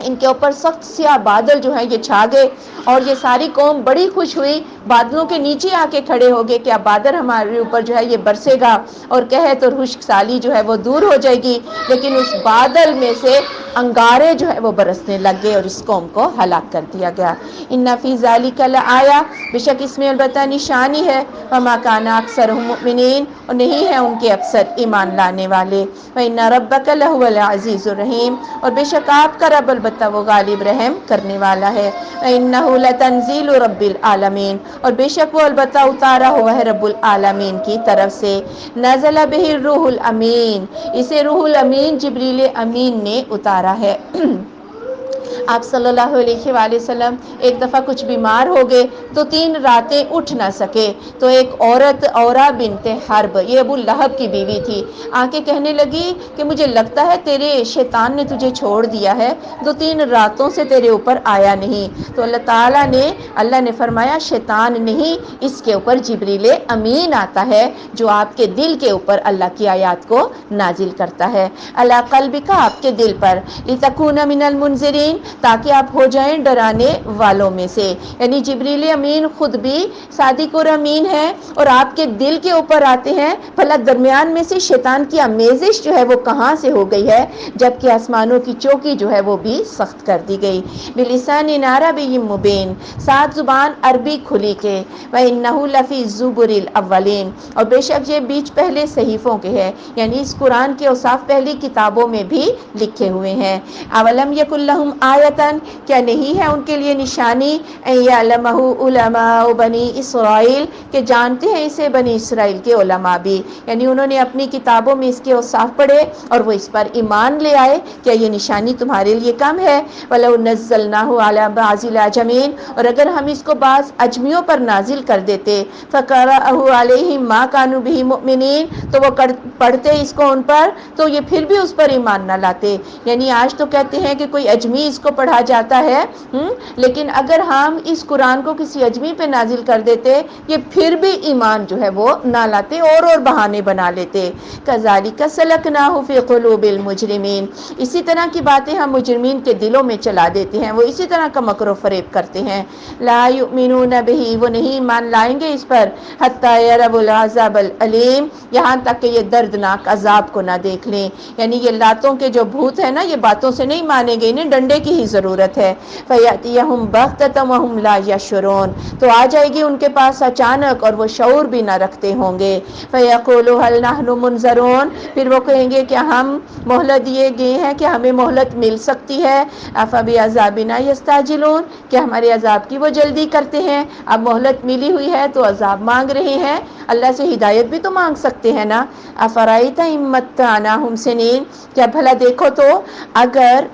ان کے اوپر سخت سیاہ بادل جو ہیں یہ چھا گئے، اور یہ ساری قوم بڑی خوش ہوئی، بادلوں کے نیچے آ کے کھڑے ہو گئے کہ اب بادل ہمارے اوپر جو ہے یہ برسے گا اور قحط اور خشک سالی جو ہے وہ دور ہو جائے گی۔ لیکن اس بادل میں سے انگارے جو ہے وہ برسنے لگ گئے اور اس قوم کو ہلاک کر دیا گیا۔ ان فی ذلک لآیہ، بے شک اس میں البتہ نشانی ہے۔ وما کان اکثرهم مؤمنین، اور نہیں ہے ان کے اکثر ایمان لانے والے۔ وان ربک لهو العزیز الرحیم، اور بے شک آپ کا رب البتہ وہ غالب رحم کرنے والا ہے۔ وانہ لتنزیل رب العالمین، اور بے شک وہ البتہ اتارا ہوا ہے رب العالمین کی طرف سے۔ نزل بہ الروح الامین، اسے روح الامین جبریل امین نے اتارا ہے۔ آپ صلی اللہ علیہ وآلہ وسلم ایک دفعہ کچھ بیمار ہو گئے تو 3 راتیں اٹھ نہ سکے، تو ایک عورت اورا بنت حرب، یہ ابو لہب کی بیوی تھی، آ کے کہنے لگی کہ مجھے لگتا ہے تیرے شیطان نے تجھے چھوڑ دیا ہے، 2-3 راتوں سے تیرے اوپر آیا نہیں۔ تو اللہ نے فرمایا شیطان نہیں، اس کے اوپر جبریل امین آتا ہے جو آپ کے دل کے اوپر اللہ کی آیات کو نازل کرتا ہے۔ علی قلبک، آپ کے دل پر، لتکون من المنذرین، تاکہ آپ ہو جائیں ڈرانے والوں میں سے۔ یعنی جبریل امین خود بھی صادق اور امین ہے اور آپ کے دل کے اوپر آتے ہیں، بھلا درمیان میں سے شیطان کی آمیزش جو ہے وہ کہاں سے ہو گئی ہے، جبکہ آسمانوں کی چوکی جو ہے وہ بھی سخت کر دی گئی۔ بلسان عربی مبین، 7 زبان عربی کھلی کے۔ وانہ لفی الزبر الاولین، اور بے شک یہ بیچ پہلے صحیفوں کے ہے، یعنی اس قرآن کے اوصاف پہلی کتابوں میں بھی لکھے ہوئے ہیں۔ اولم یکن لہم آیۃ، آیتن، کیا نہیں ہے ان کے لیے نشانی، ان یعلمہ علماء بنی اسرائیل، کہ جانتے ہیں اسے بنی اسرائیل کے علماء بھی، یعنی انہوں نے اپنی کتابوں میں اس کے اوصاف پڑھے اور وہ اس پر ایمان لے آئے، کیا یہ نشانی تمہارے لیے کم ہے؟ وَلَوْ نَزَّلْنَاهُ عَلَى بَعْضِ الْأَعْجَمِينَ، اور اگر ہم اس کو بعض اجمیوں پر نازل کر دیتے، فَقَرَأَهُ عَلَيْهِمْ مَا كَانُوا بِهِ مُؤْمِنِينَ، تو وہ پڑھتے اس کو ان پر تو یہ پھر بھی اس پر ایمان نہ لاتے۔ یعنی آج تو کہتے ہیں کہ کوئی اجمی اس کو پڑھا جاتا ہے، لیکن اگر ہم اس قرآن کو کسی اجمی پہ نازل کر دیتے، یہ پھر بھی ایمان جو ہے وہ نہ لاتے اور بہانے بنا لیتے۔ کذالک سلکناہ فی قلوب المجرمین، اسی طرح کی باتیں ہم مجرمین کے دلوں میں چلا دیتے ہیں، وہ اسی طرح کا مکر و فریب کرتے ہیں۔ لا یؤمنون بہ، وہ نہیں ایمان لائیں گے اس پر، حتی یروا العذاب العلیم، یہاں تک کہ یہ دردناک عذاب کو نہ دیکھ لیں۔ یعنی یہ لاتوں کے جو بھوت ہیں نا، یہ باتوں سے نہیں مانیں گے، انہیں ڈنڈے کی ہی ضرورت ہے۔ فیأتیہم بغتۃ وہم لا یشعرون، تو آ جائے گی ان کے پاس اچانک اور وہ شعور بھی نہ رکھتے ہوں گے۔ فیقولوا هل نحن منظرون، پھر وہ کہیں گے کہ ہم مہلت دیے گئے ہیں، کہ ہمیں مہلت مل سکتی ہے۔ افبعذابنا یستعجلون، کہ ہمارے عذاب کی وہ جلدی کرتے ہیں، اب مہلت ملی ہوئی ہے تو عذاب مانگ رہے ہیں، اللہ سے ہدایت بھی تو مانگ سکتے ہیں نا۔ افرأیت ان متعناہم سنین، کیا بھلا دیکھو تو اگر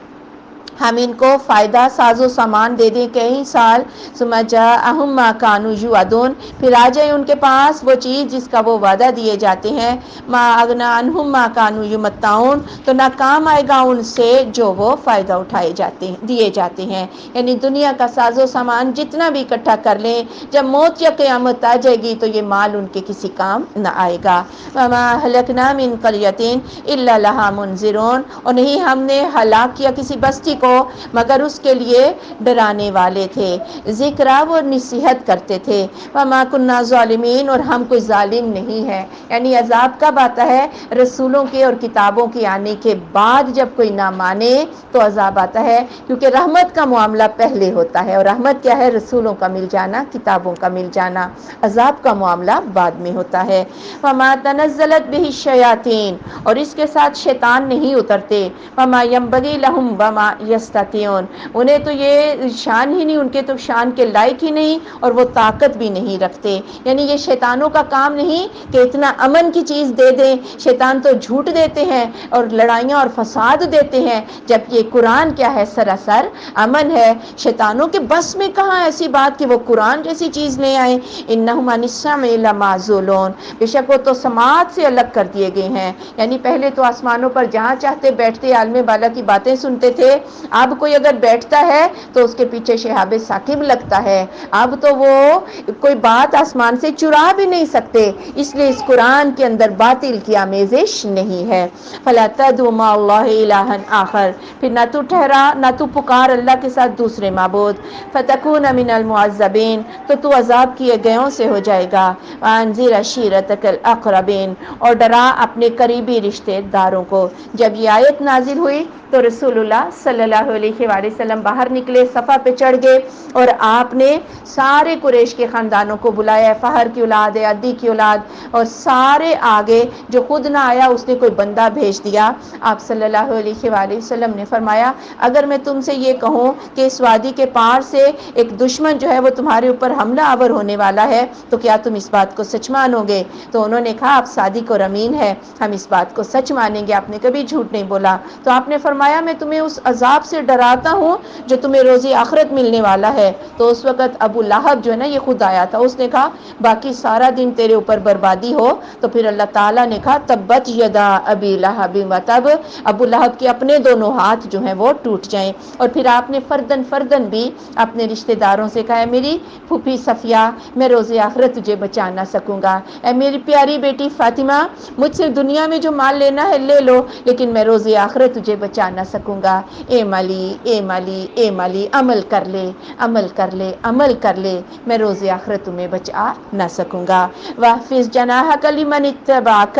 ہم ان کو فائدہ ساز و سامان دے دیں کئی سال، ثم جاءہم ما کانوا یوعدون، پھر آ جائے ان کے پاس وہ چیز جس کا وہ وعدہ دیے جاتے ہیں، ما اغنی عنہم ما کانوا یمتعون، تو نہ کام آئے گا ان سے جو وہ فائدہ اٹھائے جاتے ہیں دیے جاتے ہیں۔ یعنی دنیا کا ساز و سامان جتنا بھی اکٹھا کر لیں، جب موت یا قیامت آ جائے گی تو یہ مال ان کے کسی کام نہ آئے گا۔ وما اہلکنا من قریۃ الا لها منذرون، اور نہیں ہم نے ہلاک کیا کسی بستی کو مگر اس کے لیے ڈرانے والے تھے، ذکرا وہ نصیحت کرتے تھے۔ وما كنا ظالمین، اور ہم کوئی ظالم نہیں ہے۔ یعنی عذاب کب آتا ہے؟ رسولوں کے اور کتابوں کے آنے کے بعد جب کوئی نہ مانے تو عذاب آتا ہے، کیونکہ رحمت کا معاملہ پہلے ہوتا ہے، اور رحمت کیا ہے؟ رسولوں کا مل جانا، کتابوں کا مل جانا۔ عذاب کا معاملہ بعد میں ہوتا ہے۔ وما تنزلت به الشیاطین، اور اس کے ساتھ شیطان نہیں اترتے۔ وما ينبغي لهم وما يستطيعون، انہیں تو یہ شان ہی نہیں، ان کے تو شان کے لائق ہی نہیں اور وہ طاقت بھی نہیں رکھتے۔ یعنی یہ شیطانوں کا کام نہیں کہ اتنا امن کی چیز دے دیں، شیطان تو جھوٹ دیتے ہیں اور لڑائیاں اور فساد دیتے ہیں، جب یہ قرآن کیا ہے؟ سراسر امن ہے۔ شیطانوں کے بس میں کہاں ایسی بات کہ وہ قرآن جیسی چیز لے آئیں۔ انہم عن السمع لمعزولون، بے شک وہ تو سماعت سے الگ کر دیے گئے ہیں۔ یعنی پہلے تو آسمانوں پر جہاں چاہتے بیٹھتے، عالم بالا کی باتیں سنتے تھے، اب کوئی اگر بیٹھتا ہے تو اس کے پیچھے شہاب ثاقب لگتا ہے، اب تو وہ کوئی بات آسمان سے چرا بھی نہیں سکتے، اس لیے اس قرآن کے اندر باطل کی آمیزش نہیں ہے۔ فلا تدعوا مع اللہ الہا آخر، پھر نہ تو ٹھہرا، نہ تو پکار اللہ کے ساتھ دوسرے معبود، فتکون من المعذبین، تو تو عذاب کیے گئوں سے ہو جائے گا۔ وانذر عشیرتک الاقربین، اور ڈرا اپنے قریبی رشتے داروں کو۔ جب یہ آیت نازل ہوئی تو رسول اللہ صلی اللہ علیہ وآلہ وسلم باہر نکلے، صفا پہ چڑھ گئے اور آپ نے سارے قریش کے خاندانوں کو بلایا، فہر کی اولاد ہے، عدی کی اولاد، اور سارے آگے، جو خود نہ آیا اس نے کوئی بندہ بھیج دیا۔ آپ صلی اللہ علیہ وآلہ وسلم نے فرمایا اگر میں تم سے یہ کہوں کہ اس وادی کے پار سے ایک دشمن جو ہے وہ تمہارے اوپر حملہ آور ہونے والا ہے تو کیا تم اس بات کو سچ مانو گے؟ تو انہوں نے کہا آپ صادق اور امین ہے، ہم اس بات کو سچ مانیں گے، آپ نے کبھی جھوٹ نہیں بولا۔ تو آپ نے فرمایا میں تمہیں اس عذاب سے ڈراتا ہوں جو تمہیں روزی آخرت ملنے والا ہے۔ تو اس وقت ابو لہب جو ہے نا یہ خود آیا تھا، اس نے کہا باقی سارا دن تیرے اوپر بربادی ہو۔ تو پھر اللہ تعالیٰ نے کہا تبت یدا ابی لہب وتب، ابو لہب کے اپنے دونوں ہاتھ جو ہیں وہ ٹوٹ جائیں۔ اور پھر آپ نے فردن فردن بھی اپنے رشتہ داروں سے کہا میری پھوپھی صفیہ، میں روز آخرت تجھے بچا نہ سکوں گا، اے میری پیاری بیٹی فاطمہ، مجھ سے دنیا میں جو مال لینا ہے لے لو لیکن میں روز آخرت تجھے بچا نہ سکوں گا۔ اے مالی اے مالی اے مالی، عمل کر لے عمل کر لے عمل کر لے، میں روز آخرت تمہیں بچا نہ سکوں گا۔ واحفظ جناحک لمن اتبعک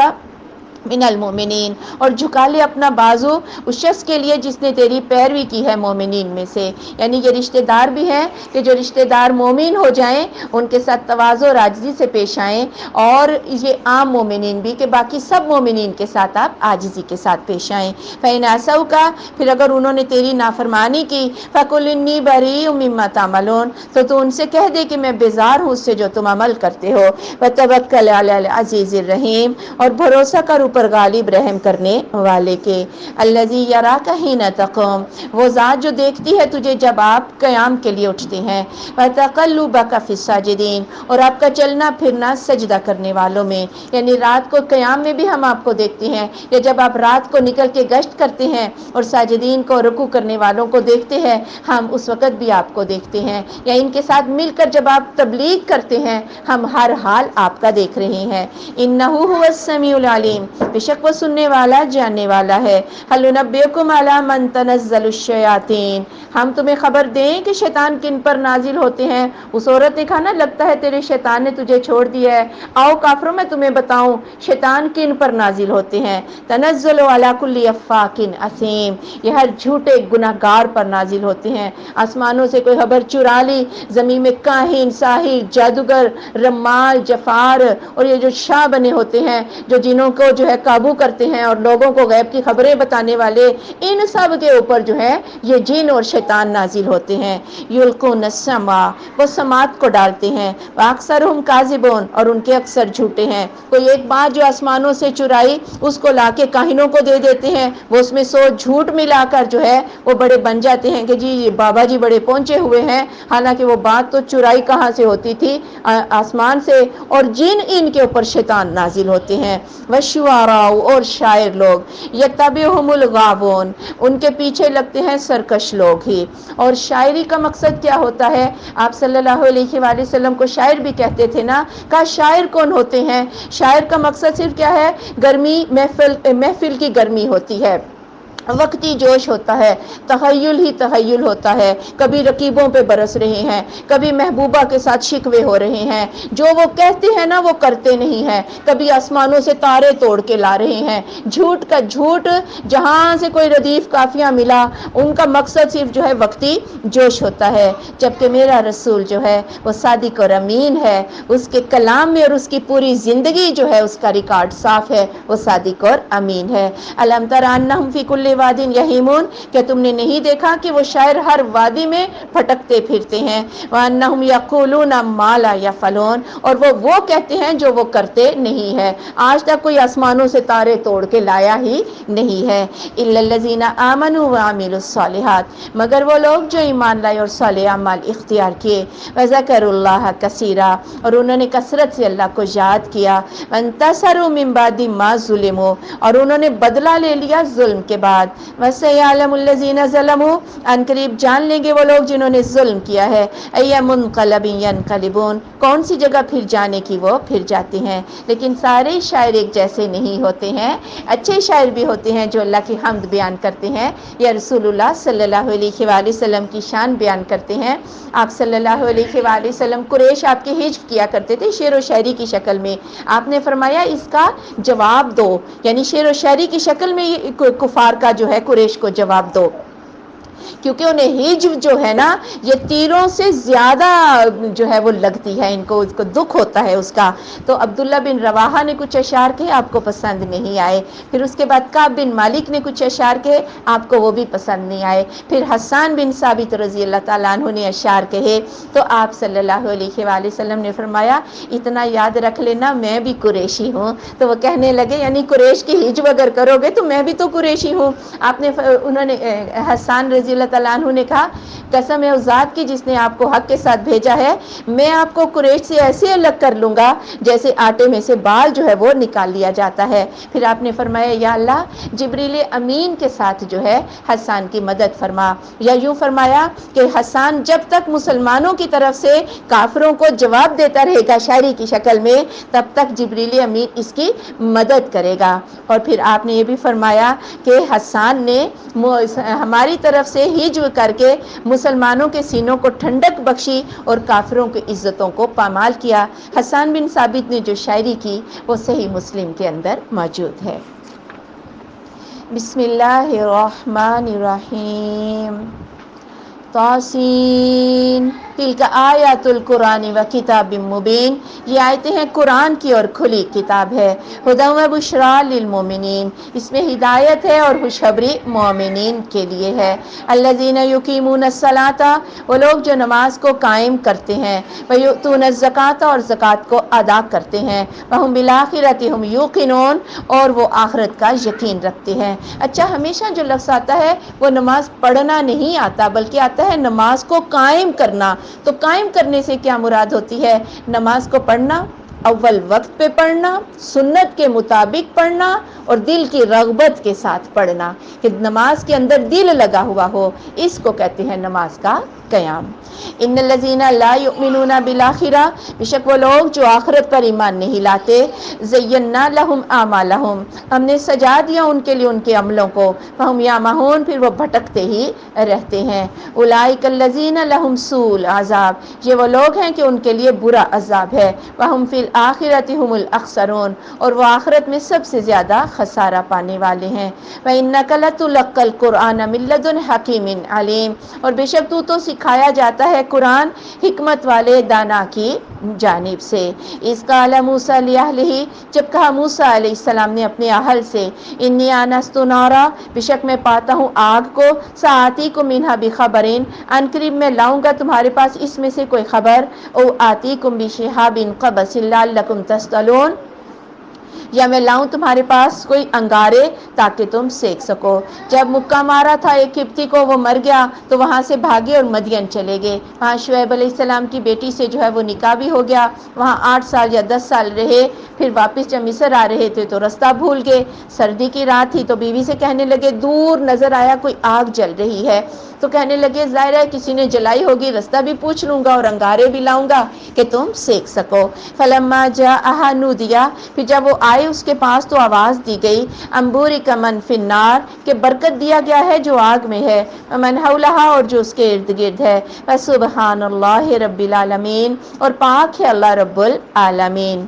من المومنین، اور جھکا لے اپنا بازو اس شخص کے لیے جس نے تیری پیروی کی ہے مومنین میں سے، یعنی یہ رشتہ دار بھی ہیں کہ جو رشتہ دار مومن ہو جائیں ان کے ساتھ تواضع اور عاجزی سے پیش آئیں، اور یہ عام مومنین بھی کہ باقی سب مومنین کے ساتھ آپ عاجزی کے ساتھ پیش آئیں۔ فَإِنْ عَصَوْكَ، پھر اگر انہوں نے تیری نافرمانی کی، فَقُلْ إِنِّي بَرِيءٌ مِّمَّا تَعْمَلُونَ، تو ان سے کہہ دے کہ میں بیزار ہوں اس سے جو تم عمل کرتے ہو۔ وَتَوَكَّلْ عَلَى الْعَزِيزِ الرَّحِيمِ، اور بھروسہ کر اوپر غالب رحم کرنے والے کے۔ الَّذِي يَرَاكَ حِينَ تَقُومُ، وہ ذات جو دیکھتی ہے تجھے جب آپ قیام کے لیے اٹھتے ہیں۔ وَتَقَلُّبَكَ فِي السَّاجِدِينَ، اور آپ کا چلنا پھرنا سجدہ کرنے والوں میں، یعنی رات کو قیام میں بھی ہم آپ کو دیکھتے ہیں، یا جب آپ رات کو نکل کے گشت کرتے ہیں اور ساجدین کو رکوع کرنے والوں کو دیکھتے ہیں، ہم اس وقت بھی آپ کو دیکھتے ہیں، یا ان کے ساتھ مل کر جب آپ تبلیغ کرتے ہیں ہم ہر حال آپ کا دیکھ رہے ہیں۔ انہ هو السمیع العلیم، بے شک وہ سننے والا جاننے والا ہے۔ هل ننبئکم علی من تنزل الشیاطین، ہم تمہیں خبر دیں کہ شیطان کن پر نازل ہوتے ہیں۔ اس عورت نے کہا نا لگتا ہے تیرے شیطان نے تجھے چھوڑ دیا ہے، آؤ کافروں میں تمہیں بتاؤں شیطان کن پر نازل ہوتے ہیں۔ تنزل علی کل افاک اثیم، یہ ہر جھوٹے گناہ گار پر نازل ہوتے ہیں۔ آسمانوں سے کوئی خبر چرا لی، زمین میں کاہن ساحر جادوگر رمال جفار اور یہ جو شاہ بنے ہوتے ہیں جو جنوں کو جو ہے قابو کرتے ہیں اور لوگوں کو غیب کی خبریں بتانے والے، ان سب کے اوپر جو ہے یہ جن اور شیطان نازل ہوتے ہیں۔ یلقون السمع، وہ سماعت کو ڈالتے ہیں، واکثرہم کاذبون، اور ان کے اکثر جھوٹے ہیں۔ کوئی ایک بات جو آسمانوں سے چرائی اس کو لا کے کاہنوں کو دے دیتے ہیں، وہ اس میں 100 جھوٹ ملا کر جو ہے وہ بڑے بن جاتے ہیں کہ جی یہ بابا جی بڑے پہنچے ہوئے ہیں، حالانکہ وہ بات تو چرائی کہاں سے ہوتی تھی؟ آسمان سے، اور جن ان کے اوپر شیطان نازل ہوتے ہیں۔ والشعراء، اور شاعر لوگ، یتبعہم الغاوون، ان کے پیچھے لگتے ہیں سرکش لوگ ہی۔ اور شاعری کا مقصد کیا ہوتا ہے؟ آپ صلی اللہ علیہ وآلہ وسلم کو شاعر بھی کہتے تھے نا، کہا شاعر کون ہوتے ہیں؟ شاعر کا مقصد صرف کیا ہے؟ گرمی، محفل کی گرمی ہوتی ہے، وقتی جوش ہوتا ہے، تخیل ہی تخیل ہوتا ہے، کبھی رکیبوں پہ برس رہے ہیں، کبھی محبوبہ کے ساتھ شکوے ہو رہے ہیں، جو وہ کہتے ہیں نا وہ کرتے نہیں ہیں، کبھی آسمانوں سے تارے توڑ کے لا رہے ہیں، جھوٹ کا جھوٹ، جہاں سے کوئی ردیف قافیہ ملا ان کا مقصد صرف جو ہے وقتی جوش ہوتا ہے۔ جبکہ میرا رسول جو ہے وہ صادق اور امین ہے، اس کے کلام میں اور اس کی پوری زندگی جو ہے اس کا ریکارڈ صاف ہے، وہ صادق اور امین ہے۔ الم تر انہم فی کل واد یہیمون، کہ تم نے نہیں دیکھا کہ وہ شاعر ہر وادی میں پھٹکتے پھرتے ہیں۔ وانہم یقولون ما لا یفعلون، اور وہ کہتے ہیں جو وہ کرتے نہیں ہے۔ آج تک کوئی آسمانوں سے تارے توڑ کے لایا ہی نہیں ہے۔ الا الذین آمنوا وعملوا الصالحات، مگر وہ لوگ جو ایمان لائے اور صالح اعمال اختیار کیے۔ وذکروا اللہ کثیرا، اور انہوں نے کثرت سے اللہ کو یاد کیا۔ وانتصروا من بعد ما ظلموا، اور انہوں نے بدلہ لے لیا ظلم کے بعد۔ وسیعلم الذین ظلموا، ان قریب جان لیں گے وہ لوگ جنہوں نے ظلم کیا ہے، ای منقلب ینقلبون، کون سی جگہ پھر جانے کی وہ پھر جاتے ہیں۔ لیکن سارے شاعر ایک جیسے نہیں ہوتے ہیں، اچھے شاعر بھی ہوتے ہیں جو اللہ کی حمد بیان کرتے ہیں یا رسول اللہ صلی اللہ علیہ وآلہ وسلم کی شان بیان کرتے ہیں۔ آپ صلی اللہ علیہ وآلہ وسلم قریش آپ کے ہجو کیا کرتے تھے شعر و شاعری کی شکل میں، آپ نے فرمایا اس کا جواب دو، یعنی شعر و شاعری کی شکل میں کفار کا جو ہے قریش کو جواب دو، کیونکہ انہیں ہجو جو ہے نا یہ تیروں سے زیادہ جو ہے وہ لگتی ہے، ان کو دکھ ہوتا ہے اس کا۔ تو عبداللہ بن رواحہ نے کچھ اشعار کہے، آپ کو پسند نہیں آئے، پھر اس کے بعد کعب بن مالک نے کچھ اشعار کہے، آپ کو وہ بھی پسند نہیں آئے، پھر حسان بن ثابت رضی اللہ تعالیٰ عنہ نے اشعار کہے، تو آپ صلی اللہ علیہ وآلہ وسلم نے فرمایا اتنا یاد رکھ لینا میں بھی قریشی ہوں۔ تو وہ کہنے لگے یعنی قریش کی ہجو اگر کرو گے تو میں بھی تو قریشی ہوں۔ انہوں نے حسان رضی اللہ تعالیٰ عنہ نے کہا قسم ہے اس ذات کی جس نے آپ کو حق کے ساتھ بھیجا ہے، میں آپ کو قریش سے ایسے الگ کر لوں گا جیسے آٹے میں سے بال جو ہے وہ نکال لیا جاتا ہے۔ پھر آپ نے فرمایا یا اللہ جبریل امین کے ساتھ جو ہے حسان کی مدد فرما، یا یوں فرمایا کہ حسان جب تک مسلمانوں کی طرف سے کافروں کو جواب دیتا رہے گا شاعری کی شکل میں تب تک جبریل امین اس کی مدد کرے گا۔ اور پھر آپ نے یہ بھی فرمایا کہ حسان نے ہماری طرف سے ہجو کر کے مسلمانوں کے سینوں کو ٹھنڈک بخشی اور کافروں کی عزتوں کو پامال کیا۔ حسان بن ثابت نے جو شاعری کی وہ صحیح مسلم کے اندر موجود ہے۔ بسم اللہ الرحمن الرحیم طاسین تلک آیات القرآن و کتاب مبین، یہ آیتیں ہیں قرآن کی اور کھلی کتاب ہے، ہدی و بشریٰ للمؤمنین، اس میں ہدایت ہے اور خوشخبری مومنین کے لیے ہے۔ الذین یقیمون الصلاۃ، وہ لوگ جو نماز کو قائم کرتے ہیں، ویؤتون الزکوٰۃ، اور زکوٰۃ کو ادا کرتے ہیں، وہم بالآخرۃ ہم یوقنون، اور وہ آخرت کا یقین رکھتے ہیں۔ اچھا، ہمیشہ جو لفظ آتا ہے وہ نماز پڑھنا نہیں آتا بلکہ آتا ہے نماز کو قائم کرنا۔ تو قائم کرنے سے کیا مراد ہوتی ہے؟ نماز کو پڑھنا، اول وقت پہ پڑھنا، سنت کے مطابق پڑھنا، اور دل کی رغبت کے ساتھ پڑھنا، کہ نماز کے اندر دل لگا ہوا ہو، اس کو کہتے ہیں نماز کا قیام۔ ان الذین لا یؤمنون بالآخرہ، بے شک وہ لوگ جو آخرت پر ایمان نہیں لاتے، زینا لہم اعمالہم، ہم نے سجا دیا ان کے لیے ان کے عملوں کو، فہم یامہون، پھر وہ بھٹکتے ہی رہتے ہیں۔ اولئک الذین لہم سوء العذاب، یہ وہ لوگ ہیں کہ ان کے لیے برا عذاب ہے، وہم فی الآخرۃ ہم الاخسرون، اور وہ آخرت میں سب سے زیادہ خسارہ پانے والے ہیں۔ وَإِنَّكَ لَتُلَقَّى الْقُرْآنَ مِن لَّدُنْ حَكِيمٍ عَلِيمٍ، اور بے شک تو سکھایا جاتا ہے قرآن حکمت والے دانا کی جانب سے۔ اذ قال موسیٰ لأہلہ، جب کہا موسیٰ علیہ السلام نے اپنے اہل سے، انی آنست نارا، بے شک میں پاتا ہوں آگ کو، سآتیکم منہا بخبر، ان قریب میں لاؤں گا تمہارے پاس اس میں سے کوئی خبر، او آتیکم بشہاب قبس لعلکم تصطلون، یا میں لاؤں تمہارے پاس کوئی انگارے تاکہ تم سیکھ سکو۔ جب مکہ مارا تھا ایک قبطی کو، وہ مر گیا تو وہاں سے بھاگے اور مدین چلے گئے، وہاں شعیب علیہ السلام کی بیٹی سے جو ہے وہ نکاح بھی ہو گیا، وہاں 8 سال یا 10 سال رہے، پھر واپس جب مصر آ رہے تھے تو رستہ بھول گئے، سردی کی رات تھی تو بیوی سے کہنے لگے، دور نظر آیا کوئی آگ جل رہی ہے، تو کہنے لگے ظاہر ہے کسی نے جلائی ہوگی، رستہ بھی پوچھ لوں گا اور انگارے بھی لاؤں گا کہ تم سیکھ سکو۔ فلما جاءہا نودیا، پھر جب وہ آئے اس کے پاس تو آواز دی گئی، انبورک من فی النار، کہ برکت دیا گیا ہے جو آگ میں ہے، من حولہا، اور جو اس کے ارد گرد ہے، فسبحان اللہ رب العالمین، اور پاک ہے اللہ رب العالمین۔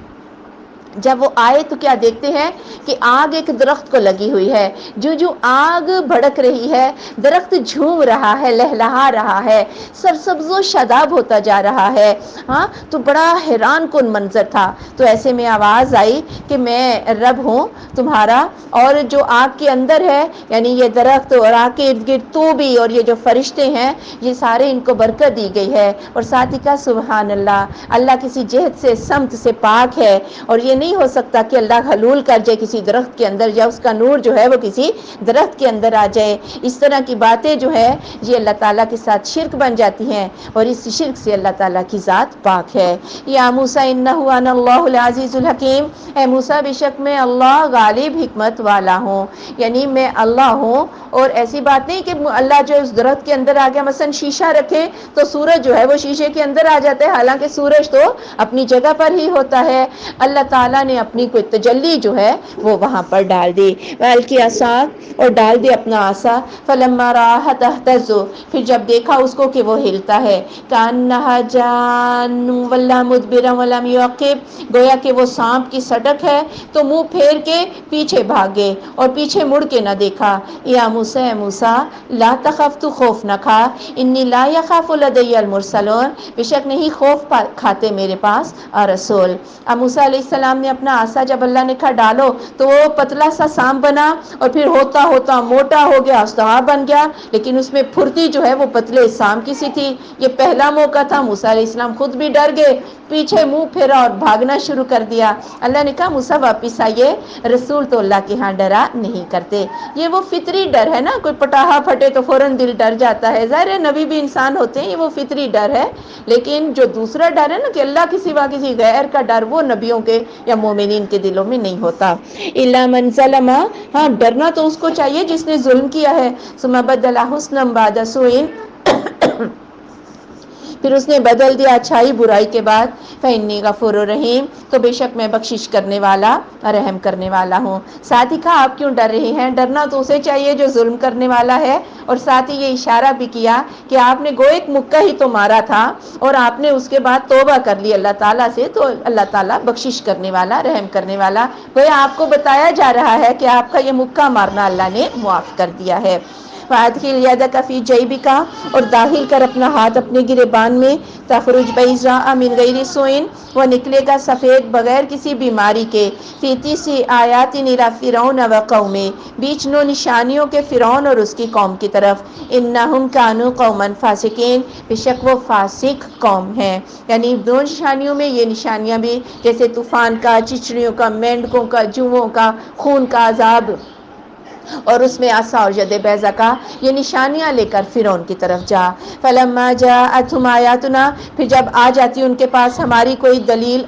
جب وہ آئے تو کیا دیکھتے ہیں کہ آگ ایک درخت کو لگی ہوئی ہے، جو آگ بھڑک رہی ہے، درخت جھوم رہا ہے، لہلہا رہا ہے، سرسبز و شاداب ہوتا جا رہا ہے، ہاں، تو بڑا حیران کن منظر تھا۔ تو ایسے میں آواز آئی کہ میں رب ہوں تمہارا، اور جو آگ کے اندر ہے، یعنی یہ درخت اور آگ کے ارد گرد تو بھی، اور یہ جو فرشتے ہیں، یہ سارے ان کو برکت دی گئی ہے، اور ساتھ ہی کا سبحان اللہ، اللہ کسی جہت سے سمت سے پاک ہے، اور یہ نہیں ہو سکتا کہ اللہ حلول کر جائے کسی درخت کے اندر، یا اس کا نور جو ہے وہ کسی درخت کے اندر آ جائے۔ اس طرح کی باتیں جو ہے یہ اللہ تعالیٰ کے ساتھ شرک بن جاتی ہیں، اور اس شرک سے اللہ تعالیٰ کی ذات پاک ہے۔ یا موسیٰ انہ انا اللہ العزیز الحکیم، اے موسیٰ بے شک میں اللہ غالب حکمت والا ہوں، یعنی میں اللہ ہوں، اور ایسی بات نہیں کہ اللہ جو اس درخت کے اندر آ گیا، مثلا شیشہ رکھے تو سورج جو ہے وہ شیشے کے اندر آ جاتا ہے، حالانکہ سورج تو اپنی جگہ پر ہی ہوتا ہے، اللہ تعالیٰ نے اپنی کوئی تجلی جو ہے وہ وہاں پر ڈال دی۔ وَأَلْقِ عَصَاكَ، اور ڈال دے اپنا عصا، فَلَمَّا رَآهَا تَهْتَزُّ، پھر جب دیکھا اس کو کہ وہ ہلتا ہے، كَأَنَّهَا جَانٌّ وَلَّىٰ مُدْبِرًا وَلَمْ يُعَقِّبْ، گویا کہ وہ سانپ کی سٹک ہے تو منہ پھیر کے پیچھے بھاگے اور پیچھے مڑ کے نہ دیکھا۔ یا موسیٰ، اے موسیٰ، لا تخف، تو خوف نہ کھا، انی لا یخاف لدی المرسلون، بے شک نہیں خوف کھاتے میرے پاس رسول۔ اب موسیٰ علیہ السلام نے اپنا عصا جب اللہ نے کہا ڈالو تو وہ پتلا سا سانپ بنا، اور پھر ہوتا ہوتا موٹا ہو گیا، استوا بن گیا، لیکن اس میں پھرتی جو ہے وہ پتلے سانپ کی سی تھی۔ یہ پہلا موقع تھا، موسیٰ علیہ السلام خود بھی ڈر گئے، پیچھے منہ پھیرا اور بھاگنا شروع کر دیا۔ اللہ نے کہا موسیٰ واپس آئیے، رسول تو اللہ کے ہاں ڈرا نہیں کرتے۔ یہ وہ فطری ڈر ہے نا، کوئی پٹاخہ پھٹے تو فوراً دل ڈر جاتا ہے، ظاہر ہے نبی بھی انسان ہوتے ہیں، یہ وہ فطری ڈر ہے، لیکن جو دوسرا ڈر ہے نا کہ اللہ کے سوا کسی غیر کا ڈر، وہ نبیوں کے یا مومنین کے دلوں میں نہیں ہوتا۔ الا من ظلم، ہاں ڈرنا تو اس کو چاہیے جس نے ظلم کیا ہے، ثم بدل حسنا بعد سوء، پھر اس نے بدل دیا اچھائی برائی کے بعد، فإنی غفور رحیم، تو بے شک میں بخشش کرنے والا رحم کرنے والا ہوں۔ ساتھ ہی کہا آپ کیوں ڈر رہے ہیں؟ ڈرنا تو اسے چاہیے جو ظلم کرنے والا ہے، اور ساتھ ہی یہ اشارہ بھی کیا کہ آپ نے گو ایک مکہ ہی تو مارا تھا اور آپ نے اس کے بعد توبہ کر لی اللہ تعالیٰ سے، تو اللہ تعالیٰ بخشش کرنے والا رحم کرنے والا، گویا آپ کو بتایا جا رہا ہے کہ آپ کا یہ مکہ مارنا اللہ نے معاف کر دیا ہے۔ فَأَدْخِلْ يَدَكَ فِي جَيْبِكَ، اور داخل کر اپنا ہاتھ اپنے گریبان میں، تخرج بَيْضَاءَ مِنْ غَيْرِ سُوءٍ، وہ نکلے گا سفید بغیر کسی بیماری کے، فِي تِسْعِ آیَاتٍ إِلَىٰ فِرْعَوْنَ وَقَوْمِهِ، بیچ 9 نشانیوں کے فرعون اور اس کی قوم کی طرف، إِنَّهُمْ كَانُوا قَوْمًا فَاسِقِينَ، بے شک وہ فاسق قوم ہیں۔ یعنی 2 نشانیوں میں یہ نشانیاں بھی، جیسے طوفان کا، چچڑیوں کا، مینڈکوں کا، جوؤں کا، خون کا عذاب، اور اس میں عصا اور ید بیضا کا، یہ نشانیاں لے کر فرعون کی طرف جا۔ فَلَمَّا جَاءَتْهُمْ آیَاتُنَا، پھر جب آ جاتی ان کے پاس ہماری کوئی دلیل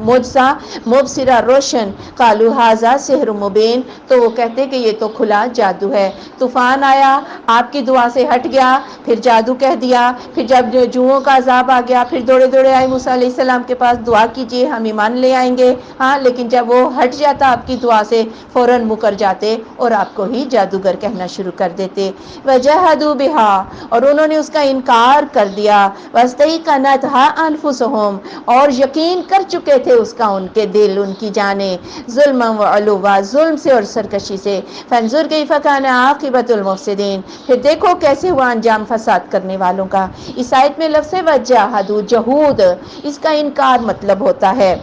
معجزہ مبصرہ روشن، قَالُوا هَٰذَا سِحْرٌ مُّبِينٌ، تو وہ کہتے کہ یہ تو کھلا جادو ہے۔ طوفان آیا، آپ کی دعا سے ہٹ گیا، پھر جادو کہہ دیا، پھر جب جوؤں کا عذاب آ گیا، پھر دوڑے دوڑے آئے موسیٰ علیہ السلام کے پاس، دعا کیجئے ہم ایمان لے آئیں گے، ہاں لیکن جب وہ ہٹ جاتا آپ کی دعا سے، فوراً مکر جاتے اور آپ کو ہی جادوگر کہنا شروع کر دیتے۔ وَجَحَدُوا بِهَا، اور انہوں نے اس کا انکار کر دیا، وَاسْتَيْقَنَتْهَا أَنفُسُهُمْ، اور یقین کر چکے تھے اس کا ان کے دل، ان کی جانیں، ظُلْمًا وَعُلُوًّا، ظلم سے اور سرکشی سے۔ فَانظُرْ كَيْفَ كَانَ عَاقِبَةُ الْمُفْسِدِينَ، پھر دیکھو کیسے ہوا انجام فساد کرنے والوں کا۔ اس آیت میں لفظ وَجَحَدُوا، جہود، اس کا انکار مطلب ہوتا ہے،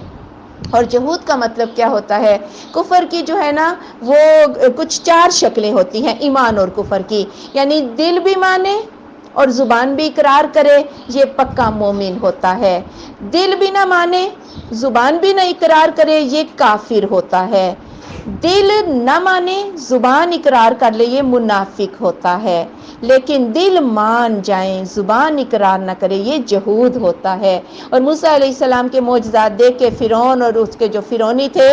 اور جہود کا مطلب کیا ہوتا ہے؟ کفر کی جو ہے نا وہ کچھ 4 شکلیں ہوتی ہیں ایمان اور کفر کی، یعنی دل بھی مانے اور زبان بھی اقرار کرے، یہ پکا مومن ہوتا ہے۔ دل بھی نہ مانے، زبان بھی نہ اقرار کرے، یہ کافر ہوتا ہے۔ دل نہ مانے، زبان اقرار کر لے، یہ منافق ہوتا ہے۔ لیکن دل مان جائیں، زبان اقرار نہ کرے، یہ جہود ہوتا ہے۔ اور موسیٰ علیہ السلام کے معجزات دیکھ کے فرعون اور اس کے جو فرعونی تھے،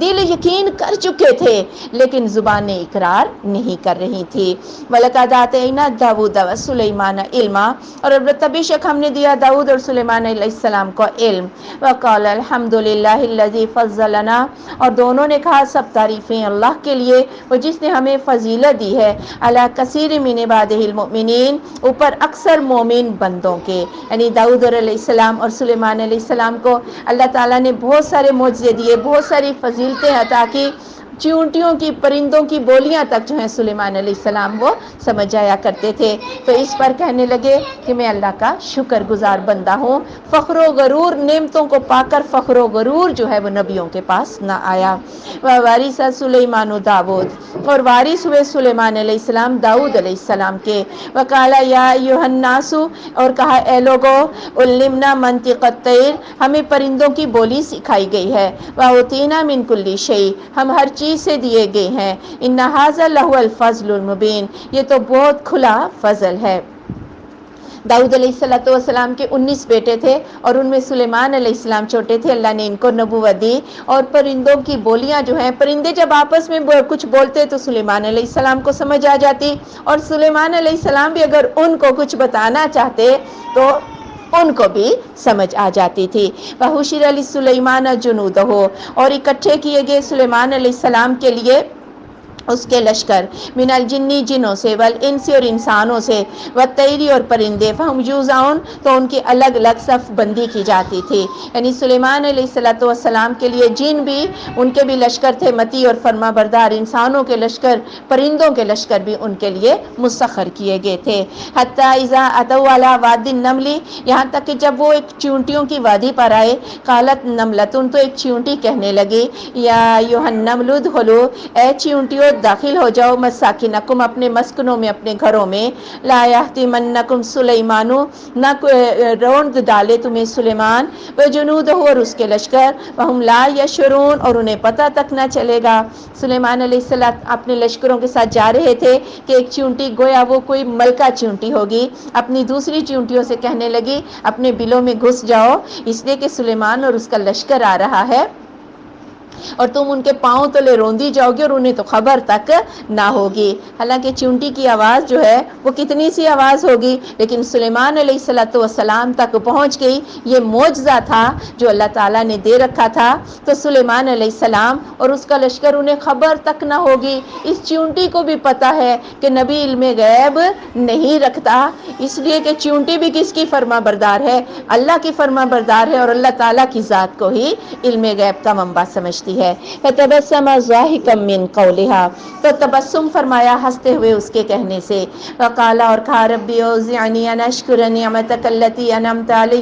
دل یقین کر چکے تھے لیکن زبانیں اقرار نہیں کر رہی تھی۔ وَلَقَدْ آتَيْنَا دَاوُودَ وَسُلَيْمَانَ عِلْمًا، اور البتہ بے شک ہم نے دیا داؤد اور سلیمان علیہ السلام کو علم۔ وَقَالَ الْحَمْدُ لِلَّهِ الَّذِي فَضَّلَنَا، اور دونوں نے کہا سب تعریفیں اللہ کے لیے، وہ جس نے ہمیں فضیلت دی ہے، عَلَىٰ كَثِيرٍ مِّنْ عِبَادِهِ الْمُؤْمِنِينَ، اوپر اکثر مومن بندوں کے، یعنی داؤد علیہ السلام اور سلیمان علیہ السلام کو اللہ تعالیٰ نے بہت سارے معجزے دیے، بہت ساری فضیلتیں عطا کی، چیونٹیوں کی، پرندوں کی بولیاں تک جو ہیں سلیمان علیہ السلام وہ سمجھ جایا کرتے تھے۔ تو اس پر کہنے لگے کہ میں اللہ کا شکر گزار بندہ ہوں۔ فخر و غرور، نعمتوں کو پا کر فخر و غرور جو ہے وہ نبیوں کے پاس نہ آیا۔ وَوَارِثَ سُلَيْمَانُ دَاوُود، اور وارث ہوئے سلیمان علیہ السلام داؤد علیہ السلام کے۔ وَقَالَ يَا أَيُّهَا النَّاسُ، اور کہا اے لوگو، عُلِّمْنَا مَنطِقَ الطَّيْرِ، ہمیں پرندوں کی بولی سکھائی گئی ہے، وَأُوتِينَا مِن كُلِّ شَيْءٍ، ہم ہر چیز سے دیے گئے ہیں، إِنَّ هَٰذَا لَهُوَ الْفَضْلُ الْمُبِينُ، یہ تو بہت کھلا فضل ہے۔ داؤد علیہ السلام کے 19 بیٹے تھے اور ان میں سلیمان علیہ السلام چھوٹے تھے، اللہ نے ان کو نبوت دی۔ اور پرندوں کی بولیاں جو ہیں، پرندے جب آپس میں کچھ بولتے تو سلیمان علیہ السلام کو سمجھ آ جاتی، اور سلیمان علیہ السلام بھی اگر ان کو کچھ بتانا چاہتے تو ان کو بھی سمجھ آ جاتی تھی۔ وَحُشِرَ لِسُلَيْمَانَ جُنُودُهُ، اور اکٹھے کیے گئے سلیمان علیہ السلام کے لیے اس کے لشکر، من الجنی، جنوں سے، والانس، اور انسانوں سے، والطیر، اور پرندے، فہم یوزعون، تو ان کی الگ الگ صف بندی کی جاتی تھی۔ یعنی سلیمان علیہ السلام کے لیے جن بھی، ان کے بھی لشکر تھے متی اور فرما بردار، انسانوں کے لشکر، پرندوں کے لشکر بھی ان کے لیے مسخر کیے گئے تھے۔ حتی اذا اتوا علی وادی النمل، یہاں تک کہ جب وہ ایک چیونٹیوں کی وادی پر آئے، قالت نملتن، تو ایک چیونٹی کہنے لگی، یا ایھا النمل ادخلوا، اے چیونٹیوں داخل ہو جاؤ، مساکنکم، اپنے مسکنوں میں، اپنے گھروں میں، لا یحطمنکم سلیمان، نہ روند ڈالے تمہیں سلیمان، وجنودہ، اور اس کے لشکر، وہم لا یشعرون، اور انہیں پتہ تک نہ چلے گا۔ سلیمان علیہ السلام اپنے لشکروں کے ساتھ جا رہے تھے کہ ایک چیونٹی، گویا وہ کوئی ملکہ چیونٹی ہوگی، اپنی دوسری چیونٹیوں سے کہنے لگی اپنے بلوں میں گھس جاؤ، اس لیے کہ سلیمان اور اس کا لشکر آ رہا ہے، اور تم ان کے پاؤں تلے روندی جاؤ گی اور انہیں تو خبر تک نہ ہوگی۔ حالانکہ چونٹی کی آواز جو ہے وہ کتنی سی آواز ہوگی، لیکن سلیمان علیہ السلام تک پہنچ گئی۔ یہ معجزہ تھا جو اللہ تعالیٰ نے دے رکھا تھا، تو سلیمان علیہ السلام اور اس کا لشکر انہیں خبر تک نہ ہوگی۔ اس چونٹی کو بھی پتہ ہے کہ نبی علم غیب نہیں رکھتا، اس لیے کہ چونٹی بھی کس کی فرما بردار ہے؟ اللہ کی فرما بردار ہے، اور اللہ تعالیٰ کی ذات کو ہی علم غیب کا منبع سمجھتی ہے۔ فَتَبَسَّمَ ضَاحِكًا مِّن قَوْلِهَا، تو تبسم فرمایا ہنستے ہوئے اس کے کہنے سے۔ وقال، اور کہا، ربی اوزعنی ان اشکر نعمتک التی انعمت علی،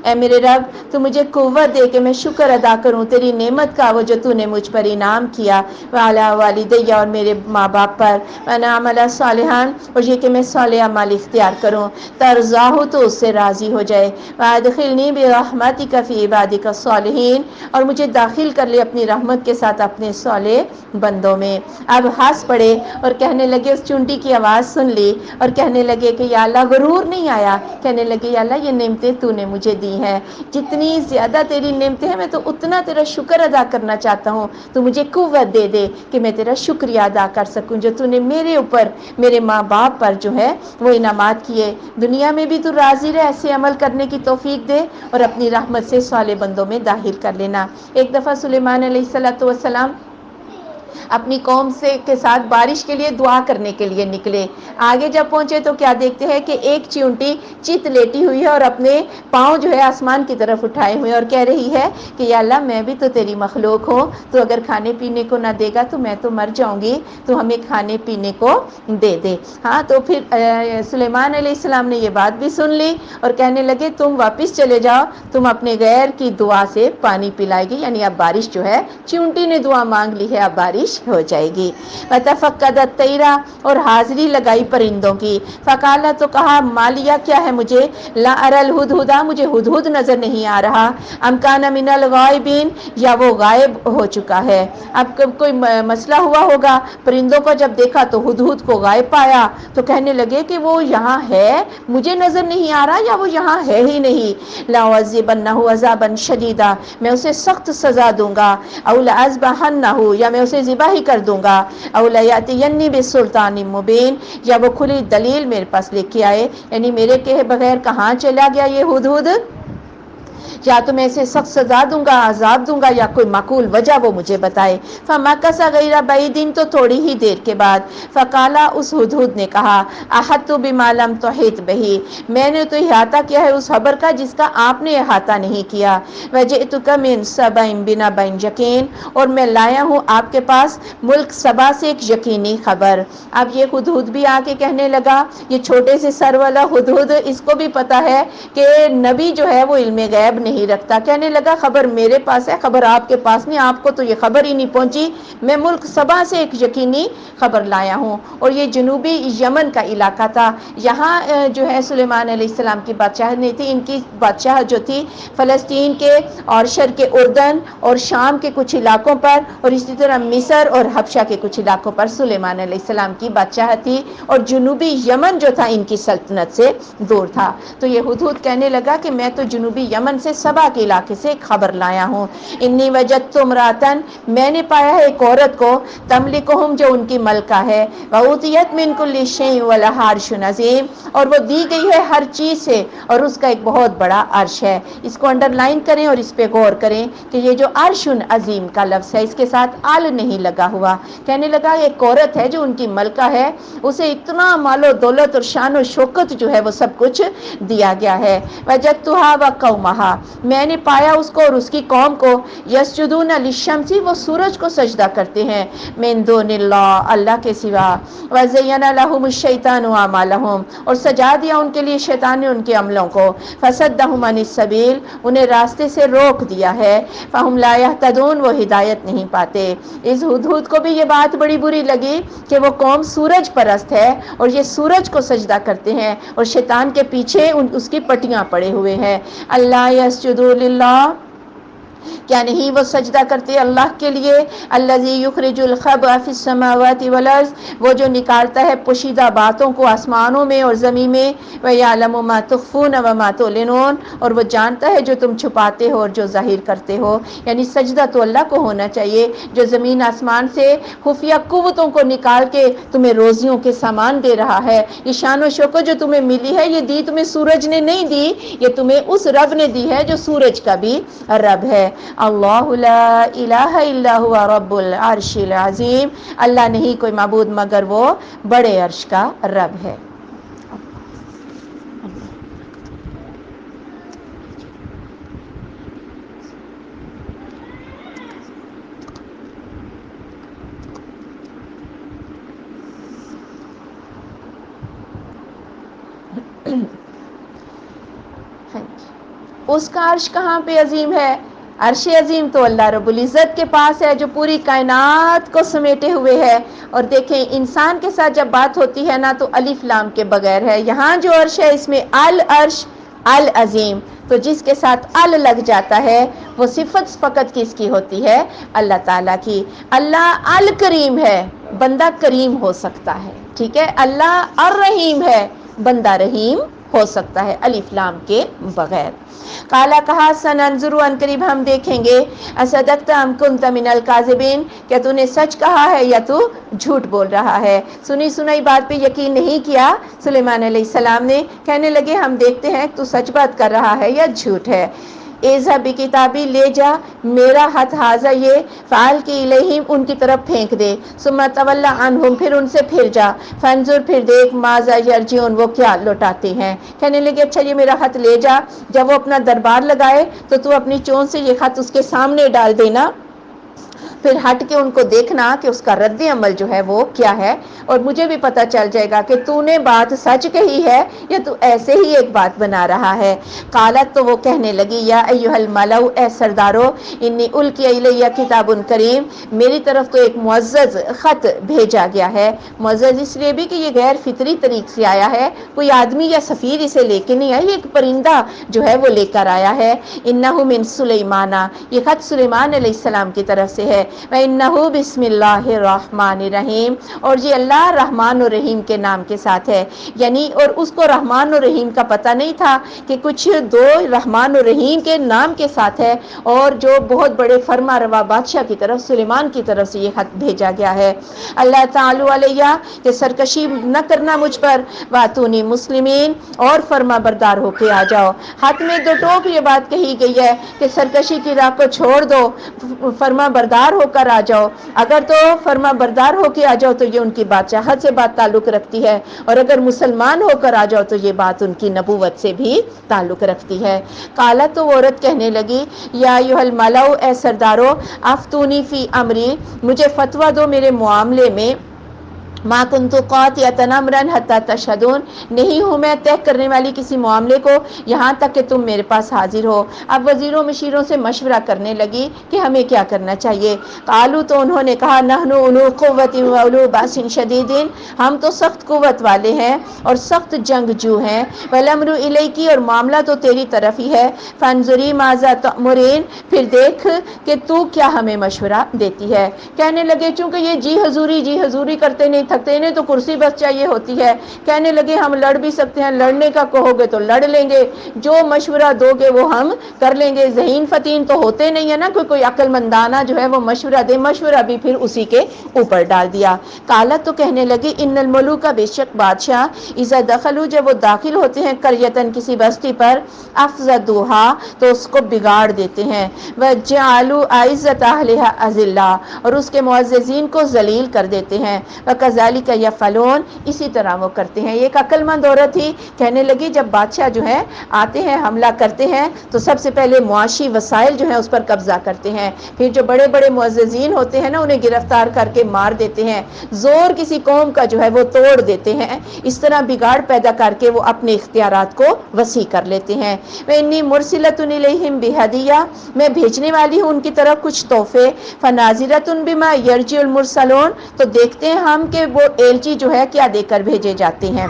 اے میرے رب تو مجھے قوت دے کہ میں شکر ادا کروں تیری نعمت کا، وہ جو تو نے مجھ پر انعام کیا، وعلی والدی، اور میرے ماں باپ پر، وانا اعمل صالحا، اور یہ کہ میں صالح اعمال اختیار کروں، ترضاہ، تو اس سے راضی ہو جائے، وادخلنی برحمتک فی عبادک الصالحین، اور مجھے داخل کر لے اپنی رحمت کے ساتھ اپنے صالح بندوں میں۔ اب ہنس پڑے اور کہنے لگے، اس چونٹی کی آواز سن لی اور کہنے لگے کہ یا اللہ، غرور نہیں آیا، کہنے لگے یا اللہ یہ نعمتیں تو نے مجھے دی ہیں، جتنی زیادہ تیری نعمتیں ہیں میں تو اتنا تیرا شکر ادا کرنا چاہتا ہوں، تو مجھے قوت دے دے کہ میں تیرا شکریہ ادا کر سکوں، جو تو نے میرے اوپر، میرے ماں باپ پر جو ہے وہ انعامات کیے، دنیا میں بھی تو راضی رہ، ایسے عمل کرنے کی توفیق دے، اور اپنی رحمت سے صالح بندوں میں داخل کر لینا۔ ایک دفعہ سلیمان علیہ السلام اپنی قوم کے ساتھ بارش کے لیے دعا کرنے کے لیے نکلے۔ آگے جب پہنچے تو کیا دیکھتے ہیں کہ ایک چیونٹی چت لیٹی ہوئی ہے اور اپنے پاؤں جو ہے آسمان کی طرف اٹھائے ہوئے، اور کہہ رہی ہے کہ یا اللہ میں بھی تو تیری مخلوق ہوں، تو اگر کھانے پینے کو نہ دے گا تو میں تو مر جاؤں گی، تو ہمیں کھانے پینے کو دے دے۔ ہاں، تو پھر سلیمان علیہ السلام نے یہ بات بھی سن لی اور کہنے لگے تم واپس چلے جاؤ، تم اپنے غیر کی دعا سے پانی پلائے گی، یعنی اب بارش جو ہے، چونٹی نے دعا مانگ لی ہے، اب بارش ہو جائے گی۔ وَتَفَقَّدَ الطَّيْرَ، اور حاضری لگائی پرندوں کی، فقالا، تو کہا، مالیہ، کیا ہے مجھے، لا اری الہدہد، مجھے ہدہد نظر نہیں آ رہا، ام کان من الغائبین، یا وہ غائب ہو چکا ہے۔ اب کوئی مسئلہ ہوا ہوگا، پرندوں کو جب دیکھا تو ہدہد کو غائب پایا، تو کہنے لگے کہ وہ یہاں ہے، مجھے نظر نہیں آ رہا، یا وہ یہاں ہے ہی نہیں، لَأُعَذِّبَنَّهُ عَذَابًا شَدِيدًا، میں اسے سخت سزا دوں گا، او لَأَذْبَحَنَّهُ، یا میں اسے ذبح ہی کر دوں گا، او لَيَأْتِيَنِّي بِسُلْطَانٍ مُبِينٍ، یا وہ کھلی دلیل میرے پاس لے کے آئے، یعنی میرے کہے بغیر کہاں چلا گیا یہ ہدہد، یا تو میں اسے سخت سزا دوں گا، عذاب دوں گا، یا کوئی معقول وجہ وہ مجھے بتائے۔ فَمَكَثَ غَيْرَ بَعِيدٍ، تو تھوڑی ہی دیر کے بعد، فقالا، اس ہدہد نے کہا، احطت بما لم تحط به، میں نے تو احاطہ کیا ہے اس خبر کا جس کا آپ نے احاطہ نہیں کیا، وجئتک من سبأ بنبأ یقین، اور میں لایا ہوں آپ کے پاس ملک سبا سے ایک یقینی خبر۔ اب یہ ہدہد بھی آ کے کہنے لگا، یہ چھوٹے سے سر والا ہدہد، اس کو بھی پتا ہے کہ نبی جو ہے وہ علم غیب نہیں رکھتا، کہنے لگا خبر میرے پاس ہے، خبر آپ کے پاس نہیں، آپ کو تو یہ خبر ہی نہیں پہنچی، میں ملک سبا سے ایک یقینی خبر لایا ہوں، اور یہ جنوبی یمن کا علاقہ تھا، یہاں جو ہے سلیمان علیہ السلام کی بادشاہ نہیں تھی، ان کی بادشاہ جو تھی فلسطین کے اور شرق اردن اور شام کے کچھ علاقوں پر، اور اسی طرح مصر اور حبشہ کے کچھ علاقوں پر سلیمان علیہ السلام کی بادشاہ تھی، اور جنوبی یمن جو تھا ان کی سلطنت سے دور تھا۔ تو یہ ہدہد کہنے لگا کہ میں تو جنوبی یمن سے سبا کے علاقے سے ایک خبر لایا ہوں، انی وجدت امراتن، میں نے پایا ہے ایک عورت کو، تملکہم، جو ان کی ملکہ ہے، وَأُوتِیَتْ مِن کُلِّ شَیْءٍ وَلَہَا عَرْشٌ عَظِیمٌ، اور وہ دی گئی ہے ہر چیز سے، اور اس کا ایک بہت بڑا عرش ہے۔ اس کو انڈر لائن کریں اور اس پہ غور کریں کہ یہ جو عرش عظیم کا لفظ ہے اس کے ساتھ آل نہیں لگا ہوا، کہنے لگا ایک عورت ہے جو ان کی ملکہ ہے، اسے اتنا مال و دولت اور شان و شوکت جو ہے وہ سب کچھ دیا گیا ہے۔ وجدتھا وقومہا، میں نے پایا اس کو اور اس کی قوم کو، یسجدون للشمس، وہ سورج کو سجدہ کرتے ہیں، من دون اللہ، اللہ کے سوا، وزین لہم الشیطان اعمالہم، اور سجا دیا ان کے لیے شیطان نے ان کے عملوں کو، فصدہم عن السبیل، انہیں راستے سے روک دیا ہے، فہم لا یہتدون، وہ ہدایت نہیں پاتے۔ اس ہدہد کو بھی یہ بات بڑی بری لگی کہ وہ قوم سورج پرست ہے اور یہ سورج کو سجدہ کرتے ہیں، اور شیطان کے پیچھے اس کی پٹیاں پڑے ہوئے ہیں۔ اللہ یسجدوا للہ، کیا نہیں وہ سجدہ کرتے اللہ کے لیے؟ الذی یخرج الخبء فی السماوات والارض، وہ جو نکالتا ہے پوشیدہ باتوں کو آسمانوں میں اور زمین میں، ویعلم ما تخفون وما تعلنون، اور وہ جانتا ہے جو تم چھپاتے ہو اور جو ظاہر کرتے ہو۔ یعنی سجدہ تو اللہ کو ہونا چاہیے جو زمین آسمان سے خفیہ قوتوں کو نکال کے تمہیں روزیوں کے سامان دے رہا ہے۔ یہ شان و شوکت جو تمہیں ملی ہے یہ دی تمہیں سورج نے نہیں دی، یہ تمہیں اس رب نے دی ہے جو سورج کا بھی رب ہے۔ اللہ لا الہ الا ہوا رب العرش العظیم، اللہ نہیں کوئی معبود مگر وہ بڑے عرش کا رب ہے۔ اس کا عرش کہاں پہ عظیم ہے؟ عرش عظیم تو اللہ رب العزت کے پاس ہے جو پوری کائنات کو سمیٹے ہوئے ہے۔ اور دیکھیں انسان کے ساتھ جب بات ہوتی ہے نا تو الف لام کے بغیر ہے، یہاں جو عرش ہے اس میں العرش العظیم، تو جس کے ساتھ ال لگ جاتا ہے وہ صفت فقط کس کی ہوتی ہے؟ اللہ تعالیٰ کی۔ اللہ الکریم ہے، بندہ کریم ہو سکتا ہے، ٹھیک ہے؟ اللہ الرحیم ہے، بندہ رحیم ہو سکتا ہے الف لام کے بغیر۔ کالا کہا سننظر، ان قریب ہم دیکھیں گے، اصدقت ام کنت من الکاذبین، کیا تو نے سچ کہا ہے یا تو جھوٹ بول رہا ہے؟ سنی سنائی بات پہ یقین نہیں کیا سلیمان علیہ السلام نے، کہنے لگے ہم دیکھتے ہیں تو سچ بات کر رہا ہے یا جھوٹ ہے۔ اذهب بکتابی، لے جا میرا ہاتھ، حاضہ یہ، فعال کی الیہم ان کی طرف پھینک دے، ثم تولی عنہم پھر ان سے پھر جا، فانظر پھر دیکھ، ماذا یرجعون وہ کیا لوٹاتے ہیں۔ کہنے لگے اچھا یہ میرا خط لے جا، جب وہ اپنا دربار لگائے تو اپنی چون سے یہ خط اس کے سامنے ڈال دینا، پھر ہٹ کے ان کو دیکھنا کہ اس کا رد عمل جو ہے وہ کیا ہے، اور مجھے بھی پتہ چل جائے گا کہ تو نے بات سچ کہی ہے یا تو ایسے ہی ایک بات بنا رہا ہے۔ قالت تو وہ کہنے لگی یا ایھا الملأ اے سردارو، انی القی الیہ کتاب کریم، میری طرف تو ایک معزز خط بھیجا گیا ہے۔ معزز اس لیے بھی کہ یہ غیر فطری طریق سے آیا ہے، کوئی آدمی یا سفیر اسے لے کے نہیں آیا، یہ ایک پرندہ جو ہے وہ لے کر آیا ہے۔ انہ من سلیمان، یہ خط سلیمان علیہ السلام کی طرف سے ہے۔ وَإِنَّهُ بسم اللہ الرحمن الرحیم، اور یہ اللہ رحمان و رحیم کے نام کے ساتھ ہے۔ یعنی اور اس کو رحمان و رحیم کا پتہ نہیں تھا کہ کچھ دو رحمان و رحیم کے نام کے ساتھ ہے، اور جو بہت بڑے فرما روا بادشاہ کی طرف سلیمان کی طرف سے یہ خط بھیجا گیا ہے۔ اللہ تعالی علیہ، کہ سرکشی نہ کرنا مجھ پر، واتونی مسلمین، اور فرما بردار ہو کے آ جاؤ۔ خط میں دو ٹوک یہ بات کہی گئی ہے کہ سرکشی کی راہ کو چھوڑ دو، فرما بردار ہو کر آ جاؤ۔ اگر تو فرما بردار ہو کے آ جاؤ تو یہ ان کی بادشاہت سے بات تعلق رکھتی ہے، اور اگر مسلمان ہو کر آ جاؤ تو یہ بات ان کی نبوت سے بھی تعلق رکھتی ہے۔ قالت تو عورت کہنے لگی یا ایھا الملأ اے سردارو، افتونی فی امری، مجھے فتویٰ دو میرے معاملے میں، ما کنت قاطعۃ امرا حتی تشہدون، نہیں ہوں میں طے کرنے والی کسی معاملے کو یہاں تک کہ تم میرے پاس حاضر ہو۔ اب وزیروں مشیروں سے مشورہ کرنے لگی کہ ہمیں کیا کرنا چاہیے۔ قالوا تو انہوں نے کہا نحن اولو قوۃ و اولو باس شدید، ہم تو سخت قوت والے ہیں اور سخت جنگجو ہیں، والامر الیک، اور معاملہ تو تیری طرف ہی ہے، فانظری ماذا تأمرین، پھر دیکھ کہ تو کیا ہمیں مشورہ دیتی ہے۔ کہنے لگے چونکہ یہ جی حضوری کرتے نہیں تھکتے، انہیں تو کرسی بس چاہیے ہوتی ہے، کہنے لگے ہم لڑ بھی سکتے ہیں، لڑنے کا کہو گے تو لڑ لیں گے، جو مشورہ دو گے وہ ہم کر لیں گے، ذہین فتین تو ہوتے نہیں ہیں نا، کوئی عقل مندانہ جو ہے وہ مشورہ دے، مشورہ بھی پھر اسی کے اوپر ڈال دیا۔ قالت تو کہنے لگی ان الملوک، بے شک بادشاہ، اذا دخلوا جب وہ داخل ہوتے ہیں، قریۃ کسی بستی پر، افسدوها تو اس کو بگاڑ دیتے ہیں، وجعلوا اعزۃ اہلھا اذلہ، اور اس کے معززین کو ذلیل کر دیتے ہیں، وکذالک یفعلون، اسی طرح وہ کرتے ہیں۔ یہ ایک عقل مند عورت تھی، کہنے لگی جب بادشاہ جو ہے آتے ہیں حملہ کرتے ہیں تو سب سے پہلے معاشی وسائل جو ہیں اس پر قبضہ کرتے ہیں، پھر جو بڑے بڑے معززین ہوتے ہیں نا انہیں گرفتار کر کے مار دیتے ہیں، زور کسی قوم کا جو ہے وہ توڑ دیتے ہیں، اس طرح بگاڑ پیدا کر کے وہ اپنے اختیارات کو وسیع کر لیتے ہیں۔ وانی مرسلۃ الیہم بہدیہ، میں بھیجنے والی ہوں ان کی طرف کچھ تحفے، فناظرۃ بما یرجع المرسلون، تو دیکھتے ہیں ہم کہ وہ ایلچی جو ہے کیا دے کر بھیجے جاتے ہیں۔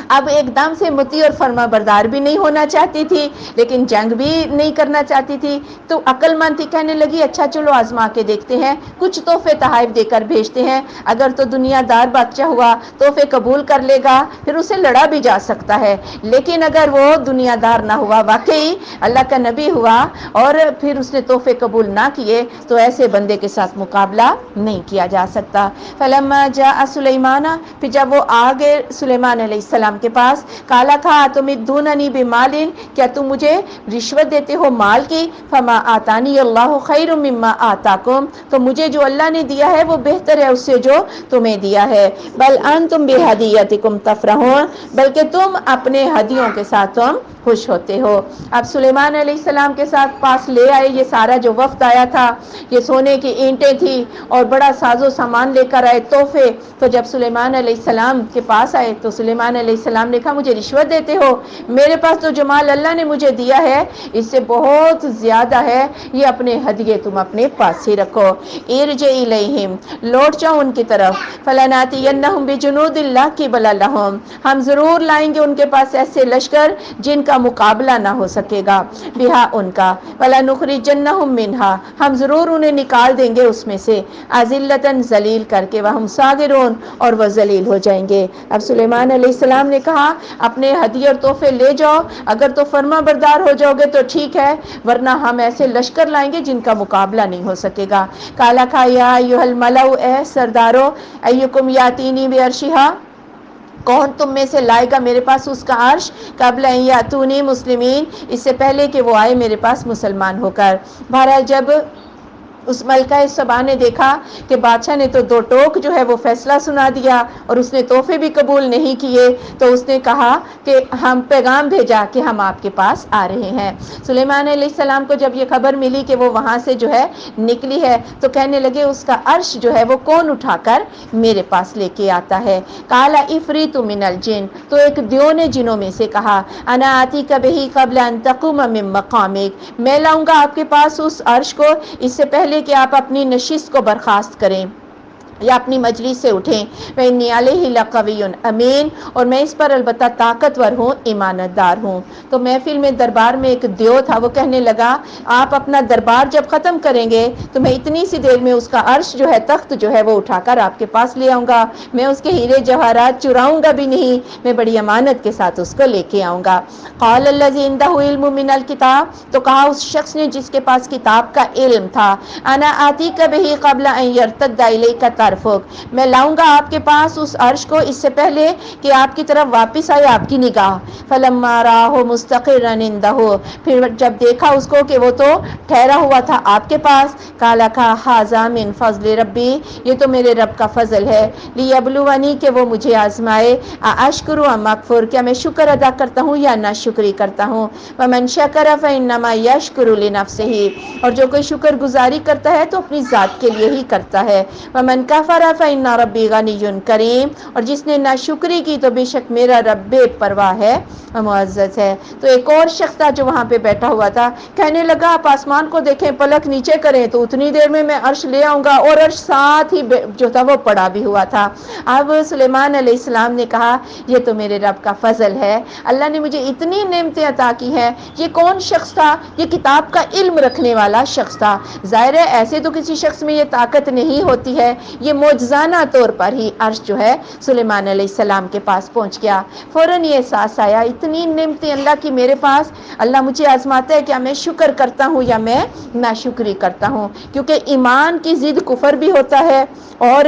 اب ایک دم سے مطیع اور فرما بردار بھی نہیں ہونا چاہتی تھی، لیکن جنگ بھی نہیں کرنا چاہتی تھی، تو عقل مند تھی، کہنے لگی اچھا چلو آزما کے دیکھتے ہیں، کچھ تحفے تحائف دے کر بھیجتے ہیں، اگر تو دنیا دار بادشاہ ہوا تحفے قبول کر لے گا پھر اسے لڑا بھی جا سکتا ہے، لیکن اگر وہ دنیا دار نہ ہوا، واقعی اللہ کا نبی ہوا اور پھر اس نے تحفے قبول نہ کیے، تو ایسے بندے کے ساتھ مقابلہ نہیں کیا جا سکتا۔ فلما جاء سلیمان، پھر جب وہ آ گئے سلیمان علیہ السلام کے پاس، کالا تھا تمدوننی بمال، کیا تم مجھے رشوت دیتے ہو مال کی، فما آتانی اللہ خیر مما آتاکم، تو مجھے جو اللہ نے دیا ہے وہ بہتر ہے اس سے جو تمہیں دیا ہے، بل انتم بہدیتکم تفرحون، بلکہ تم اپنے ہدیوں کے ساتھ تم خوش ہوتے ہو۔ اب سلیمان علیہ السلام کے ساتھ پاس لے آئے یہ سارا جو وفد آیا تھا، یہ سونے کی اینٹیں تھی اور بڑا ساز و سامان لے کر آئے، تحفے، تو جب سلیمان علیہ السلام کے پاس آئے تو سلیمان علیہ السلام نے کہا مجھے رشوت دیتے ہو، میرے پاس تو جو مال اللہ نے مجھے دیا ہے اس سے بہت زیادہ ہے، یہ اپنے ہدیے تم اپنے پاس ہی رکھو۔ ارجع الیہم، لوٹ جاؤ ان کی طرف، فلناتینہم بجنود لا قبل لہم، ہم ضرور لائیں گے ان کے پاس ایسے لشکر جن کا مقابلہ نہ ہو سکے گا، بہا ان کا، ولنخرجنہم منہا، ہم ضرور انہیں نکال دیں گے اس میں سے، اذلۃ ذلیل کر کے، وہم صاغرون، اور وہ ذلیل ہو جائیں گے۔ اب سلیمان علیہ السلام نے کہا اپنے ہدیے اور تحفے لے جاؤ، اگر تو فرما بردار ہو جاؤ گے تو ٹھیک ہے، ورنہ ہم ایسے لشکر لائیں گے جن کا مقابلہ نہیں ہو سکے گا۔ کالا کھا یا ایھا الملؤ، اے سردارو، ایکم یاتینی بعرشھا، کون تم میں سے لائے گا میرے پاس اس کا عرش، قبل ان یاتونی مسلمین، اس سے پہلے کہ وہ آئے میرے پاس مسلمان ہو کر۔ بہرحال جب اس ملکہ سبا نے دیکھا کہ بادشاہ نے تو دو ٹوک جو ہے وہ فیصلہ سنا دیا اور اس نے تحفے بھی قبول نہیں کیے، تو اس نے کہا کہ ہم پیغام بھیجا کہ ہم آپ کے پاس آ رہے ہیں۔ سلیمان علیہ السلام کو جب یہ خبر ملی کہ وہ وہاں سے جو ہے نکلی ہے، تو کہنے لگے اس کا عرش جو ہے وہ کون اٹھا کر میرے پاس لے کے آتا ہے۔ قال عفریت من الجن، تو ایک دیو نے جنوں میں سے کہا، انا آتیک بہ قبل ان تقوم من مقامک، میں لاؤں گا آپ کے پاس اس عرش کو اس سے پہلے کہ آپ اپنی نشست کو برخاست کریں یا اپنی مجلس سے اٹھیں، وَإِنِّي عَلَيْهِ لَقَوِيٌّ امین، اور میں اس پر البتہ طاقتور ہوں، ایمانت دار ہوں۔ تو محفل میں دربار میں ایک دیو تھا، وہ کہنے لگا آپ اپنا دربار جب ختم کریں گے تو میں اتنی سی دیر میں اس کا عرش جو ہے، تخت جو ہے وہ اٹھا کر آپ کے پاس لے آؤں گا، میں اس کے ہیرے جواہرات چراؤں گا بھی نہیں، میں بڑی امانت کے ساتھ اس کو لے کے آؤں گا۔ قال الذی عندہ علم من الکتاب، تو کہا اس شخص نے جس کے پاس کتاب کا علم تھا، انا آتیک بہ قبل ان یرتد الیک طرفک، میں لاؤں گا آپ کے پاس اس عرش کو اس سے پہلے کہ آپ کی طرف واپس آئے آپ کی نگاہ۔ فلما رآہ مستقرا عندہ، پھر جب دیکھا اس کو کہ وہ تو ٹھہرا ہوا تھا آپ کے پاس، قال ھذا من فضل ربی، یہ تو میرے رب کا فضل ہے، لیبلونی، کہ وہ مجھے آزمائے، اشکر ام اکفر، کیا میں شکر ادا کرتا ہوں یا ناشکری کرتا ہوں، ومن شکر فانما یشکر لنفسہ، اور جو کوئی شکر گزاری کرتا ہے تو اپنی ذات کے لیے ہی کرتا ہے، ومن کفر فان ربی غنی کریم، اور جس نے ناشکری کی تو بے شک میرا رب بے پرواہ ہے، معزز ہے۔ تو ایک اور شخص تھا جو وہاں پہ بیٹھا ہوا تھا، کہنے لگا آپ آسمان کو دیکھیں، پلک نیچے کریں تو اتنی دیر میں میں عرش لے آؤں گا، اور عرش ساتھ ہی جو تھا وہ پڑا بھی ہوا تھا۔ اب سلیمان علیہ السلام نے کہا یہ تو میرے رب کا فضل ہے، اللہ نے مجھے اتنی نعمتیں عطا کی ہیں۔ یہ کون شخص تھا؟ یہ کتاب کا علم رکھنے والا شخص تھا، ظاہر ہے ایسے تو کسی شخص میں یہ طاقت نہیں ہوتی ہے، یہ معجزانہ طور پر ہی عرش جو ہے سلیمان علیہ السلام کے پاس پہنچ گیا۔ فوراً یہ احساس آیا اتنی نعمتیں اللہ کی میرے پاس، اللہ مجھے آزماتا ہے کیا میں شکر کرتا ہوں یا میں ناشکری کرتا ہوں، کیونکہ ایمان کی ضد کفر بھی ہوتا ہے اور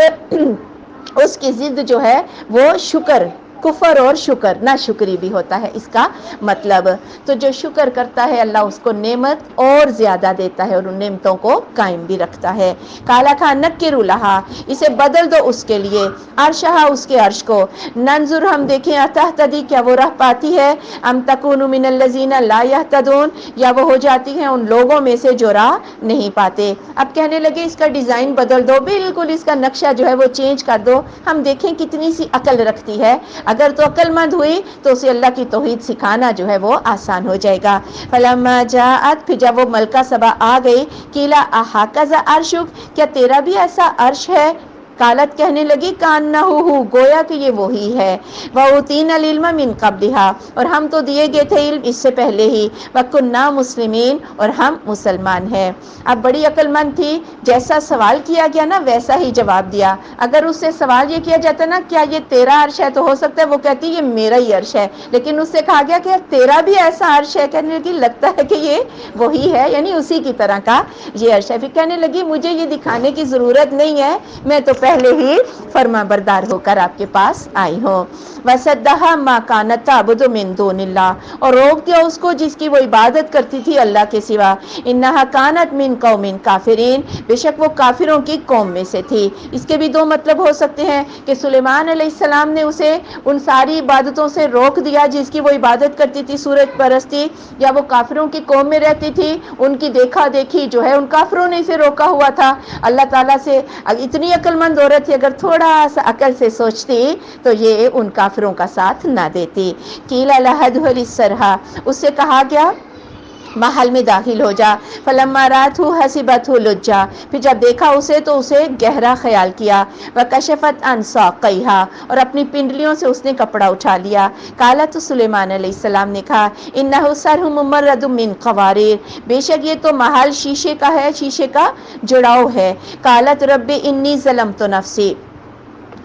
اس کی ضد جو ہے وہ شکر، کفر اور شکر، ناشکری بھی ہوتا ہے اس کا مطلب۔ تو جو شکر کرتا ہے اللہ اس کو نعمت اور زیادہ دیتا ہے اور ان نعمتوں کو قائم بھی رکھتا ہے۔ کالا کھا نکر لہا، اسے بدل دو اس کے لیے، عرشہا اس کے عرش کو، ننظر ہم دیکھیں اتہتدی کیا وہ راہ پاتی ہے، ام تکون من الذین لا یہتدون، یا وہ ہو جاتی ہیں ان لوگوں میں سے جو راہ نہیں پاتے۔ اب کہنے لگے اس کا ڈیزائن بدل دو، بالکل اس کا نقشہ جو ہے وہ چینج کر دو، ہم دیکھیں کتنی سی عقل رکھتی ہے، اگر تو عقل مند ہوئی تو اسے اللہ کی توحید سکھانا جو ہے وہ آسان ہو جائے گا۔ فلما جاءت، پھر جب وہ ملکہ سبا آ گئی، قیل اھکذا عرشک، کیا تیرا بھی ایسا عرش ہے، قالت کہنے لگی کانہو گویا کہ یہ وہی ہے، وَأُوتِينَا الْعِلْمَ مِنْ قَبْلِهَا اور ہم تو دیے گئے تھے علم اس سے پہلے ہی، وَكُنَّا مُسْلِمِينَ اور ہم مسلمان ہیں۔ اب بڑی عقل مند تھی، جیسا سوال کیا گیا نا ویسا ہی جواب دیا۔ اگر اس سے سوال یہ کیا جاتا نا کیا یہ تیرا عرش ہے تو ہو سکتا ہے وہ کہتی یہ میرا ہی عرش ہے، لیکن اس سے کہا گیا کہ تیرا بھی ایسا عرش ہے، کہنے لگی لگتا ہے کہ یہ وہی ہے، یعنی اسی کی طرح کا یہ عرش ہے۔ پھر کہنے لگی مجھے یہ دکھانے کی ضرورت نہیں ہے، میں تو پہلے ہی فرما بردار ہو کر آپ کے پاس آئی ہوں۔ وَصَدَّهَا مَا كَانَتْ تَعْبُدُ مِن دُونِ اللَّهِ اور روک دیا اس کو جس کی وہ عبادت کرتی تھی اللہ کے سوا، إِنَّهَا كَانَتْ مِن قَوْمٍ كَافِرِينَ بے شک وہ کافروں کی قوم میں سے تھی۔ اس کے بھی دو مطلب ہو سکتے ہیں کہ سلیمان علیہ السلام نے اسے ان ساری عبادتوں سے روک دیا جس کی وہ عبادت کرتی تھی، سورج پرستی، یا وہ کافروں کی قوم میں رہتی تھی، ان کی دیکھا دیکھی جو ہے ان کافروں نے اسے روکا ہوا تھا اللہ تعالیٰ سے۔ اتنی عقل مند عورت تھی، اگر تھوڑا سا عقل سے سوچتی تو یہ ان کافروں کا ساتھ نہ دیتی۔ قیل لها ادخلی الصرح اس سے کہا گیا محل میں داخل ہو جا، فلما رأته حسبته لجا پھر جب دیکھا اسے تو اسے گہرا خیال کیا، وکشفت عن ساقیها اور اپنی پنڈلیوں سے اس نے کپڑا اٹھا لیا۔ قالت سلیمان علیہ السلام نے کہا انہ صرح ممرد من قواریر بے شک یہ تو محل شیشے کا ہے، شیشے کا جڑاؤ ہے۔ قالت رب انی ظلمت نفسی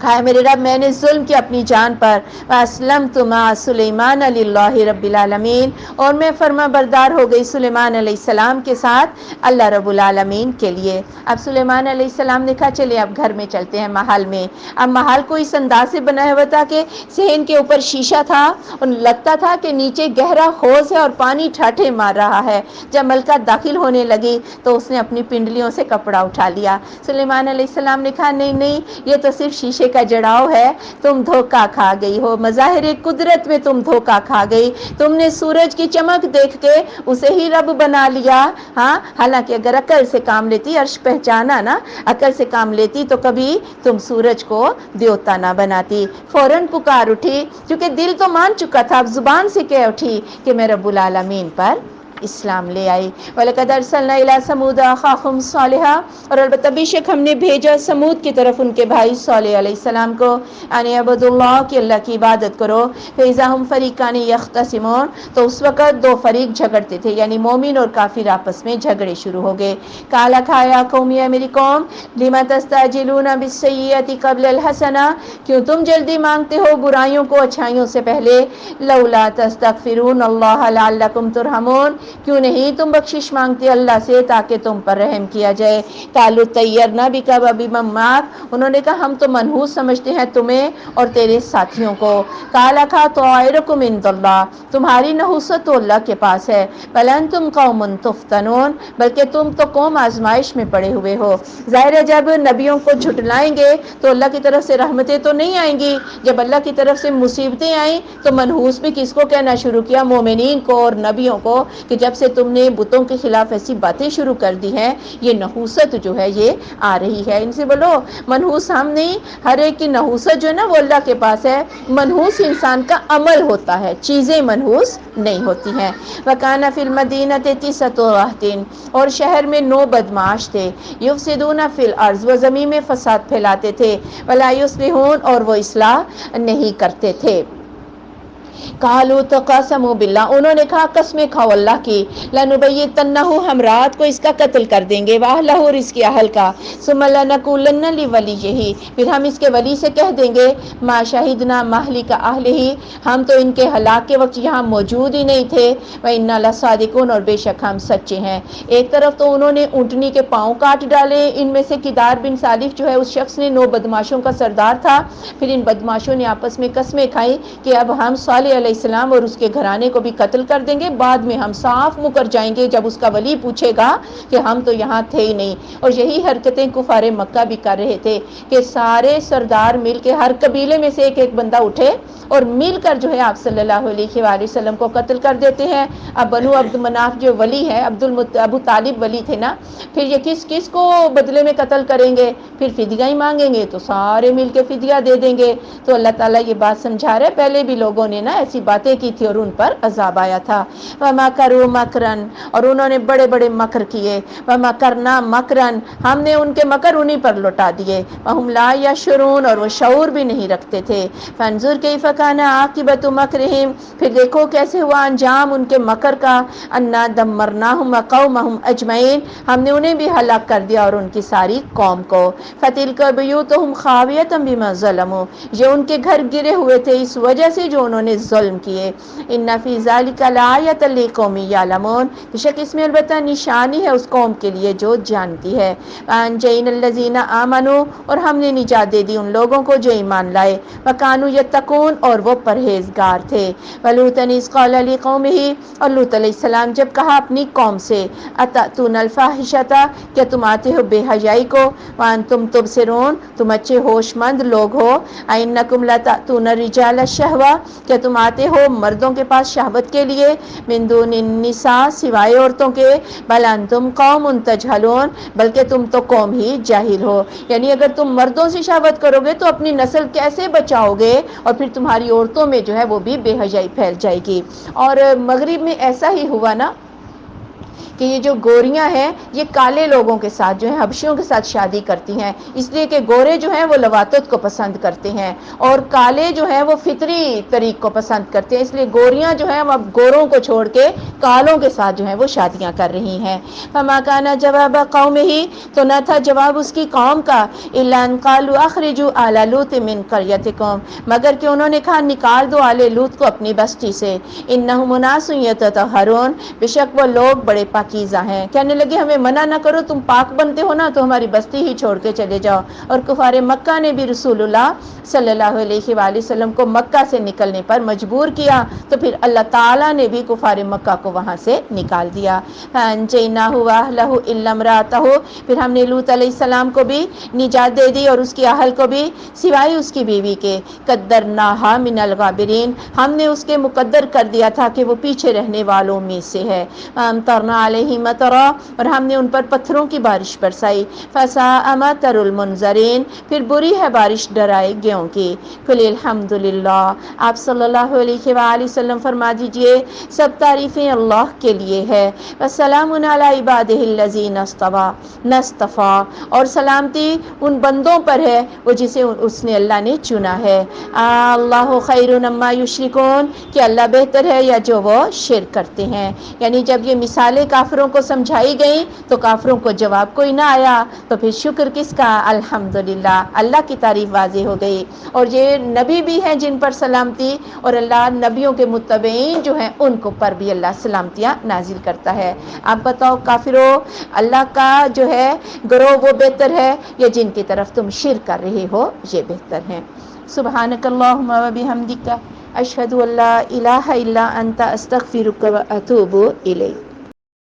کہا میرے رب میں نے ظلم کیا اپنی جان پر، وَأَسْلَمْتُ مَعَ سُلَيْمَانَ لِلَّهِ رَبِّ الْعَالَمِينَ اور میں فرما بردار ہو گئی سلیمان علیہ السلام کے ساتھ اللہ رب العالمین کے لیے۔ اب سلیمان علیہ السلام نے کہا چلے اب گھر میں چلتے ہیں، محل میں۔ اب محل کو اس انداز سے بنایا ہوا تھا کہ صحن کے اوپر شیشہ تھا اور لگتا تھا کہ نیچے گہرا حوض ہے اور پانی ٹھاٹھے مار رہا ہے۔ جب ملکہ داخل ہونے لگی تو اس نے اپنی پنڈلیوں سے کپڑا اٹھا لیا۔ سلیمان علیہ السلام نے کہا نہیں نہیں یہ تو صرف شیشے کا جڑاؤ ہے، تم دھوکا کھا گئی ہو، مظاہر قدرت میں تم دھوکا کھا گئی، تم نے سورج کی چمک دیکھ کے اسے ہی رب بنا لیا۔ ہاں حالانکہ اگر عقل سے کام لیتی، عرش پہچانا نا، عقل سے کام لیتی تو کبھی تم سورج کو دیوتا نہ بناتی۔ فوراً پکار اٹھی کیونکہ دل تو مان چکا تھا، اب زبان سے کہہ اٹھی کہ میں رب العالمین پر اسلام لے آئی۔ وَلَقَدْ أَرْسَلْنَا إِلَىٰ ثَمُودَ أَخَاهُمْ صَالِحًا اور البتہ بے شک ہم نے بھیجا سمود کی طرف ان کے بھائی صالح علیہ السلام کو، ان اعبدوا اللہ کہ اللہ کی عبادت کرو، فَإِذَا هُمْ فَرِيقَانِ يَخْتَصِمُونَ تو اس وقت دو فریق جھگڑتے تھے، یعنی مومن اور کافر آپس میں جھگڑے شروع ہو گئے۔ قَالَ کھایا قوم یا میری قوم لِمَ تَسْتَعْجِلُونَ بِالسَّيِّئَةِ قَبْلَ الْحَسَنَةِ کیوں تم جلدی مانگتے ہو برائیوں کو اچھائیوں سے پہلے، لولا تستغفرون اللہ لعلکم ترحمون کیوں نہیں تم بخشش مانگتے اللہ سے تاکہ تم پر رحم کیا جائے۔ قالوا طیرنا بک وبمن معک انہوں نے کہا ہم تو منحوس سمجھتے ہیں تمہیں اور تیرے ساتھیوں کو۔ قال طائرکم عند اللہ تمہاری نحوست تو اللہ کے پاس ہے، بل انتم قوم تفتنون بلکہ تم تو قوم آزمائش میں پڑے ہوئے ہو۔ ظاہر ہے جب نبیوں کو جھٹلائیں گے تو اللہ کی طرف سے رحمتیں تو نہیں آئیں گی، جب اللہ کی طرف سے مصیبتیں آئیں تو منحوس بھی کس کو کہنا شروع کیا؟ مومنین کو اور نبیوں کو، کہ جب سے تم نے بتوں کے خلاف ایسی باتیں شروع کر دی ہیں یہ نحوست جو ہے یہ آ رہی ہے۔ ان سے بولو منحوس ہم نہیں، ہر ایک کی نحوست جو ہے نا وہ اللہ کے پاس ہے۔ منحوس انسان کا عمل ہوتا ہے، چیزیں منحوس نہیں ہوتی ہیں۔ وَكَانَ فِي الْمَدِينَةِ تِسْعَةُ رَهْطٍ اور شہر میں 9 بدمعاش تھے، يُفْسِدُونَ فِي الْأَرْضِ وہ زمین میں فساد پھیلاتے تھے، وَلَا يُصْلِحُونَ اور وہ اصلاح نہیں کرتے تھے۔ قالوا تقاسموا باللہ انہوں نے کہا قسمیں کھاؤ اللہ کی، لنبیتنہ ہم رات کو اس کا قتل کر دیں گے، واہلہ اور اس کے اہل کا، ثم لنقولن لولیہ پھر ہم اس کے ولی سے کہہ دیں گے، ما شہدنا مہلک اہلہ ہم تو ان کے ہلاک کے وقت یہاں موجود ہی نہیں تھے، وإنا لصادقون اور بے شک ہم سچے ہیں۔ ایک طرف تو انہوں نے اونٹنی کے پاؤں کاٹ ڈالے، ان میں سے کدار بن سالف جو ہے اس شخص نے 9 بدماشوں کا سردار تھا، پھر ان بدماشوں نے آپس میں قسمیں کھائی کہ اب ہم صالح علیہ السلام اور اس کے گھرانے کو بھی قتل کر دیں گے، بعد میں ہم صاف مکر جائیں گے جب اس کا ولی پوچھے گا کہ ہم تو یہاں تھے ہی نہیں۔ اور یہی حرکتیں کفار مکہ بھی کر رہے تھے کہ سارے سردار مل کے ہر قبیلے میں سے ایک ایک بندہ اٹھے اور مل کر جو ہے آپ صلی اللہ علیہ وآلہ وسلم کو قتل کر دیتے ہیں۔ اب بنو عبد مناف جو ولی ہے، ابو طالب ولی تھے نا، پھر یہ کس کو بدلے میں قتل کریں گے؟ پھر فدیہ ہی مانگیں گے، تو سارے مل کے فدیہ دے دیں گے۔ تو اللہ تعالیٰ یہ بات سمجھا رہے، پہلے بھی لوگوں نے نا ایسی باتیں کی تھی اور ان پر عذاب آیا تھا۔ وَمَكَرُوا مَكْرًا، اور انہوں نے بڑے بڑے مکر کیے۔ وَمَكَرْنَا مَكْرًا، ہم نے ان کے مکر انہی پر لوٹا دیے۔ وَهُمْ لَا يَشْعُرُونَ، اور وہ شعور بھی نہیں رکھتے تھے۔ فَانظُرْ كَيْفَ كَانَ عَاقِبَةُ مَكْرِهِمْ، پھر دیکھو کیسے ہوا انجام ان کے مکر کا۔ أَنَّا دَمَّرْنَاهُمْ وَقَوْمَهُمْ أَجْمَعِينَ، ہم نے انہیں بھی ہلاک کر دیا اور ان کی ساری قوم کو۔ فَتِلْكَ بُيُوتُهُمْ خَاوِيَةً بِمَا ظَلَمُوا، یہ ان کے گھر گرے ہوئے تھے اس وجہ سے جو انہوں نے ظلم کیے۔ إِنَّ فِي ذَلِكَ لَآيَةً لِقَوْمٍ يَعْلَمُونَ، بے شک اس میں البتہ نشانی ہے اس قوم کے لیے جو جانتی ہے۔ وَأَنجَيْنَا الَّذِينَ آمَنُوا، اور ہم نے نجات دے دی ان لوگوں کو جو ایمان لائے۔ وَكَانُوا يَتَّقُونَ، اور وہ پرہیزگار تھے۔ وَلُوطًا إِذْ قَالَ لِقَوْمِهِ، اور لوط علیہ السلام جب کہا اپنی قوم سے، أَتَأْتُونَ الْفَاحِشَةَ، کیا تم آتے ہو بے حیائی کو، وَأَنْتُمْ تُبْصِرُونَ، تم اچھے ہوش مند لوگ ہو، أَإِنَّكُمْ لَتَأْتُونَ الرِّجَالَ الشَّهْوَةَ، کیا تم آتے ہو مردوں کے پاس شہوت کے لیے، مِن دُونِ النِّسَاء، سوائے عورتوں کے، بل انتم قوم تجہلون، بلکہ تم تو قوم ہی جاہل ہو۔ یعنی اگر تم مردوں سے شہوت کرو گے تو اپنی نسل کیسے بچاؤ گے، اور پھر تمہاری عورتوں میں جو ہے وہ بھی بے حیائی پھیل جائے گی۔ اور مغرب میں ایسا ہی ہوا نا کہ یہ جو گوریاں ہیں یہ کالے لوگوں کے ساتھ جو ہے حبشیوں کے ساتھ شادی کرتی ہیں، اس لیے کہ گورے جو ہیں وہ لواطت کو پسند کرتے ہیں اور کالے جو ہیں وہ فطری طریق کو پسند کرتے ہیں، اس لیے گوریاں جو ہیں وہ اب گوروں کو چھوڑ کے کالوں کے ساتھ جو ہیں وہ شادیاں کر رہی ہیں۔ فما کان جواب قومہ، تو نہ تھا جواب اس کی قوم کا، الا ان قالوا اخرجوا آل لوط من قريتكم، مگر کہ انہوں نے کہا نکال دو آل لوط کو اپنی بستی سے، انہم اناس یتطہرون، بے شک وہ لوگ بڑے پاکیزہ ہیں۔ کہنے لگے ہمیں منع نہ کرو، تم پاک بنتے ہو نا تو ہماری بستی ہی چھوڑ کے چلے جاؤ۔ اور کفار مکہ نے بھی رسول اللہ صلی اللہ علیہ وآلہ وسلم کو مکہ سے نکلنے پر مجبور کیا، تو پھر اللہ تعالیٰ نے بھی کفار مکہ کو وہاں سے نکال دیا۔ فَأَنْجَيْنَاهُ وَأَهْلَهُ إِلَّا امْرَأَتَهُ، پھر ہم نے لوط علیہ السلام کو بھی نجات دے دی اور اس کی اہل کو بھی سوائے اس کی بیوی کے، قَدَّرْنَاهَا مِنَ الْغَابِرِينَ، ہم نے اس کے مقدر کر دیا تھا کہ وہ پیچھے رہنے والوں میں سے ہے۔ وَأَمْطَرْنَا عَلَيْهِمْ مَطَرًا، اور ہم نے ان پر پتھروں کی بارش برسائی۔ فَسَاءَ مَطَرُ الْمُنذَرِينَ، پھر بری ہے بارش ڈرائے گیوں کی۔ قُلِ الْحَمْدُ لِلَّهِ، آپ صلی اللہ علیہ وآلہ وسلم فرما دیجئے سب تعریفیں اللہ کے لیے ہے۔ وَسَلَامٌ عَلَىٰ عِبَادِهِ الَّذِينَ اصْطَفَىٰ، اور سلامتی ان بندوں پر ہے وہ جسے اس نے اللہ نے چنا ہے۔ اللہ خیر مما یشرکون، کہ اللہ بہتر ہے یا جو وہ شرک کرتے ہیں۔ یعنی جب یہ مثالیں کافروں کو سمجھائی گئیں تو کافروں کو جواب کوئی نہ آیا، تو پھر شکر کس کا؟ الحمدللہ، اللہ کی تعریف واضح ہو گئی۔ اور یہ نبی بھی ہیں جن پر سلامتی، اور اللہ نبیوں کے متبعین جو ہیں ان کو پر بھی اللہ سلامتیاں نازل کرتا ہے۔ آپ بتاؤ کافروں، اللہ کا جو ہے گروہ وہ بہتر ہے یا جن کی طرف تم شرک کر رہے ہو یہ بہتر ہیں؟ سبحانک اللہم و بحمدک، اشہد ان لا الہ الا انت، استغفرک و اتوب الیک۔